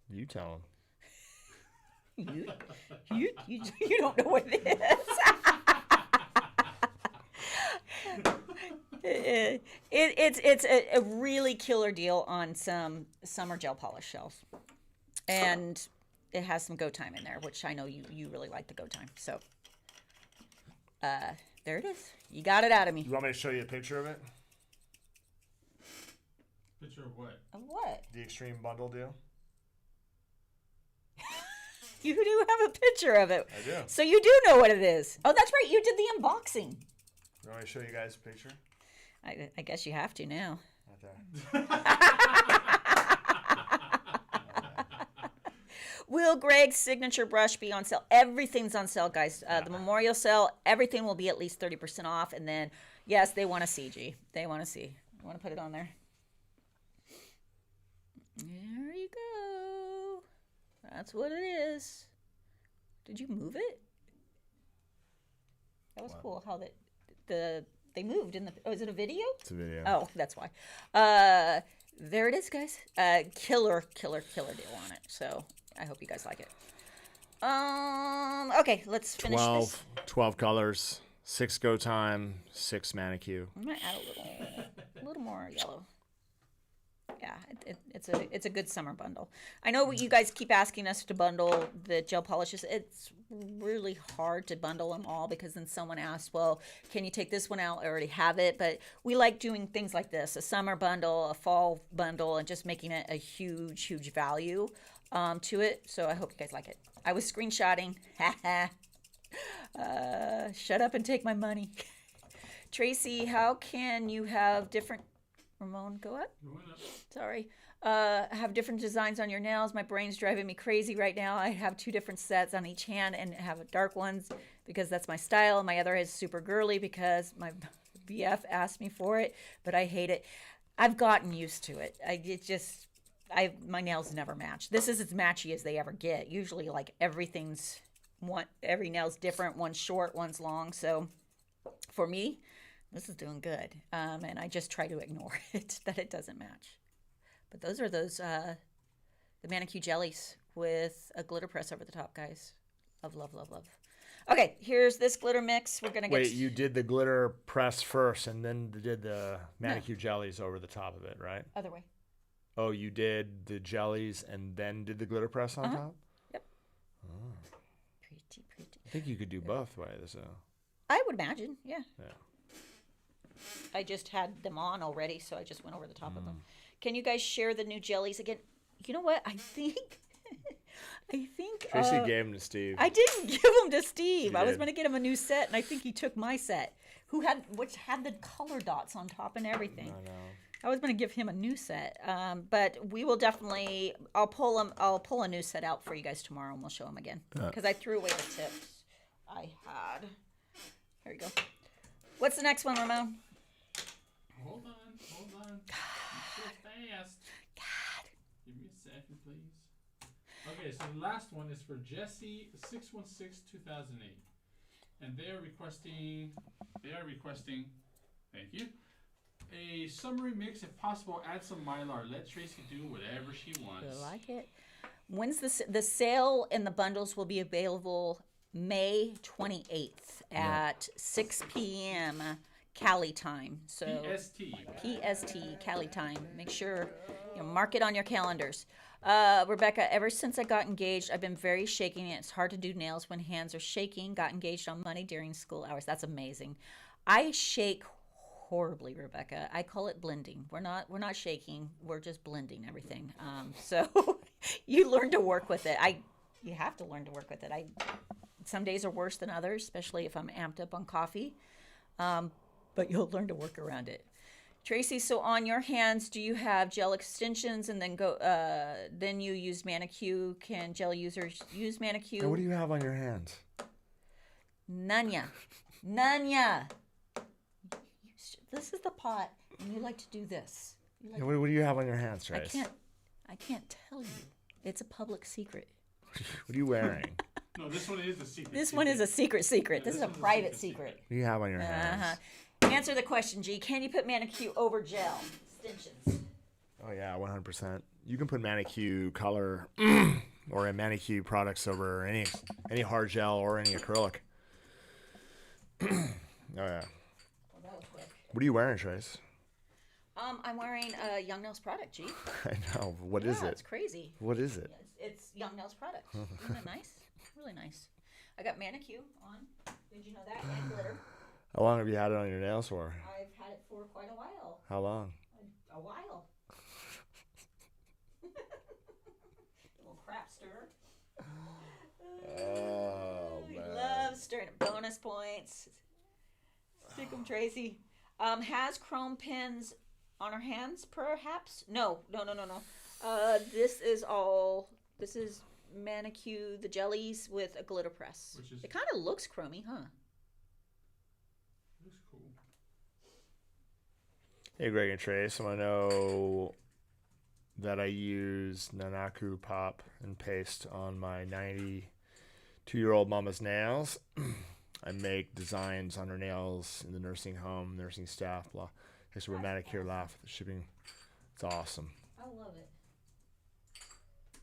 You tell them. You don't know what it is. It's a really killer deal on some summer gel polish shells, and it has some go time in there, which I know you really like the go time. So there it is. You got it out of me. You want me to show you a picture of it? Picture of what? Of what? The extreme bundle deal? You do have a picture of it. I do. So you do know what it is. Oh, that's right. You did the unboxing. You want me to show you guys a picture? I guess you have to now. Right there. Will Greg's signature brush be on sale? Everything's on sale, guys. The memorial sale, everything will be at least 30% off. And then, yes, they want to see, G. They want to see. You want to put it on there? There you go. That's what it is. Did you move it? That was cool how they moved in the. Oh, is it a video? It's a video. Oh, that's why. There it is, guys. Killer deal on it. So I hope you guys like it. Okay, let's finish this. 12 colors, 6 go time, 6 manicure. I'm gonna add a little more yellow. Yeah, it's a good summer bundle. I know you guys keep asking us to bundle the gel polishes. It's really hard to bundle them all because then someone asks, well, can you take this one out? I already have it. But we like doing things like this, a summer bundle, a fall bundle, and just making it a huge, huge value to it. So I hope you guys like it. I was screenshotting. Shut up and take my money. Tracy, how can you have different... Ramon, go up. Sorry. Have different designs on your nails. My brain's driving me crazy right now. I have 2 different sets on each hand and have dark ones because that's my style. My other is super girly because my BF asked me for it, but I hate it. I've gotten used to it. My nails never match. This is as matchy as they ever get. Usually, like every nail's different. One's short, one's long. So for me, this is doing good, and I just try to ignore it, that it doesn't match. But those are the manicure jellies with a glitter press over the top, guys. Love, love, love, love. Okay, here's this glitter mix. We're going to get... Wait, you did the glitter press first and then did the manicure jellies over the top of it, right? Other way. Oh, you did the jellies and then did the glitter press on top? Yep. Oh. Pretty, pretty. I think you could do both ways, though. I would imagine, yeah. Yeah. I just had them on already, so I just went over the top of them. Can you guys share the new jellies again? You know what? I think Tracy gave them to Steve. I didn't give them to Steve. You I was did. going to get him a new set, and I think he took my set, which had the color dots on top and everything. I know. I was going to give him a new set, but we will definitely. I'll pull a new set out for you guys tomorrow, and we'll show them again because I threw away the tips I had. Here we go. What's the next one, Ramon? Hold on. Not so fast. God. Give me a second, please. Okay, so the last one is for Jesse 616-2008, and they are requesting. Thank you. A summary mix, if possible. Add some Mylar. Let Tracy do whatever she wants. I like it. When's the sale and the bundles will be available May 28th at 6 p.m. Cali time. So PST Cali time. Make sure mark it on your calendars. Rebecca, ever since I got engaged, I've been very shaky. It's hard to do nails when hands are shaking. Got engaged on Monday during school hours. That's amazing. I shake horribly, Rebecca. I call it blending. We're not shaking. We're just blending everything. So you learn to work with it. You have to learn to work with it. Some days are worse than others, especially if I'm amped up on coffee. But you'll learn to work around it. Tracy, so on your hands, do you have gel extensions and then you use manicure? Can gel users use manicure? And what do you have on your hands? Nanya. This is the pot, and you like to do this. What do you have on your hands, Trace? I can't tell you. It's a public secret. What are you wearing? No, this one is a secret. This one is a secret. Yeah, This is a one's private secret. What do you have on your hands? Answer the question, G. Can you put manicure over gel extensions? Oh yeah, 100%. You can put manicure color or a manicure products over any hard gel or any acrylic. Oh yeah. Well, that was quick. What are you wearing, Trace? I'm wearing a Young Nails product, G. I know. What is it? It's crazy. What is it? It's Young Nails product. Isn't it nice? Really nice. I got manicure on. Did you know that? And glitter. How long have you had it on your nails for? I've had it for quite a while. How long? A while. Little crap stir. Oh, We man. love stirring. Bonus points. Stick 'em, Tracy. Has chrome pins on her hands, perhaps? No. This is manicure, the jellies with a glitter press. It kind of looks chromy, huh? Looks cool. Hey, Greg and Trace. I want to know that I use Nanaku pop and paste on my 92-year-old mama's nails. I make designs on her nails in the nursing home, nursing staff, blah. Thanks for manicure laugh at the shipping. It's awesome. I love it.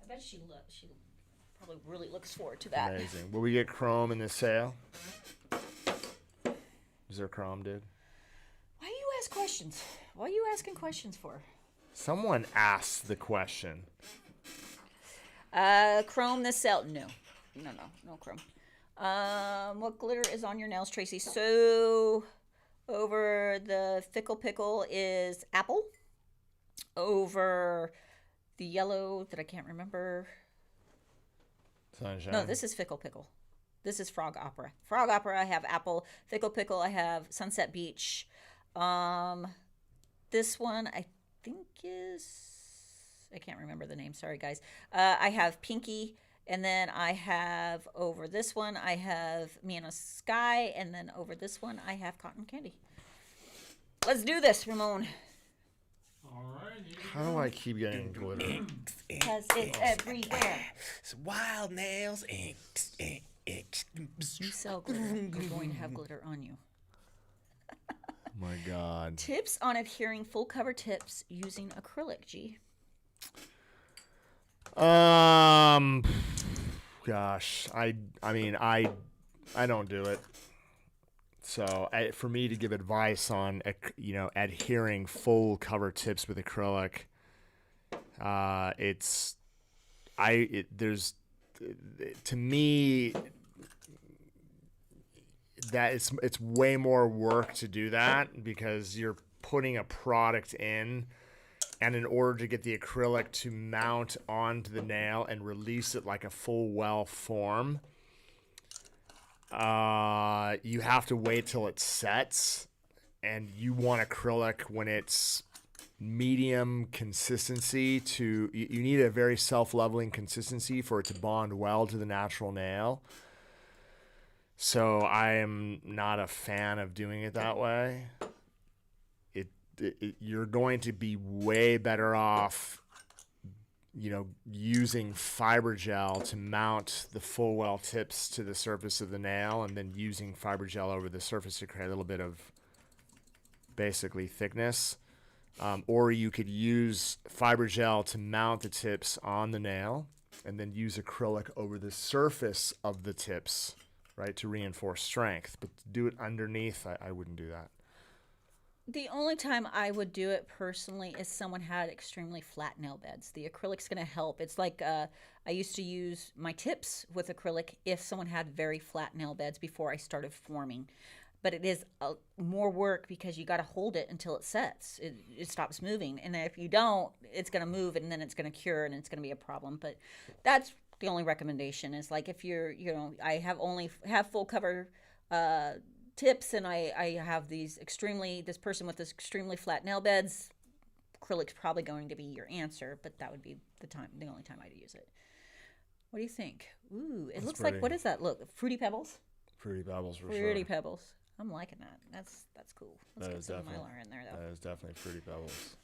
I bet she probably really looks forward to that. Amazing. Will we get chrome in this sale? Is there chrome, dude? Why do you ask questions? What are you asking questions for? Someone asked the question. Chrome this cell? No chrome. What glitter is on your nails, Tracy? So over the Fickle Pickle is apple. Over the yellow that I can't remember. Sunshine. No, this is Fickle Pickle. This is Frog Opera. Frog Opera, I have apple. Fickle Pickle, I have Sunset Beach. This one, I think I can't remember the name. Sorry, guys. I have Pinky, and then I have over this one, I have Miana Sky, and then over this one, I have Cotton Candy. Let's do this, Ramon. All right. Here we How go. do I keep getting glitter? Because it's everywhere. It's wild nails. You sell glitter. You're going to have glitter on you. Oh my God. Tips on adhering full cover tips using acrylic, G. Gosh, I mean, I don't do it. So for me to give advice on, adhering full cover tips with acrylic, to me, that it's way more work to do that because you're putting a product in, and in order to get the acrylic to mount onto the nail and release it like a full well form, you have to wait till it sets, and you want acrylic when it's medium consistency you need a very self-leveling consistency for it to bond well to the natural nail. So I am not a fan of doing it that way. You're going to be way better off, using fiber gel to mount the full well tips to the surface of the nail, and then using fiber gel over the surface to create a little bit of basically thickness. Or you could use fiber gel to mount the tips on the nail, and then use acrylic over the surface of the tips, right, to reinforce strength. But to do it underneath, I wouldn't do that. The only time I would do it personally is someone had extremely flat nail beds. The acrylic's going to help. It's like I used to use my tips with acrylic if someone had very flat nail beds before I started forming. But it is more work because you got to hold it until it sets. It stops moving. And if you don't, it's going to move and then it's going to cure and it's going to be a problem. But that's the only recommendation is like if you're, I have full cover tips, and I have this person with this extremely flat nail beds. Acrylic's probably going to be your answer, but that would be the only time I'd use it. What do you think? Ooh, it looks pretty. like, what does that look? Fruity Pebbles? Fruity Pebbles for Fruity sure. Pebbles. I'm liking that. That's cool. Let's That get is some definitely- Mylar in there though. That is definitely Fruity Pebbles.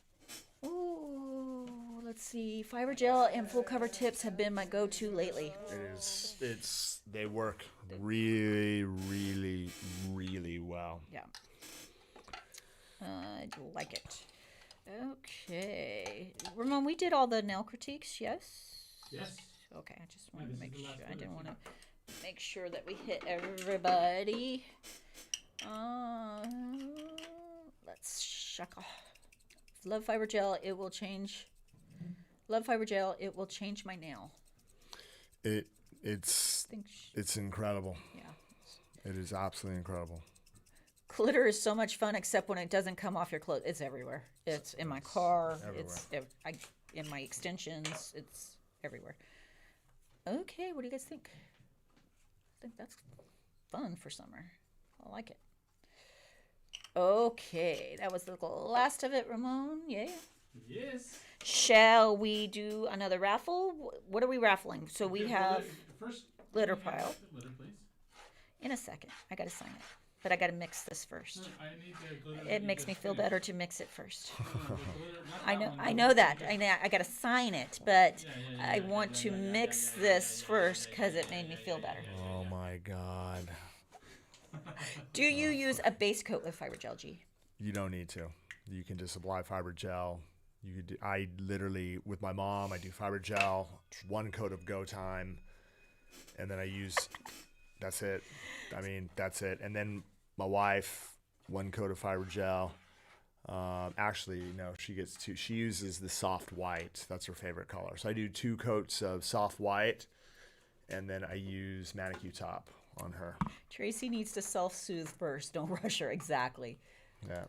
Ooh, let's see. Fiber gel and full cover tips have been my go-to lately. They work really, really, really well. Yeah. I like it. Okay. Ramon, we did all the nail critiques, yes? Yes. Okay, I just wanted to this make is the sure. last I one, didn't I want to make sure that we hit everybody. Let's check off. Love fiber gel. It will change. Love fiber gel. It will change my nail. It's Think. incredible. Yeah. It is absolutely incredible. Glitter is so much fun, except when it doesn't come off your clothes. It's everywhere. It's in my car. It's in my extensions. It's everywhere. Okay, what do you guys think? I think that's fun for summer. I like it. Okay, that was the last of it, Ramon. Yeah. Yes. Shall we do another raffle? What are we raffling? So we Okay, have first glitter we have pile. the glitter, please. In a second. I gotta sign it, but I gotta mix this first. I need the glitter. It makes me feel better to mix it first. I I know that. I gotta sign it, but I want to mix this first because it made me feel better. Oh my God. Do you use a base coat with fiber gel, G? You don't need to. You can just apply fiber gel. I literally, with my mom, I do fiber gel, one coat of Go Time, and then I use. That's it. I mean, that's it. And then my wife, 1 coat of fiber gel. Actually, no, she gets 2. She uses the soft white. That's her favorite color. So I do 2 coats of soft white, and then I use manicure top on her. Tracy needs to self-soothe first. Don't rush her. Exactly. Yeah.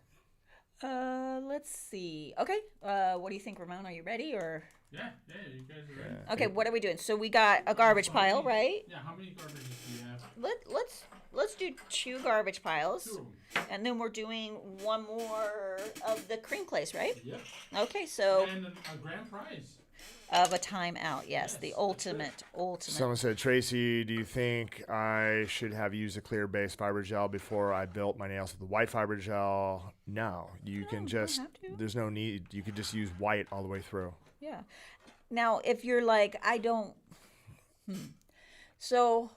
Let's see. Okay. What do you think, Ramon? Are you ready or? Yeah, you guys are ready. Okay. What are we doing? So we got a garbage pile, right? Yeah, how many garbages do you have? Let's do 2 garbage piles, 2 of them. and then we're doing 1 more of the cream glaze, right? Yep. Okay. So And a grand prize. of a timeout, yes, Yes, the that's ultimate. Someone said, Tracy, do you think I should have used a clear base fiber gel before I built my nails with the white fiber gel? No, you can you just, don't have to. there's no need. You could just use white all the way through. Yeah. Now, if you're like, I don't. So,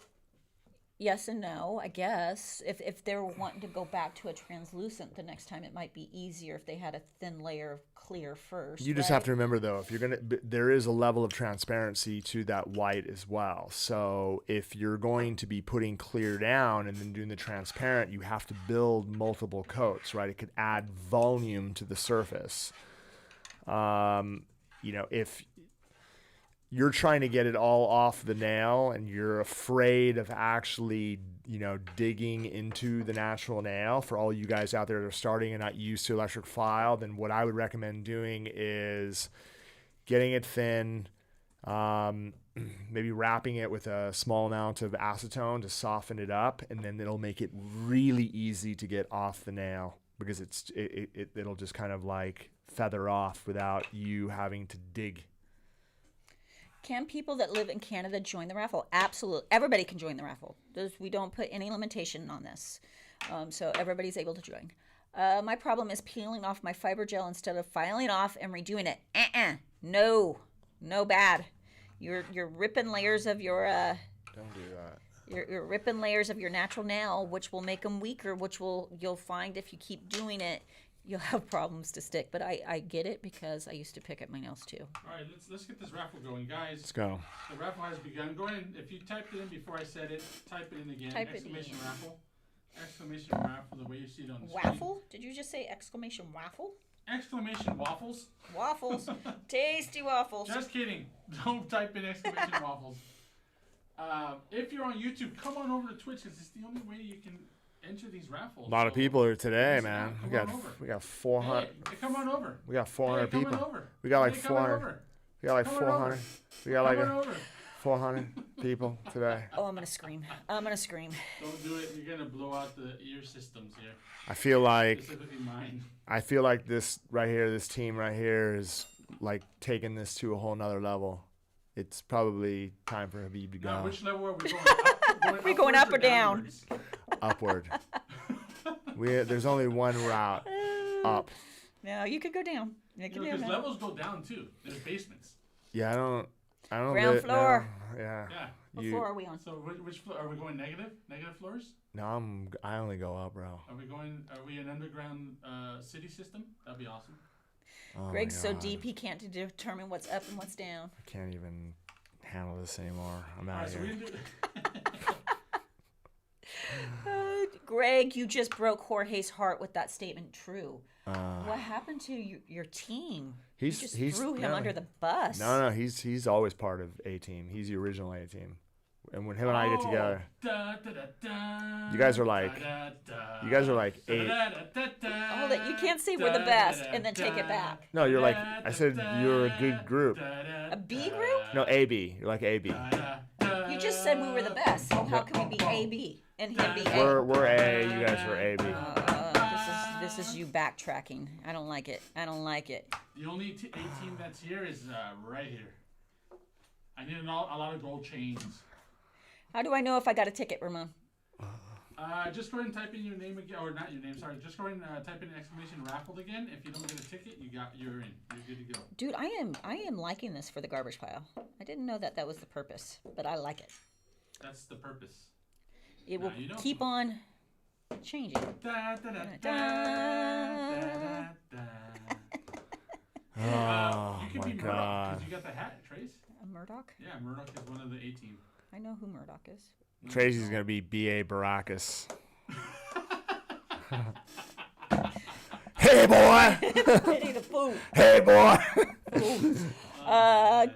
yes and no, I guess. If they're wanting to go back to a translucent the next time, it might be easier if they had a thin layer of clear first. You just have to remember, though, if you're going to, there is a level of transparency to that white as well. So if you're going to be putting clear down and then doing the transparent, you have to build multiple coats, right? It could add volume to the surface. If you're trying to get it all off the nail and you're afraid of actually, digging into the natural nail, for all you guys out there that are starting and not used to electric file, then what I would recommend doing is getting it thin, maybe wrapping it with a small amount of acetone to soften it up, and then it'll make it really easy to get off the nail because it'll just kind of like feather off without you having to dig. Can people that live in Canada join the raffle? Absolutely. Everybody can join the raffle. We don't put any limitation on this. So everybody's able to join. My problem is peeling off my fiber gel instead of filing it off and redoing it. No bad. You're ripping layers of your Don't do that. you're ripping layers of your natural nail, which will make them weaker, which you'll find if you keep doing it, you'll have problems to stick. But I get it because I used to pick at my nails too. All right, let's get this raffle going, guys. Let's go. The raffle has begun. Go ahead. If you typed it in before I said it, type it in again. Type it Exclamation in. raffle. Exclamation raffle. The way you see it on the screen. Waffle? Did you just say exclamation waffle? Exclamation waffles. Waffles. Tasty waffles. Just kidding. Don't type in exclamation waffles. If you're on YouTube, come on over to Twitch because it's the only way you can enter these raffles. A lot of people here today, Listen man. up, We come got on over. we got 400. Hey, come on over. We got 400 Hey, come people. on over. We got like Hey, come on 400. over. We got like Come on 400. over. We got Come like on over. 400 people today. Oh, I'm gonna scream. I'm gonna scream. Don't do it. You're gonna blow out the ear systems here. I feel like Specifically mine. this right here, this team right here is like taking this to a whole nother level. It's probably time for Habib to Now, go which level are we going? Up, We going up upwards or down? downwards? upward. There's only one route, up. No, you could go down. You could Because do that. levels go down too. There's basements. Yeah, I don't. Ground li- floor. No, yeah. Yeah. What You- floor are we on? So which floor are we going? Negative? Negative floors? No, I only go up, bro. Are we an underground city system? That'd be awesome. Oh my Greg's so God. deep he can't determine what's up and what's down. I can't even handle this anymore. I'm All out right, of so we here. didn't do. Greg, you just broke Jorge's heart with that statement. True. Uh, What happened to your team? He's- you just he's- threw him no, under the bus. No, he's always part of A Team. He's the original A Team. And when him and I get together, you guys are like eight. Hold it. You can't say we're the best and then take it back. No, you're like, I said you're a good group. A B group? No, AB. You're like AB. You just said we were the best. So how can we be AB and him be A? We're A. You guys are AB. This is you backtracking. I don't like it. I don't like it. The only A team that's here is right here. I need a lot of gold chains. How do I know if I got a ticket, Ramon? Just go ahead and type in your name again, or not your name. Sorry. Just go ahead and type in exclamation raffle again. If you don't get a ticket, you're in. You're good to go. Dude, I am liking this for the garbage pile. I didn't know that was the purpose, but I like it. That's the purpose. It will you don't. keep on changing. Da, da, da, da, da, da, da. Oh You could my be Murdoch God. because you got the hat, Trace. A Murdoch? Yeah, Murdoch is one of the A team. I know who Murdoch is. Tracy's gonna be B.A. Baracus. Hey boy! Eddie the Fool. Hey boy! Uh,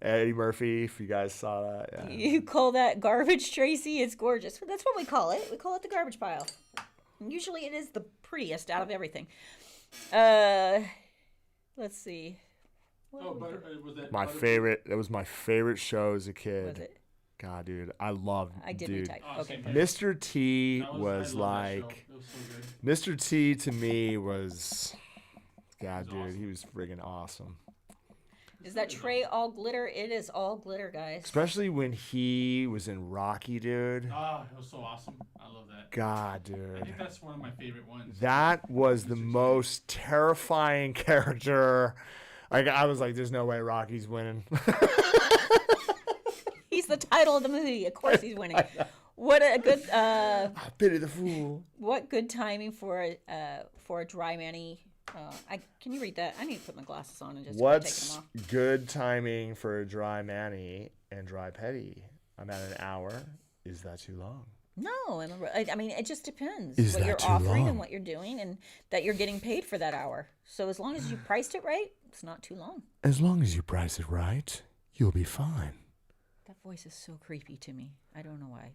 Eddie Murphy, if you guys saw that. Yeah. You call that garbage, Tracy? It's gorgeous. That's what we call it. We call it the garbage pile. Usually it is the prettiest out of everything. Let's see. What Oh, do we butter, do? was that My butter- favorite. That was my favorite show as a kid. Was it? God, dude, I love. I did dude. retype. Oh, Okay. same here. Mr. T That was I love that show. like. It was so good. Mr. T to me was. God, He was dude, awesome. he was friggin' awesome. Is that tray all glitter? It is all glitter, guys. Especially when he was in Rocky, dude. Ah, it was so awesome. I love that. God, I dude. think that's one of my favorite ones. That was the most terrifying character. Like I was like, there's no way Rocky's winning. He's the title of the movie. Of course he's winning. What a good I pity the fool. what good timing for a dry mani. Can you read that? I need to put my glasses on and just take What's them off. good timing for a dry mani and dry petty? I'm at an hour. Is that too long? No, I mean it just depends Is what that you're too offering long? and what you're doing, and that you're getting paid for that hour. So as long as you priced it right, it's not too long. As long as you price it right, you'll be fine. That voice is so creepy to me. I don't know why.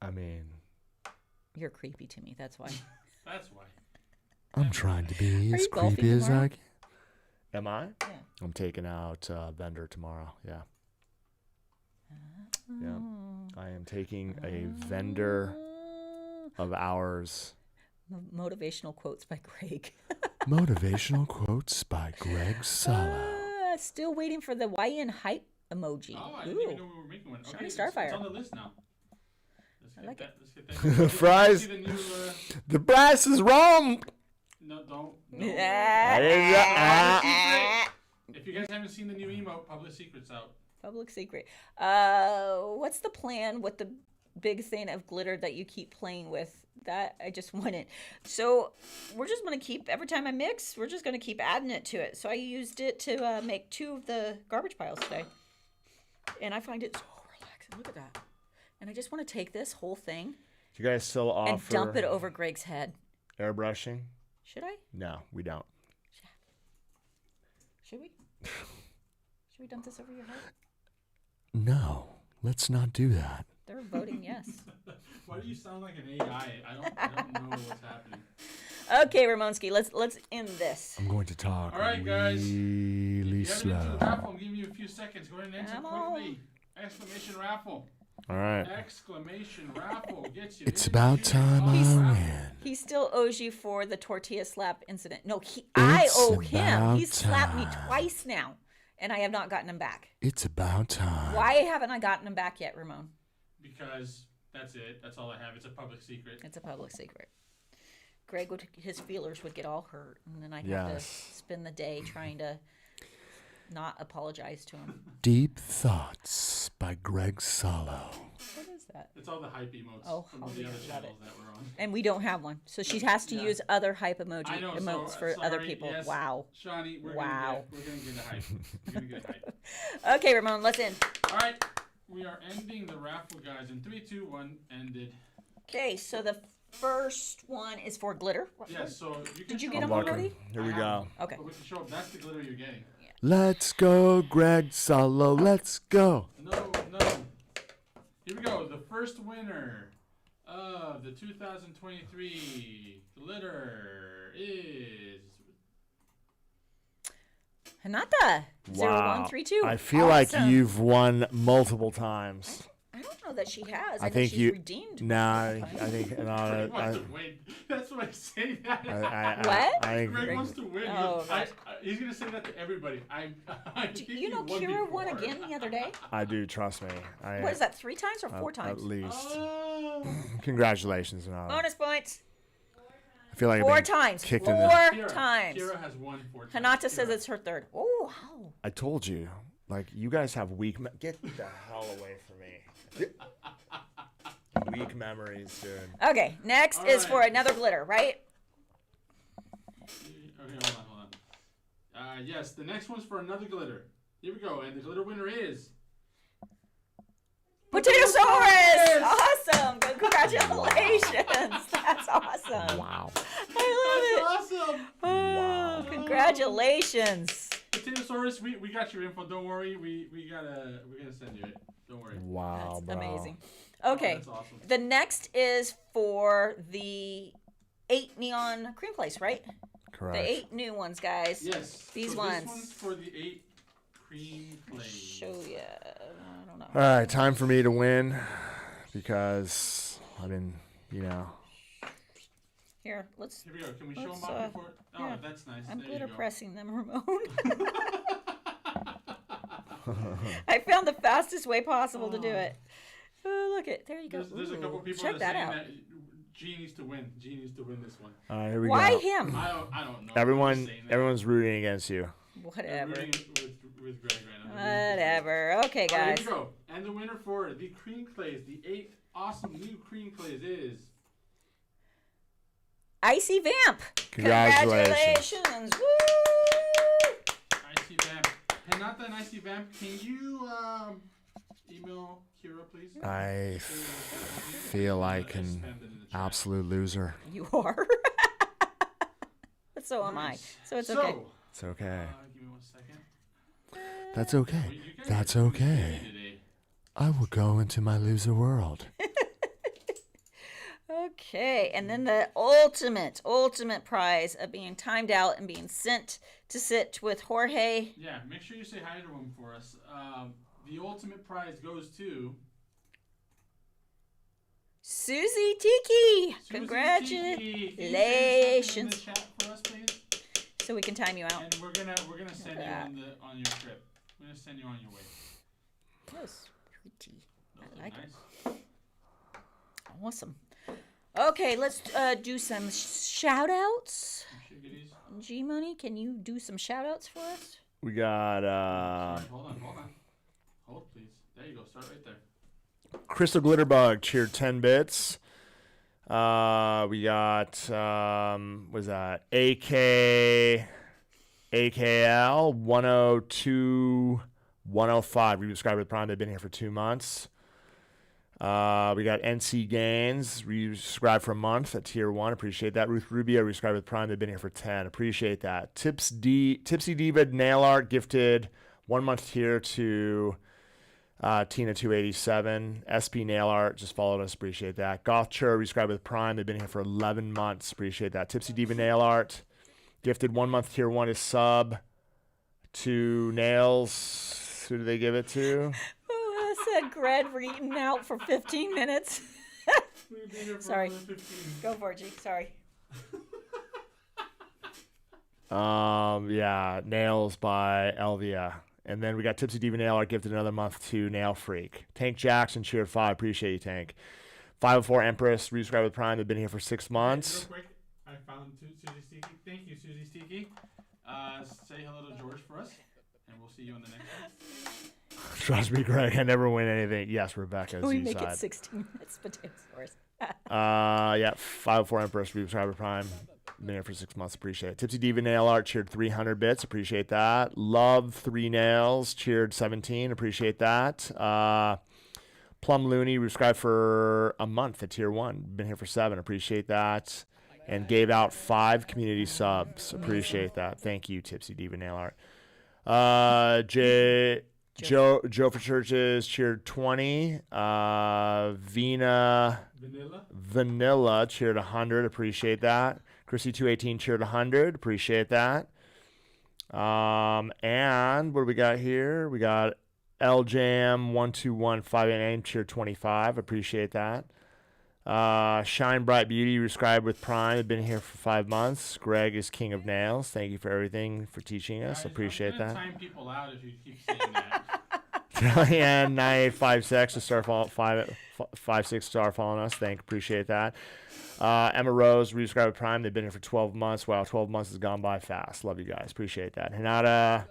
I mean, You're creepy to me. That's why. That's why. I'm trying to be Are as you golfing creepy as tomorrow? I can. Am I? Yeah. I'm taking out Vendor tomorrow. Yeah. Yeah. I am taking a vendor of ours. Motivational quotes by Greg. Motivational quotes by Greg Salo. Still waiting for the YN hype emoji. Oh, I didn't even know Ooh. we were making one. Shiny Okay, it's Starfire. on the list now. Let's like get that. Let's get that. Fries. See the new, The price is wrong. no, don't. If you guys haven't seen the new emote, Public Secret's out. Public secret. What's the plan with the big thing of glitter that you keep playing with? That I just want it. So we're just gonna keep, every time I mix, we're just gonna keep adding it to it. So I used it to make 2 of the garbage piles today, and I find it so relaxing. Look at that. And I just want to take this whole thing Do you guys still offer and dump it over Greg's head. airbrushing? Should I? No, we don't. Should we? Should we dump this over your head? No, let's not do that. They're voting yes. Why do you sound like an AI? I don't know what's happening. Okay, Ramonski, let's end this. I'm going to talk All right, guys. really If you haven't entered slow. the raffle, I'm giving you a few seconds. Go ahead and enter Come on. quickly. Exclamation raffle. All right. Exclamation raffle gets you. It's into about the time I raffle. win. He still owes you for the tortilla slap incident. No, I owe him. about He's slapped me time. twice now, and I have not gotten him back. It's about time. Why haven't I gotten him back yet, Ramon? Because that's it. That's all I have. It's a public secret. It's a public secret. Greg would, his feelers would get all hurt, and then I'd have to Yes. spend the day trying to not apologize to him. Deep Thoughts by Greg Salo. What is that? It's all the hype emotes Oh, from oh, the yeah, other love channels it. that we're on. And we don't have one, so she has to Yeah. use other hype I know. emotes so, for other sorry, people. yes, Wow. Shawnee, we're Wow. gonna get a hype. We're gonna get a hype. Okay, Ramon, let's end. All right, we are ending the raffle, guys. In 3, 2, 1, ended. Okay, so the first one is for glitter. Yes. So you can. Did you show get 'em them already? Here we I go. have 'em, Okay. But we can show them. That's the glitter you're getting. Let's go, Greg Salo. Let's go. No. Here we go. The first winner of the 2023 glitter is. Hanata. Wow. 0132. I feel like Awesome. you've won multiple times. I don't know that she has. I know think she's you. redeemed. Nah, multiple I times. think. No, Greg wants I, to win. That's why I say that. What? I Greg think. wants to win. Oh, gosh. He's gonna say that to everybody. I think You know, won Kira won before. again the other day. I do. Trust me. What is that? 3 times or 4 times? At least. Oh. Congratulations, Hanata. Bonus points. I feel like 4 I've been times. kicked 4 in the. Kira, times. Kira has won 4 times. Hanata says Kira. it's her 3rd. Oh, wow. I told you. Like you guys have weak. Get the hell away from me. Weak memories, dude. Okay, next All is for right. another glitter, right? Okay, hold on. Yes, the next one's for another glitter. Here we go, and the glitter winner is Potatosaurus! Awesome! Congratulations! That's awesome. Wow. I love That's awesome. it. Oh, congratulations. Potatosaurus, we got your info. Don't worry. We're gonna send you it. Don't worry. Wow, That's bro. amazing. Okay. That's awesome. The next is for the 8 neon cream place, right? Correct. The 8 new ones, guys. Yes. These so ones. This one's for the 8 cream plays. Show ya. I don't know. All right, time for me to win because I've been, Here, let's. Here we go. Can we show Let's, them off before? Oh, yeah. that's nice. I'm there glitter you go. pressing them, Ramon. I found the fastest way possible to do it. Oh, look it. There you go. There's a couple Ooh, people check that are that saying out. that G needs to win. G needs to win this one. All right, here we Why go. him? I don't know. I'm Everyone, just saying that. everyone's rooting against you. I'm Whatever. rooting with Greg right now. Whatever. Okay, All right, guys. here we go. And the winner for the cream clays, the 8 awesome new cream clays is Icy Vamp. Congratulations. Congratulations. Woo! Icy Vamp. Renata and Icy Vamp, can you email Kira, please? I feel like an absolute loser. You are. But so am I. So it's okay. It's okay. Give me 1 second. That's okay. Well, you guys That's are okay. busy today. I will go into my loser world. Okay, and then the ultimate prize of being timed out and being sent to sit with Jorge. Yeah, make sure you say hi to him for us. The ultimate prize goes to Susie Tiki. Susie Tiki. Can you say Congratulations. something in the chat for us, please? So we can time you out. And we're gonna send you on your trip. We're gonna send you on your way. Yes, pretty. Those I are like nice. Awesome. Okay, let's do some shout outs. Some shiggities. G Money, can you do some shout outs for us? We got Sorry, hold on. Hold, please. There you go. Start right there. Crystal Glitterbug cheered 10 bits. We got was that AKL 102 105 resubscribed with Prime. They've been here for 2 months. We got NC Gaines resubscribed for a month at tier 1. Appreciate that. Ruth Rubio resubscribed with Prime. They've been here for 10. Appreciate that. Tipsy Diva Nail Art gifted 1 month tier to Tina 287. SP Nail Art just followed us. Appreciate that. Goth Chur resubscribed with Prime. They've been here for 11 months. Appreciate that. Tipsy Diva Nail Art gifted 1 month tier 1 is sub to Nails. Who do they give it to? Oh, I said Greg eating out for 15 minutes. We'll be here for Sorry. another 15. Go for it, G. Sorry. Yeah, Nails by Elvia. And then we got Tipsy Diva Nail Art gifted another month to Nail Freak. Tank Jackson cheered 5. Appreciate you, Tank. 504 Empress resubscribed with Prime. They've been here for 6 months. Real quick, I found Susie Stiki. Thank you, Susie Stiki. Say hello to George for us, and we'll see you on the next one. Trust me, Greg, I never win anything. Yes, Rebecca. Can we make Z-side. it 16 minutes, Potatosaurus? Yeah, 504 Empress resubscribed with Prime. Been here for 6 months. Appreciate it. Tipsy Diva Nail Art cheered 300 bits. Appreciate that. Love 3 Nails cheered 17. Appreciate that. Plum Looney subscribed for a month at tier 1. Been here for 7. Appreciate that. And gave out 5 community subs. Appreciate that. Thank you, Tipsy Diva Nail Art. Joe for Churches cheered 20. Vanilla cheered 100. Appreciate that. Chrissy 218 cheered 100. Appreciate that. And what do we got here? We got LJam 121589 cheered 25. Appreciate that. Shine Bright Beauty rescribed with Prime. They've been here for 5 months. Greg is king of nails. Thank you for everything for teaching us. Guys, Appreciate I'm that. gonna time people out if you keep saying that. And 9856 to start follow, 556 star following us. Appreciate that. Emma Rose resubscribed with Prime. They've been here for 12 months. Wow, 12 months has gone by fast. Love you guys. Appreciate that. Hinata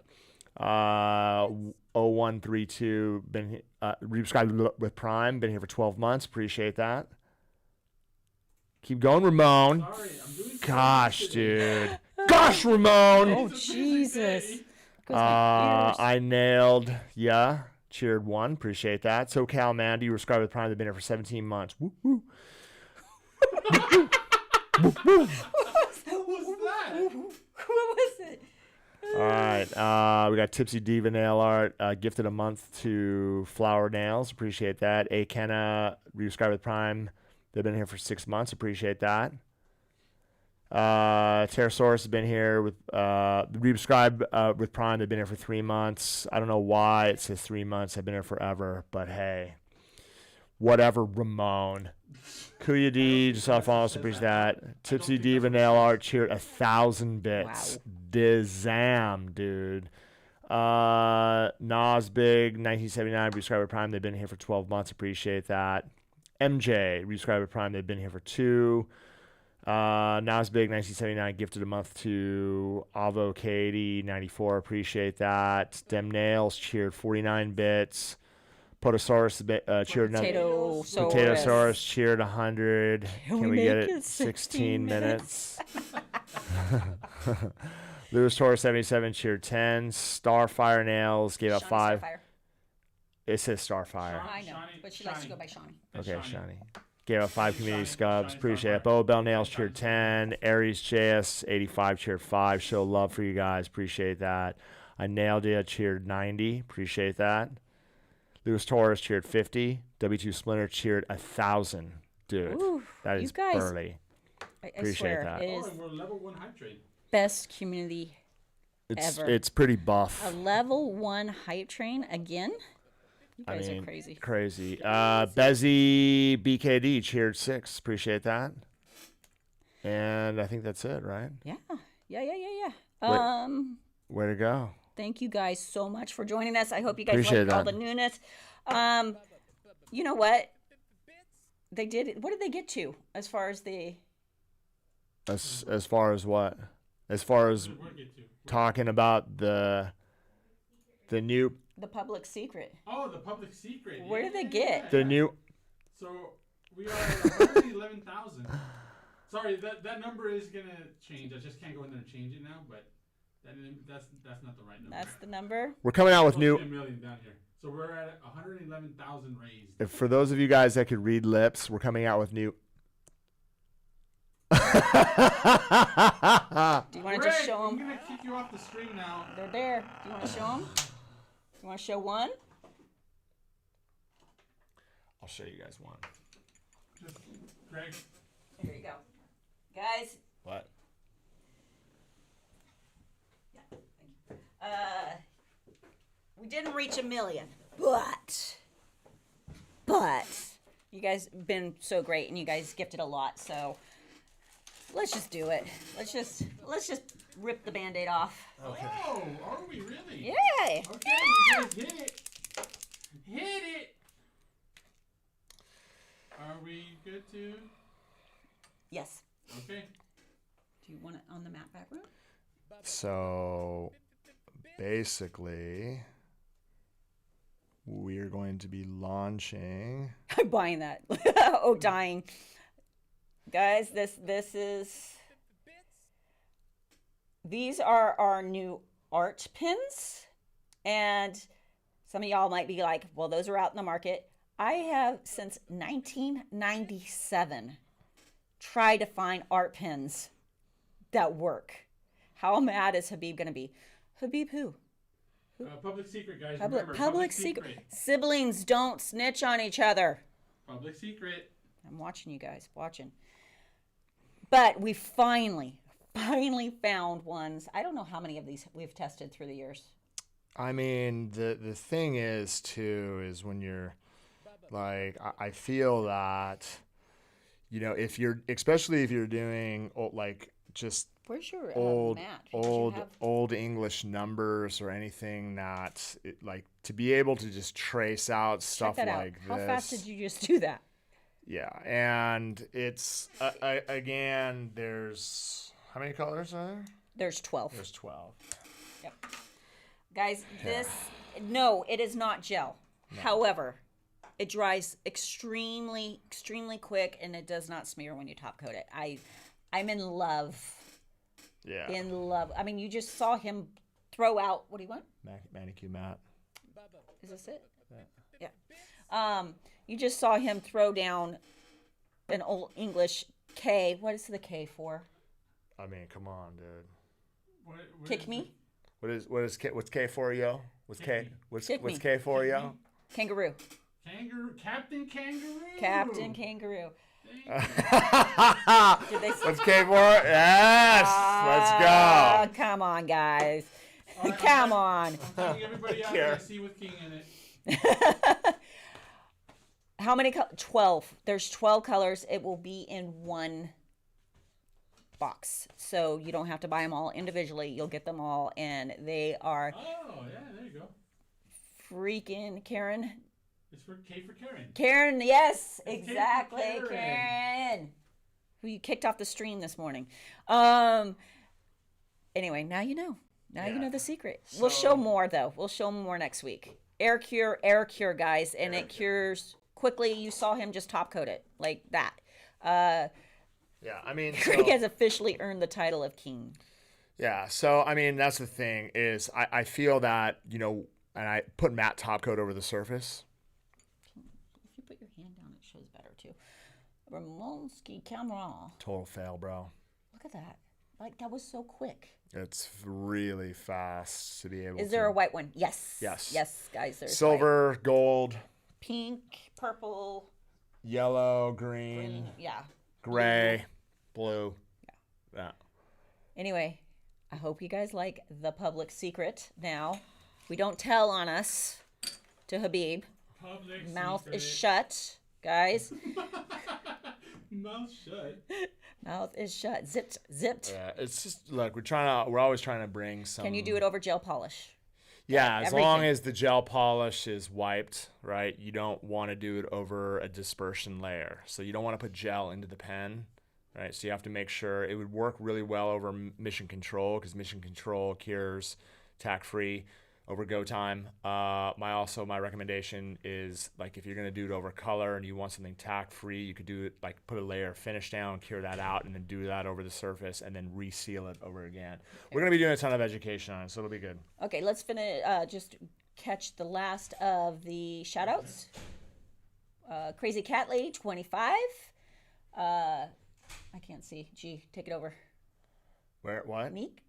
0132 been resubscribed with Prime. Been here for 12 months. Appreciate that. Keep going, Ramon. Sorry, I'm doing so Gosh, much today. dude. Gosh, Ramon. Oh, It's a busy Jesus. day. Goes my ears. I nailed, yeah. cheered 1. Appreciate that. SoCal Mandy, you were subscribed with Prime. They've been here for 17 months. Woo, woo. Who's that? What was it? All right. We got Tipsy Diva Nail Art. Gifted a month to Flower Nails. Appreciate that. A Kenna, resubscribed with Prime. They've been here for 6 months. Appreciate that. Pterosaurus has been here with resubscribed with Prime. They've been here for 3 months. I don't know why it says 3 months. I've been here forever, but hey, whatever. Ramon, Kuya D, just saw follow us. Appreciate that. Tipsy Diva Nail Art cheered 1,000 bits. Wow. Dizam, dude. Nas Big 1979 resubscribed with Prime. They've been here for 12 months. Appreciate that. MJ resubscribed with Prime. They've been here for 2. Nas Big 1979 gifted a month to Avo Katie 94. Appreciate that. Dem Nails cheered 49 bits. Potosaurus cheered Potatosaurus cheered 100. Can we get it? 16 minutes. Lewis Torres 77 cheered 10. Starfire Nails gave up 5. Starfire. It says Starfire. I know, but she likes to go by Shawnee. Okay, Shani. Gave up 5 community scubs. Appreciate it. Boa Bell Nails cheered 10. Aries JS 85 cheered 5. Show love for you guys. Appreciate that. I nailed it. Cheered 90. Appreciate that. Lewis Torres cheered 50. W2 Splinter cheered 1,000. Dude, Ooh, that you is guys- burly. I Appreciate swear, that. it is Oh, we're level 1 hype train. best community ever. It's pretty buff. A level 1 hype train again? You I guys mean, are crazy. Crazy. Bezzy BKD cheered 6. Appreciate that. And I think that's it, right? Yeah. Yeah. Wait. Way to go. Thank you guys so much for joining us. I hope you guys Appreciate liked all that. the newness. You know what? They did it. What did they get to as far as the As far as what? As far as We'll get to. talking about the new public secret? Oh, the public secret. Where did they get? the new So we are at 111,000. Sorry, that number is gonna change. I just can't go in there and change it now, but that's not the right number. That's the number. we're coming out with It's supposed new to be a million down here. So we're at 111,000 raised. for those of you guys that could read lips, we're coming out with new Do you want to just Greg, show I'm them? gonna kick you off the stream now. They're there. Do you want to show them? You want to show one? I'll show you guys one. Just, Greg. Here you go, guys. What? We didn't reach 1 million, but you guys been so great and you guys gifted a lot, so let's just do it. Let's just rip the Band-Aid off. Okay. Oh, are we really? Yay! Okay, you guys hit it. Hit it. Are we good to? Yes. Okay. Do you want it on the map background? So basically we're going to be launching I'm buying that. Oh, dying. Guys, this is. These are our new art pins, and some of y'all might be like, well, those are out in the market. I have since 1997 tried to find art pins that work. How mad is Habib gonna be? Habib who? Public secret, guys. Public, Remember, public secret. Siblings don't snitch on each other. Public secret. I'm watching you guys, watching. But we finally found ones. I don't know how many of these we've tested through the years. I mean, the thing is too is when you're like, I feel that, you know, especially if you're doing like just Where's your old mat? Did you have- old English numbers or anything that like to be able to just trace out Check stuff that like out. How this. fast did you just do that? Yeah, and it's again, there's how many colors are there? There's 12. There's 12. Yep. Guys, no, it is not gel. However, it dries extremely quick, and it does not smear when you top coat it. I'm in love. Yeah. In love. I mean, you just saw him throw out. What do you want? Manicure mat. Is this it? You just saw him throw down an old English K. What is the K for? I mean, come on, dude. What Kick is me? What's K for, yo? What's K? Kick me. What's Kick me. K for, yo? Kangaroo. it? Kangaroo. Captain Kangaroo. Captain Kangaroo. Did they What's K for? Yes. Let's go. Come on, guys. All right, Come on. I'm telling everybody out there, I see with King in it. How many 12. There's 12 colors. It will be in one box. So you don't have to buy them all individually. You'll get them all. And they are Oh, yeah, there you go. freaking Karen. It's for K for Karen. Karen, yes, It's K for exactly. Karen. Karen. Who you kicked off the stream this morning. Anyway, now you know. Now you Yeah. know the secret. We'll show more though. We'll show more next week. Air cure, guys, and it cures quickly. You saw him just top coat it like that. Yeah, I mean, Craig has officially earned the title of king. yeah. So I mean, that's the thing is, I feel that, you know, and I put matte top coat over the surface. If you put your hand down, it shows better too. Ramonski camera. Total fail, bro. Look at that. Like that was so quick. It's really fast to be able. Is there a white one? Yes. Yes. Yes, guys. There's white. silver, gold, Pink, purple, yellow, green, green. Yeah. gray, blue. Yeah. Anyway, I hope you guys like the public secret now. We don't tell on us to Habib. Public Mouth is secret. shut, guys. Mouth shut. Mouth is shut. Zipped. Yeah. It's just look. We're always trying to bring some. Can you do it over gel polish? Yeah, as long everything. as the gel polish is wiped, right? You don't want to do it over a dispersion layer. So you don't want to put gel into the pen, right? So you have to make sure it would work really well over Mission Control because Mission Control cures tack-free over go time. My recommendation is like if you're gonna do it over color and you want something tack-free, you could do it like put a layer of finish down, cure that out, and then do that over the surface and then reseal it over again. We're gonna be doing a ton of education on it, so it'll be good. Okay, let's finish. Just catch the last of the shout outs. Crazy Cat Lady 25. I can't see. Gee, take it over. Where what? Neek.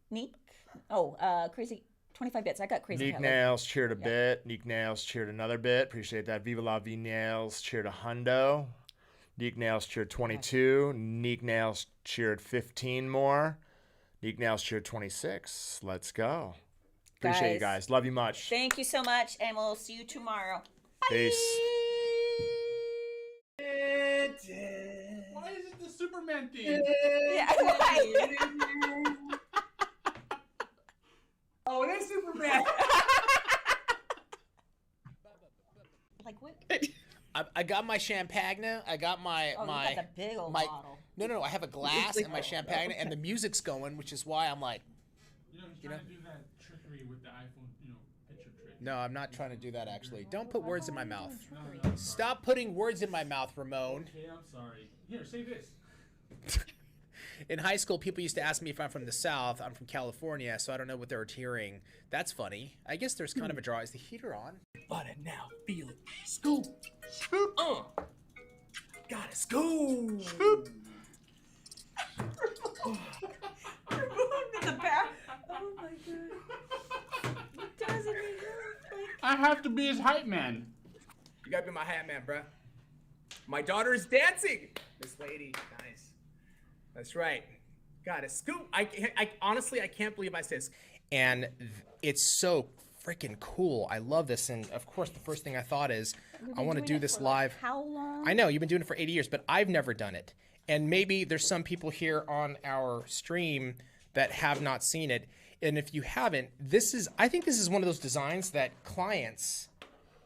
Oh, Crazy 25 bits. I got Crazy Neek Cat Lady. Nails cheered a bit. Neek Nails cheered another bit. Appreciate that. Viva La Vie Nails cheered a hundo. Neek Nails cheered 22. Neek Nails cheered 15 more. Neek Nails cheered 26. Let's go. Appreciate you guys. Love you much. Thank you so much, and we'll see you tomorrow. Peace. Why is it the Superman theme? Yeah, right. Oh, it is Superman. Like what? I got my champagne. I got my Oh, my you got the big old my bottle. no. I have a glass and my champagne, and the music's going, which is why I'm like, He's trying to do that trickery with the iPhone, picture trick. no, I'm not trying to do that. Actually, don't put words in my mouth. No, Stop putting words in my mouth, Ramon. Okay, I'm sorry. Here, say this. In high school, people used to ask me if I'm from the South. I'm from California, so I don't know what they were hearing. That's funny. I guess there's kind of a draw. Is the heater on? But it now feel it. Scoop. Scoop. Got it. Scoop. Scoop. The back. Oh my god. It doesn't even I have to be his hype man. You gotta be my hat man, bruh. My daughter is dancing. This lady, nice. That's right. Got it. Scoop. I honestly, I can't believe I said. And it's so freaking cool. I love this. And of course, the first thing I thought is, I want to do this live. How long? I know you've been doing it for 80 years, but I've never done it. And maybe there's some people here on our stream that have not seen it. And if you haven't, I think this is one of those designs that clients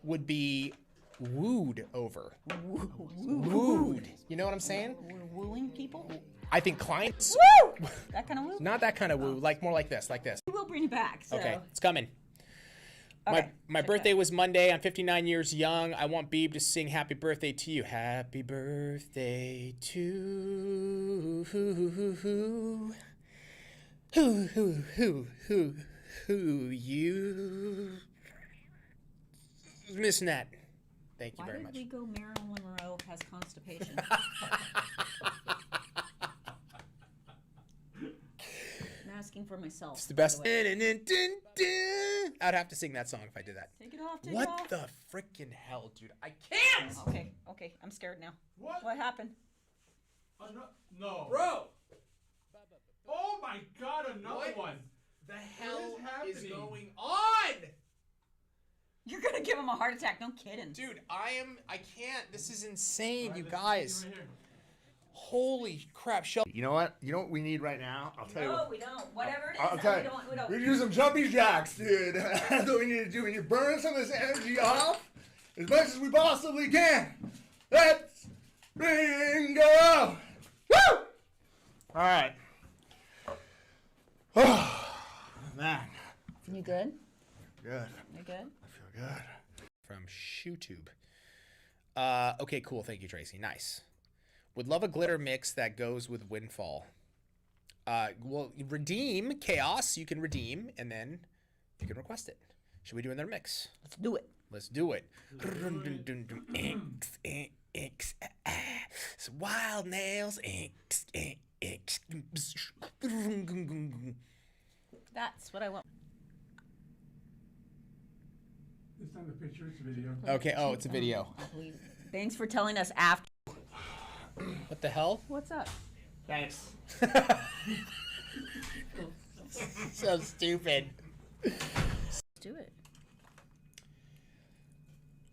would be wooed over. Wooed. You know what I'm saying? We're wooing people? I think clients, Woo! That kind of woo? not that kind of woo, like more like this, like this. We will bring it back. So. Okay, it's coming. Okay, My check birthday that. was Monday. I'm 59 years young. I want Beeb to sing happy birthday to you. Happy birthday to you. missing that. Thank you Why very did much. we go Marilyn Monroe has constipation? I'm asking for myself. It's the best. by the way. I'd have to sing that song if I did that. Take it off, take it What off. the freaking hell, dude? I can't! Okay, I'm scared now. What? What happened? Oh, no. Bro, Oh my God, another What? one. the hell is happening? going on? You're gonna give him a heart attack, no kidding. Dude, I can't. This is insane, All you right, guys. right here. Holy crap, Shelby. You know what? You know what we need right now? I'll tell you No, what. we don't. Whatever it is, I'll tell we you. don't. We need to do some jumpy jacks, dude. That's what we need to do. We need to burn some of this energy off as much as we possibly can. Let's go. Woo! All right. Oh, man. You good? Good. You good? I feel good. From ShoeTube. Okay, cool. Thank you, Tracy. Nice. Would love a glitter mix that goes with Windfall. Well, redeem Chaos. You can redeem, and then you can request it. Should we do another mix? Let's do it. Let's do it. Wild nails. That's what I want. It's not a picture, it's a video. Okay. Oh, it's a video. Thanks for telling us after. What the hell? What's up? Thanks. So stupid. Let's do it.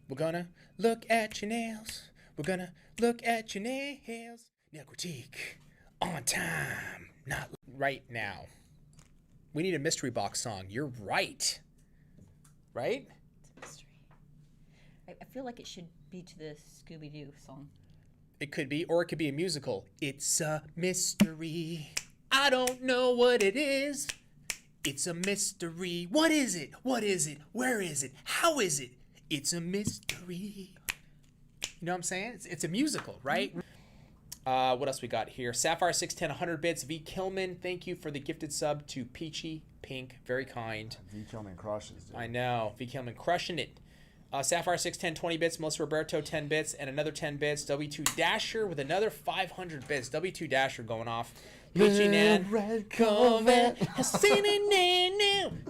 We're gonna look at your nails. We're gonna look at your nails. Nail critique on time, not right now. We need a mystery box song. You're right. Right? It's a mystery. I feel like it should be to the Scooby-Doo song. It could be, or it could be a musical. It's a mystery. I don't know what it is. It's a mystery. What is it? What is it? Where is it? How is it? It's a mystery. You know what I'm saying? It's a musical, right? What else we got here? Sapphire 610, 100 bits. V. Kilman, thank you for the gifted sub to Peachy Pink. Very kind. V. Kilman crushes, dude. I know. V. Kilman crushing it. Sapphire 610, 20 bits. Melissa Roberto, 10 bits. And another 10 bits. W2 Dasher with another 500 bits. W2 Dasher going off. Peachy Nan. Red Corvette.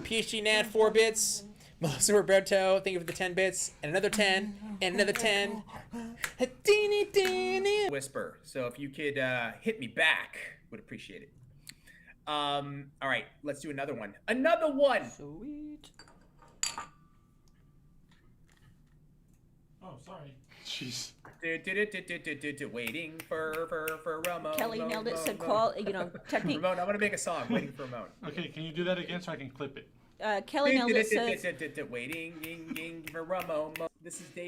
Peachy Nan, 4 bits. Melissa Roberto, thank you for the 10 bits. And another 10. And another 10. Whisper. So if you could hit me back, would appreciate it. All right, let's do another one. Another one. Sweet. Oh, sorry. Jeez. Waiting for Ramon. Kelly nailed it. Said call. Technique. Ramon, I want to make a song. Waiting for Ramon. Okay, can you do that again so I can clip it? Kelly nailed it. Says Waiting for Ramon. This is Dave.